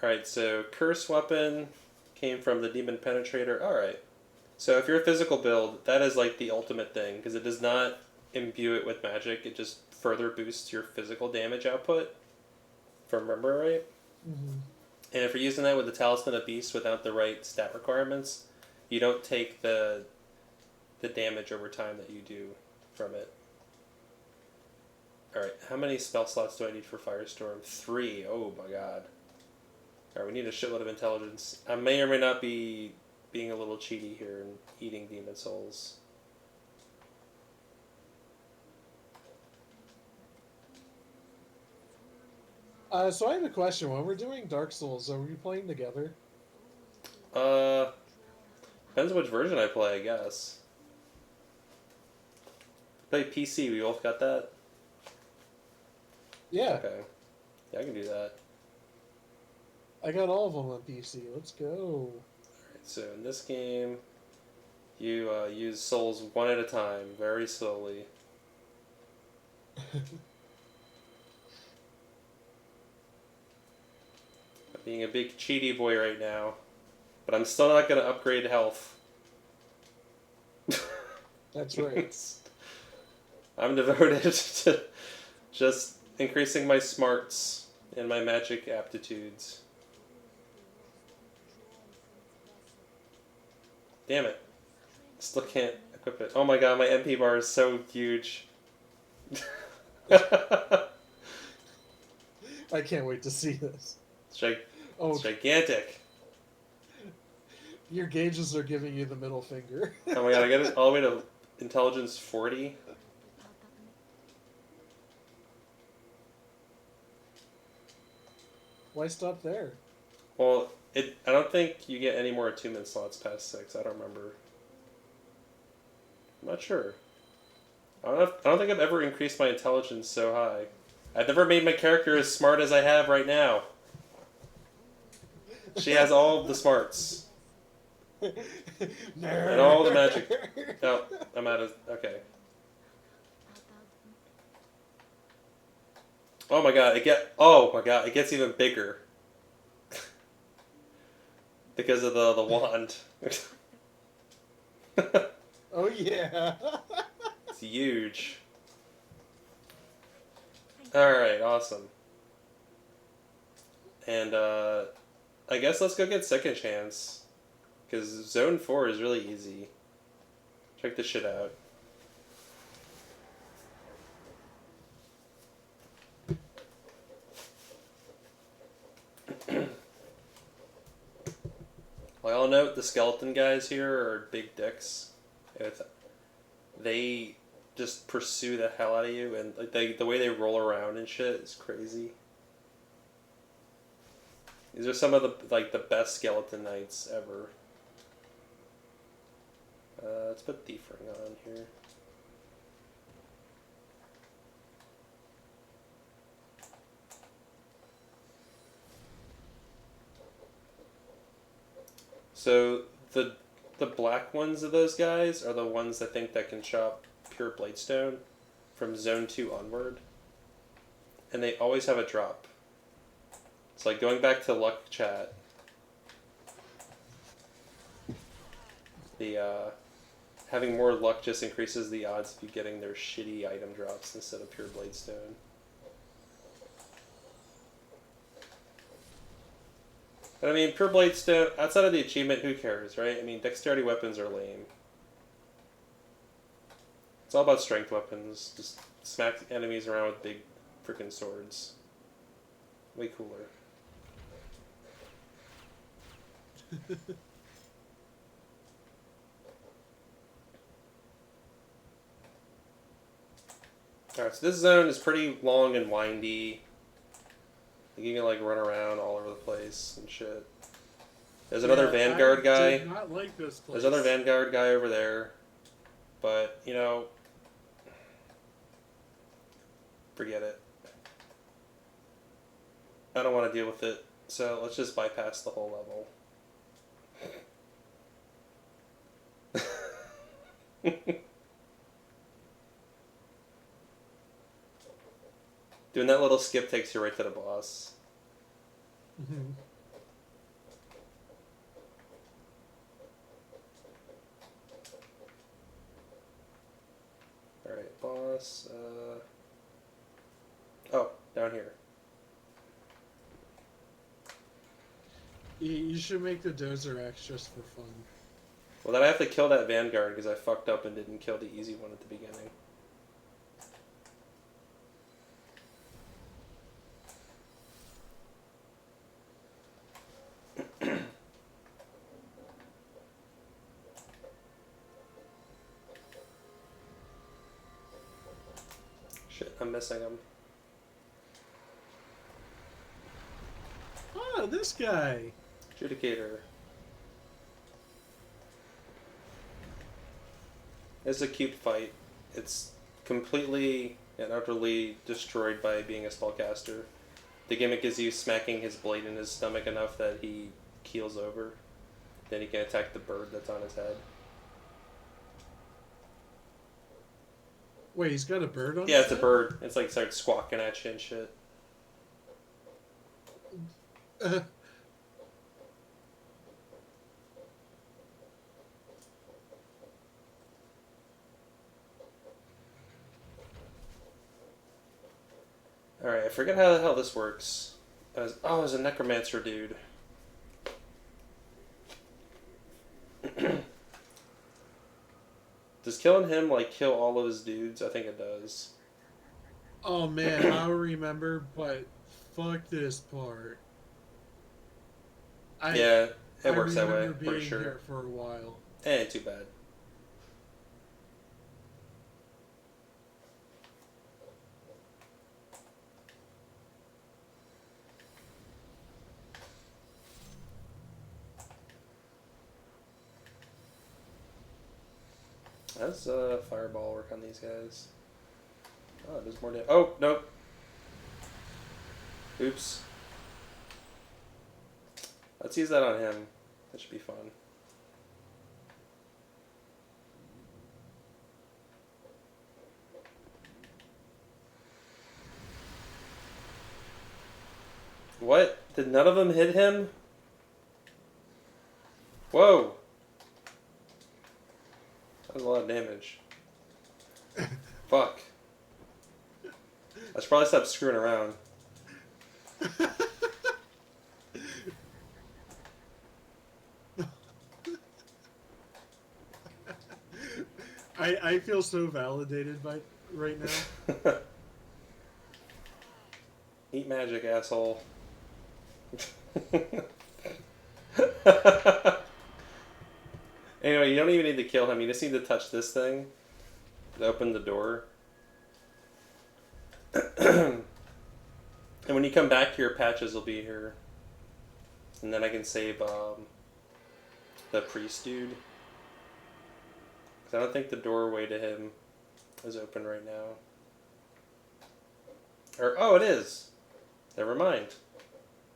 Alright, so Curse Weapon came from the Demon Penetrator. Alright. So if you're a physical build, that is like the ultimate thing, because it does not imbue it with magic, it just further boosts your physical damage output, if I remember right. Mm-hmm. And if you're using that with the Talisman of Beast without the right stat requirements, you don't take the damage over time that you do from it. Alright, how many spell slots do I need for Firestorm? 3. Oh my god. Alright, we need a shitload of intelligence. I may or may not be being a little cheaty here and eating demon souls. So I have a question. When we're doing Dark Souls, are we playing together? Depends which version I play, I guess. Play PC, we both got that? Yeah. Okay. Yeah, I can do that. I got all of them on PC. Let's go. Alright, so in this game, you use souls one at a time, very slowly. I'm being a big cheaty boy right now, but I'm still not going to upgrade health. That's right. I'm devoted to just increasing my smarts and my magic aptitudes. Damn it. Still can't equip it. Oh my god, my MP bar is so huge. I can't wait to see this. It's gigantic. Your gauges are giving you the middle finger. Oh my god, I got it all the way to intelligence 40. Why stop there? Well, I don't think you get any more attunement slots past 6. I don't remember. I'm not sure. I don't think I've ever increased my intelligence so high. I've never made my character as smart as I have right now. She has all the smarts. And all the magic. Oh, I'm out of... Okay. Oh my god, it gets even bigger. Because of the wand. Oh yeah. It's huge. Alright, awesome. And I guess let's go get Second Chance. Because Zone 4 is really easy. Check this shit out. Well, I'll note the skeleton guys here are big dicks. They just pursue the hell out of you, and like the way they roll around and shit is crazy. These are some of the best skeleton knights ever. Let's put Thief Ring on here. So the black ones of those guys are the ones I think that can chop pure bladestone from Zone 2 onward. And they always have a drop. It's like going back to luck chat. Having more luck just increases the odds of you getting their shitty item drops instead of pure bladestone. But I mean, pure bladestone, outside of the achievement, who cares, right? I mean, dexterity weapons are lame. It's all about strength weapons. Just smack enemies around with big freaking swords. Way cooler. Alright, so this zone is pretty long and windy. You can like run around all over the place and shit. There's another Vanguard guy. I did not like this place. There's another Vanguard guy over there. But, you know, forget it. I don't want to deal with it, so let's just bypass the whole level. Doing that little skip takes you right to the boss. Mm-hmm. Alright, boss. Oh, down here. You should make the Dozer Axe just for fun. Well, then I have to kill that Vanguard because I fucked up and didn't kill the easy one at the beginning. Shit, I'm missing him. Oh, this guy! Judicator. It's a cute fight. It's completely and utterly destroyed by being a spellcaster. The gimmick is you smacking his blade in his stomach enough that he keels over. Then he can attack the bird that's on his head. Wait, he's got a bird on Yeah, his it's a head? bird. It's like starts squawking at you and shit. Alright, I forget how the hell this works. It was a necromancer dude. Does killing him, like, kill all of his dudes? I think it does. Oh man, I don't remember, but fuck this part. Yeah, it works that way, remember pretty being sure. here for a while. Ain't too bad. How does Fireball work on these guys? Oh, there's more damage. Oh, nope. Oops. Let's use that on him. That should be fun. What? Did none of them hit him? Whoa! That was a lot of damage. Fuck. I should probably stop screwing around. I feel so validated by right now. Eat magic, asshole. Anyway, you don't even need to kill him. You just need to touch this thing to open the door. And when you come back here, Patches will be here. And then I can save the priest dude. Because I don't think the doorway to him is open right now. Or, oh, it is. Never mind.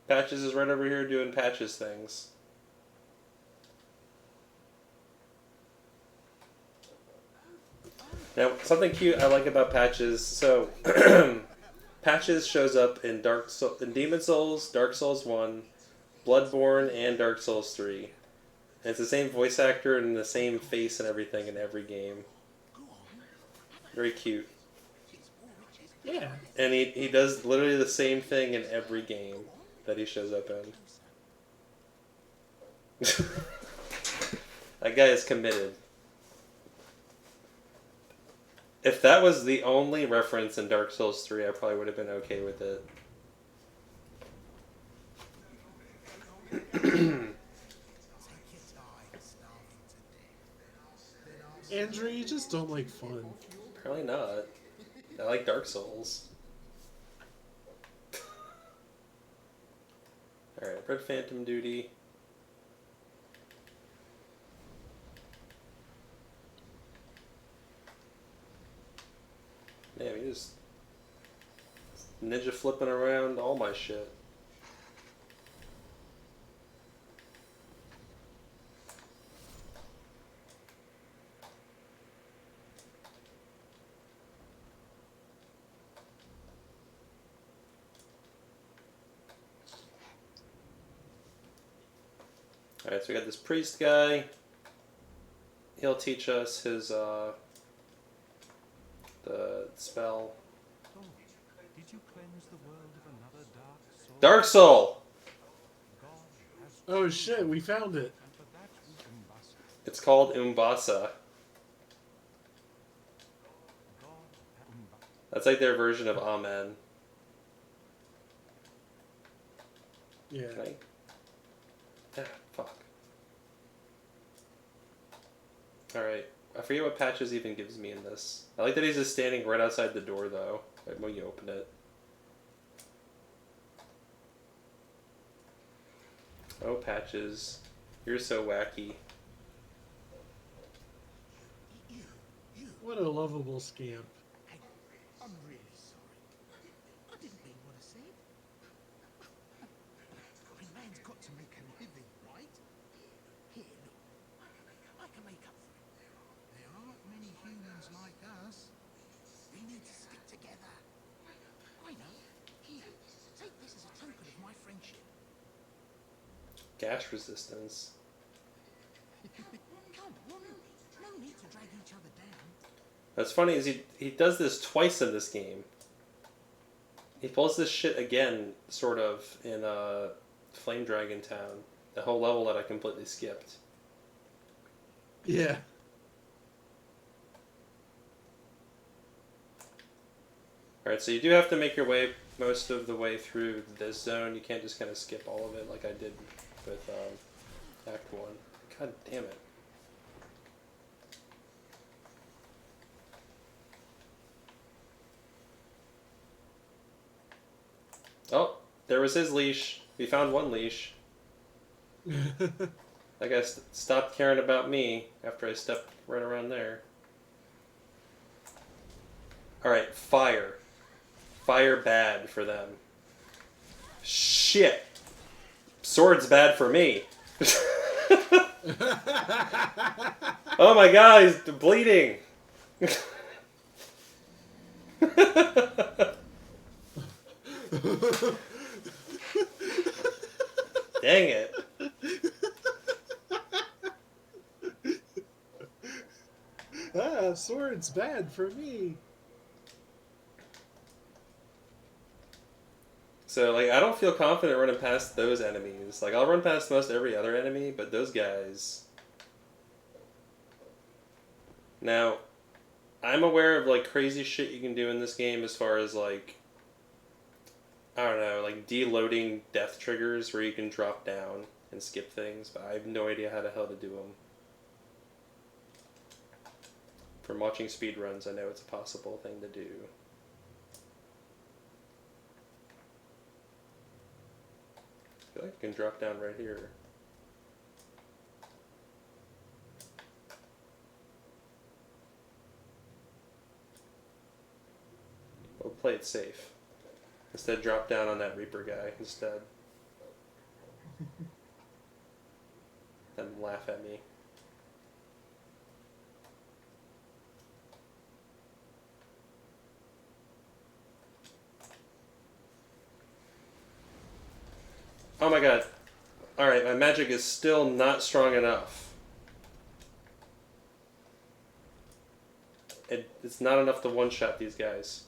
Patches is right over here doing Patches things. Now, something cute I like about Patches. So, Patches shows up in in Demon Souls, Dark Souls 1, Bloodborne, and Dark Souls 3. And it's the same voice actor and the same face and everything in every game. Very cute. Yeah. And he does literally the same thing in every game that he shows up in. That guy is committed. If that was the only reference in Dark Souls 3, I probably would have been okay with it. Andrew, you just don't like fun. Apparently not. I like Dark Souls. Alright, Red Phantom duty. Damn, he just ninja flipping around all my shit. Alright, so we got this priest guy. He'll teach us his, the spell. Oh, did you cleanse the world of another dark soul? Dark Soul! God has Oh shit, we found it. and for that we can bust. It's called Umbasa. God had That's like their version of Amen. Yeah. Can I? Ah, fuck. Alright. I forget what Patches even gives me in this. I like that he's just standing right outside the door, though, right when you open it. Oh, Patches. You're so wacky. What a lovable scamp. Hey, I'm really sorry. I didn't mean what I said. I mean, man's got to make a living, right? Here, look. I can make up for it. There aren't many humans like us. We need to stick together. I know. Here, take this as a token of my friendship. Gas resistance. Come on. No need to drag each other down. What's funny is he does this twice in this game. He pulls this shit again, sort of, in Flame Dragon Town. The whole level that I completely skipped. Yeah. Alright, so you do have to make your way most of the way through this zone. You can't just kind of skip all of it like I did with Act 1. God damn it. Oh, there was his leash. We found one leash. That guy stopped caring about me after I stepped right around there. Alright, fire. Fire bad for them. Shit. Sword's bad for me. Oh my god, he's bleeding. Dang it. Ah, sword's bad for me. So, like, I don't feel confident running past those enemies. Like, I'll run past most every other enemy, but those guys... Now, I'm aware of, like, crazy shit you can do in this game as far as, like... I don't know, like, deloading death triggers where you can drop down and skip things, but I have no idea how the hell to do them. From watching speedruns, I know it's a possible thing to do. I feel like I can drop down right here. We'll play it safe. Instead, drop down on that Reaper guy instead. And laugh at me. Oh my god. Alright, my magic is still not strong enough. It's not enough to one-shot these guys.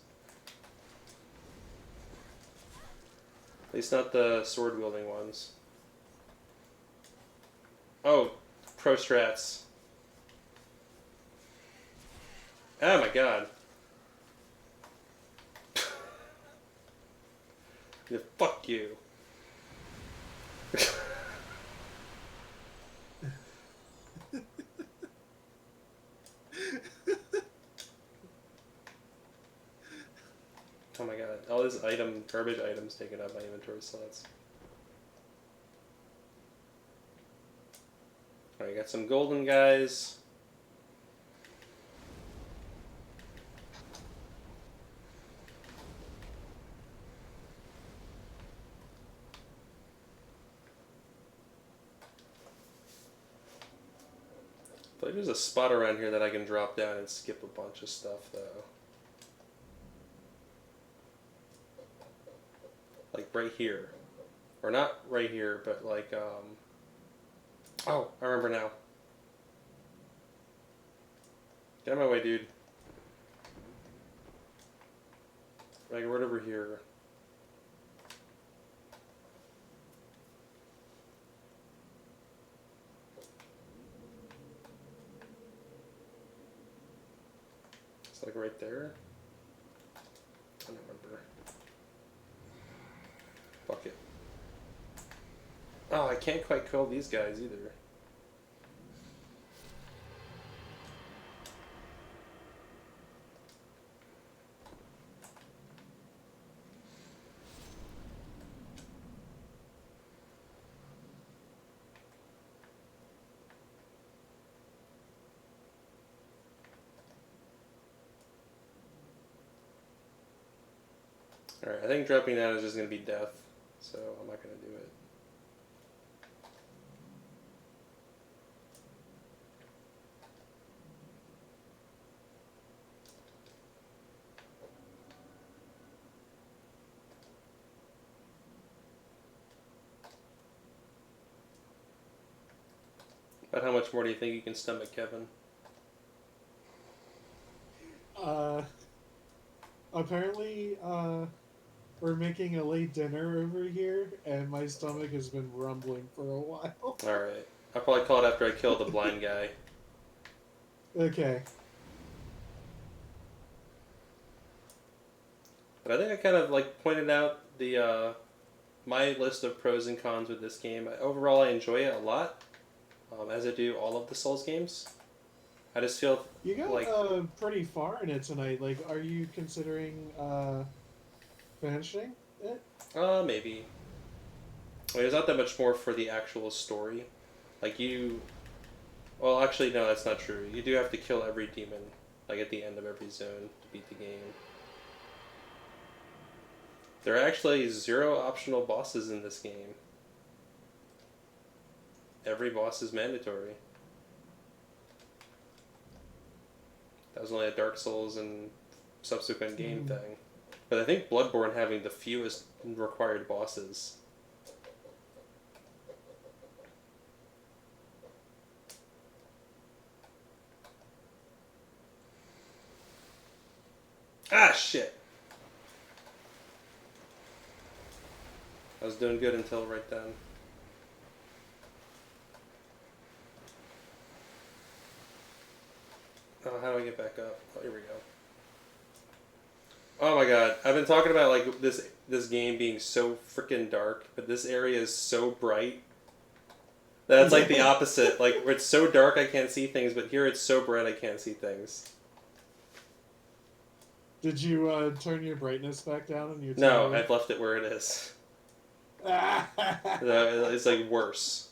At least not the sword-wielding ones. Oh, pro strats. Oh my god. Yeah, fuck you. Oh my god, all these garbage items taking up my inventory slots. Alright, got some golden guys. But there's a spot around here that I can drop down and skip a bunch of stuff, though. Like right here. Or not right here, but like, Oh, I remember now. Get out of my way, dude. Like right over here. It's like right there. I don't remember. Fuck it. Oh, I can't quite kill these guys either. Alright, I think dropping down is just going to be death, so I'm not going to do it. But how much more do you think you can stomach, Kevin? Apparently, we're making a late dinner over here, and my stomach has been rumbling for a while. Alright. I'll probably call it after I kill the blind guy. Okay. But I think I kind of like pointed out the my list of pros and cons with this game. Overall, I enjoy it a lot, as I do all of the Souls games. I just feel You got like pretty far in it tonight. Like, are you considering finishing it? maybe. I mean, there's not that much more for the actual story. Like you, well, actually, no, that's not true. You do have to kill every demon, like at the end of every zone, to beat the game. There are actually 0 optional bosses in this game. Every boss is mandatory. That was only a Dark Souls and subsequent game thing. But I think Bloodborne having the fewest required bosses. Ah, shit! I was doing good until right then. Oh, how do I get back up? Oh, here we go. Oh my god, I've been talking about like this game being so freaking dark, but this area is so bright. That's like the opposite. Like where it's so dark I can't see things, but here it's so bright I can't see things. Did you turn your brightness back down on your TV? No, I've left it where it is. It's like worse.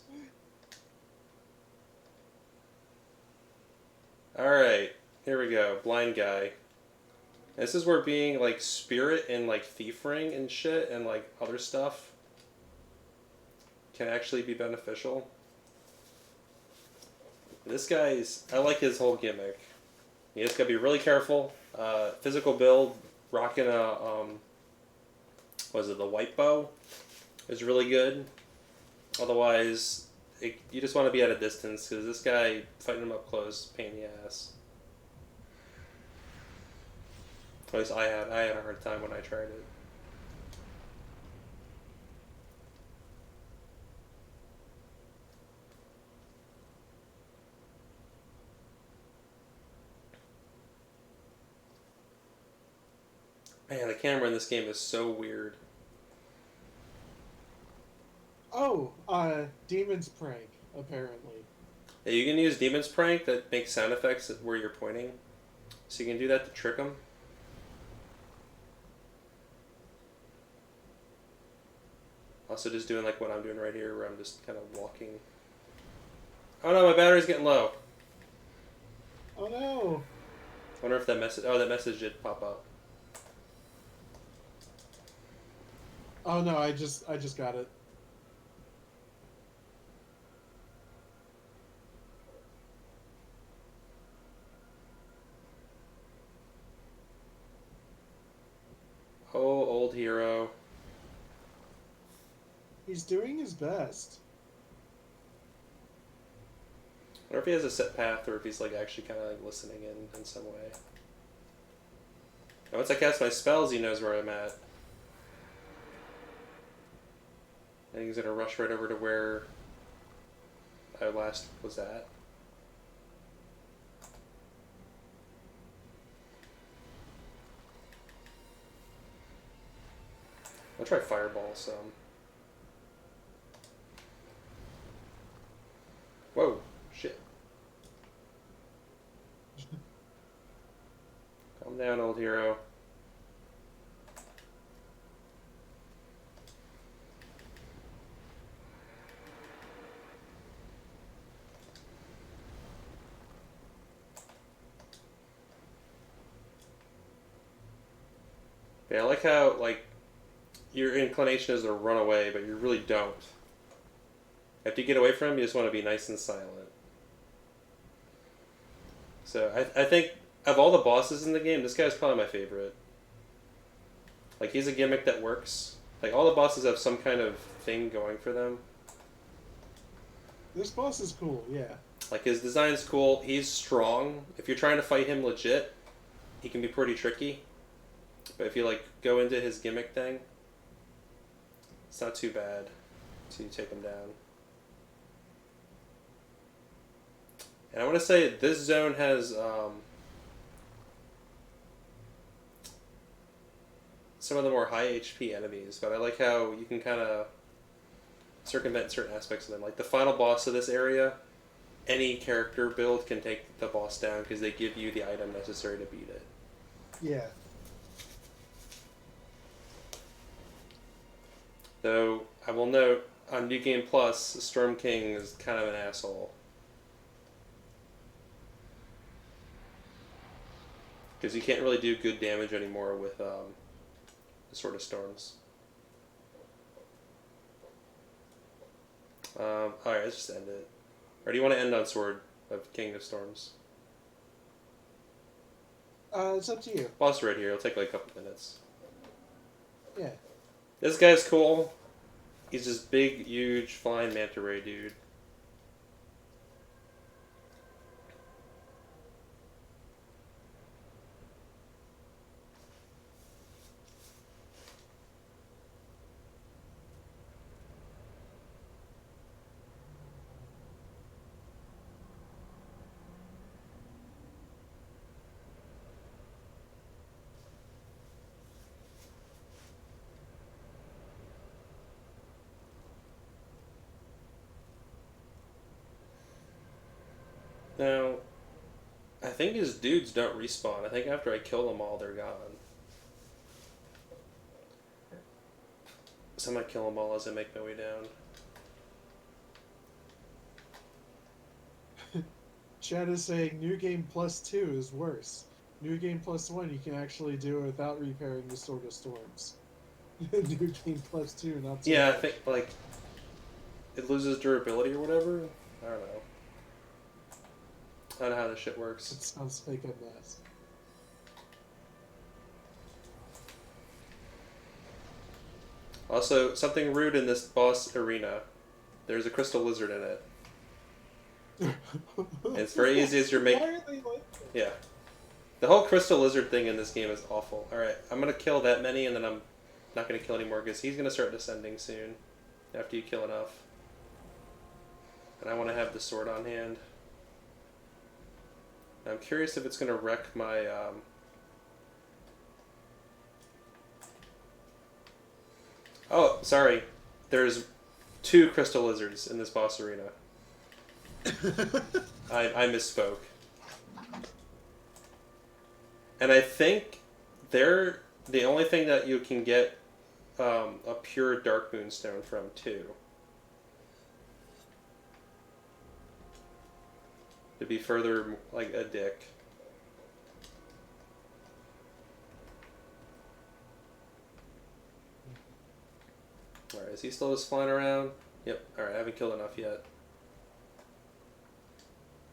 Alright, here we go. Blind guy. This is where being like spirit and like thief ring and shit and like other stuff can actually be beneficial. This guy's, I like his whole gimmick. You just gotta be really careful. Physical build, rocking a, what is it, the white bow is really good. Otherwise, you just want to be at a distance because this guy, fighting him up close, pain in the ass. At least I had a hard time when I tried it. Man, the camera in this game is so weird. Oh, Demon's Prank, apparently. Yeah, you can use Demon's Prank that makes sound effects where you're pointing. So you can do that to trick them. Also just doing like what I'm doing right here where I'm just kind of walking. Oh no, my battery's getting low. Oh no! I wonder if that message, oh that message did pop up. Oh no, I just got it. Oh, old hero. He's doing his best. I wonder if he has a set path or if he's like actually kind of like listening in some way. And once I cast my spells, he knows where I'm at. I think he's gonna rush right over to where I last was at. I'll try Fireball some. Whoa, shit. Calm down, old hero. Yeah, I like how, like, your inclination is to run away, but you really don't. After you get away from him, you just want to be nice and silent. So, I think, of all the bosses in the game, this guy's probably my favorite. Like, he's a gimmick that works. Like, all the bosses have some kind of thing going for them. This boss is cool, yeah. Like, his design's cool. He's strong. If you're trying to fight him legit, he can be pretty tricky. But if you, like, go into his gimmick thing, it's not too bad to take him down. And I want to say this zone has some of the more high HP enemies, but I like how you can kind of circumvent certain aspects of them. Like the final boss of this area, any character build can take the boss down because they give you the item necessary to beat it. Yeah. Though, I will note, on New Game Plus, Storm King is kind of an asshole. Because you can't really do good damage anymore with the Sword of Storms. Alright, let's just end it. Or do you want to end on Sword of King of Storms? It's up to you. Boss right here. It'll take like a couple minutes. Yeah. This guy's cool. He's this big, huge, flying manta ray dude. Now, I think his dudes don't respawn. I think after I kill them all, they're gone. So I might kill them all as I make my way down. Chad is saying New Game Plus 2 is worse. New Game Plus 1 you can actually do it without repairing the Sword of Storms. New Game Plus 2, not so Yeah, I much. think, like, it loses durability or whatever. I don't know. I don't know how this shit works. It sounds like a mess. Also, something rude in this boss arena. There's a crystal lizard in it. It's very easy as you're Why making... are they like that? Yeah. The whole crystal lizard thing in this game is awful. Alright, I'm gonna kill that many and then I'm not gonna kill anymore because he's gonna start descending soon. After you kill enough. And I want to have the sword on hand. I'm curious if it's gonna wreck my... Oh, sorry. There's 2 crystal lizards in this boss arena. I misspoke. And I think they're the only thing that you can get a pure Dark Moonstone from, too. To be further like a dick. Alright, is he still just flying around? Yep, alright, I haven't killed enough yet.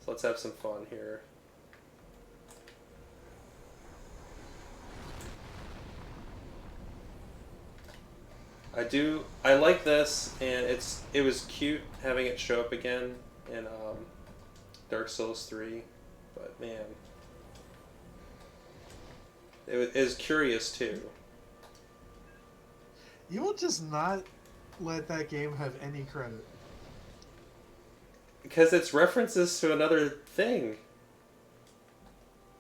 So let's have some fun here. I like this, and it was cute having it show up again in Dark Souls 3, but man, it is curious too. You will just not let that game have any credit. Because it's references to another thing.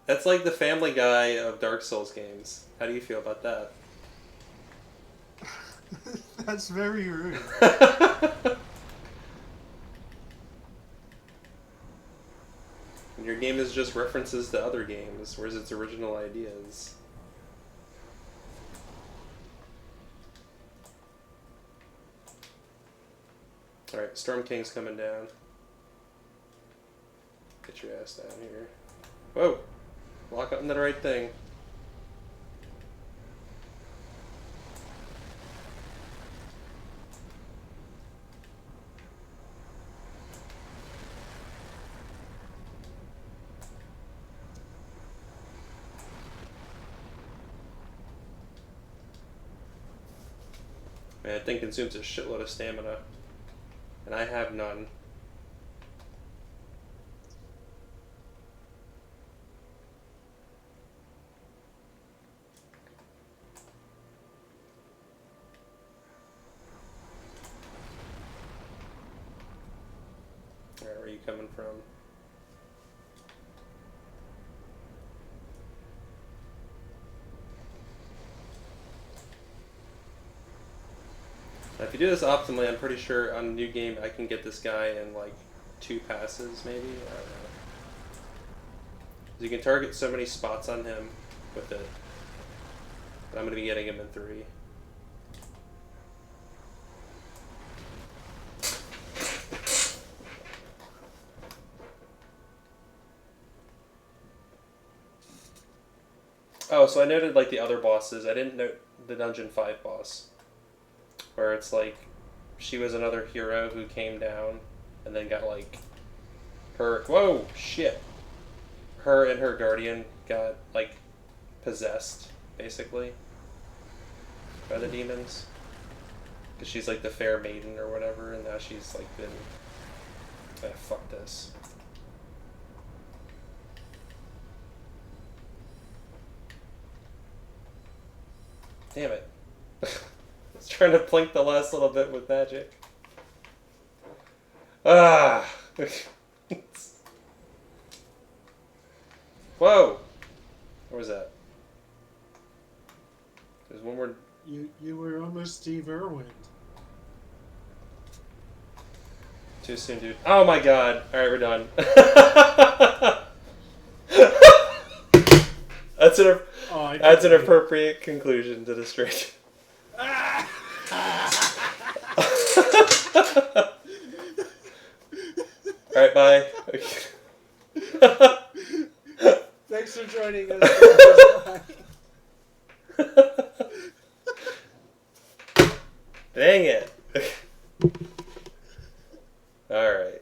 That's like the Family Guy of Dark Souls games. How do you feel about that? That's very rude. Your game is just references to other games, whereas its original ideas. Alright, Storm King's coming down. Get your ass down here. Whoa! Lock up into the right thing. Man, that thing consumes a shitload of stamina. And I have none. Alright, where are you coming from? Now, if you do this optimally, I'm pretty sure on a new game I can get this guy in like 2 passes, maybe? I don't know. You can target so many spots on him with it. But I'm going to be getting him in 3. Oh, so I noted like the other bosses. I didn't note the Dungeon 5 boss, where it's like she was another hero who came down and then got like her. Whoa, shit! Her and her guardian got like possessed, basically, by the demons. Because she's like the fair maiden or whatever, and now she's like been. Ah, fuck this. Damn it. I was trying to plink the last little bit with magic. Ah! Whoa! What was that? There's one more. You were almost Steve Irwin. Too soon, dude. Oh my god. Alright, we're done. That's an, Oh, that's an appropriate conclusion to the stream. Alright, bye. Thanks for joining us. Dang it. Alright.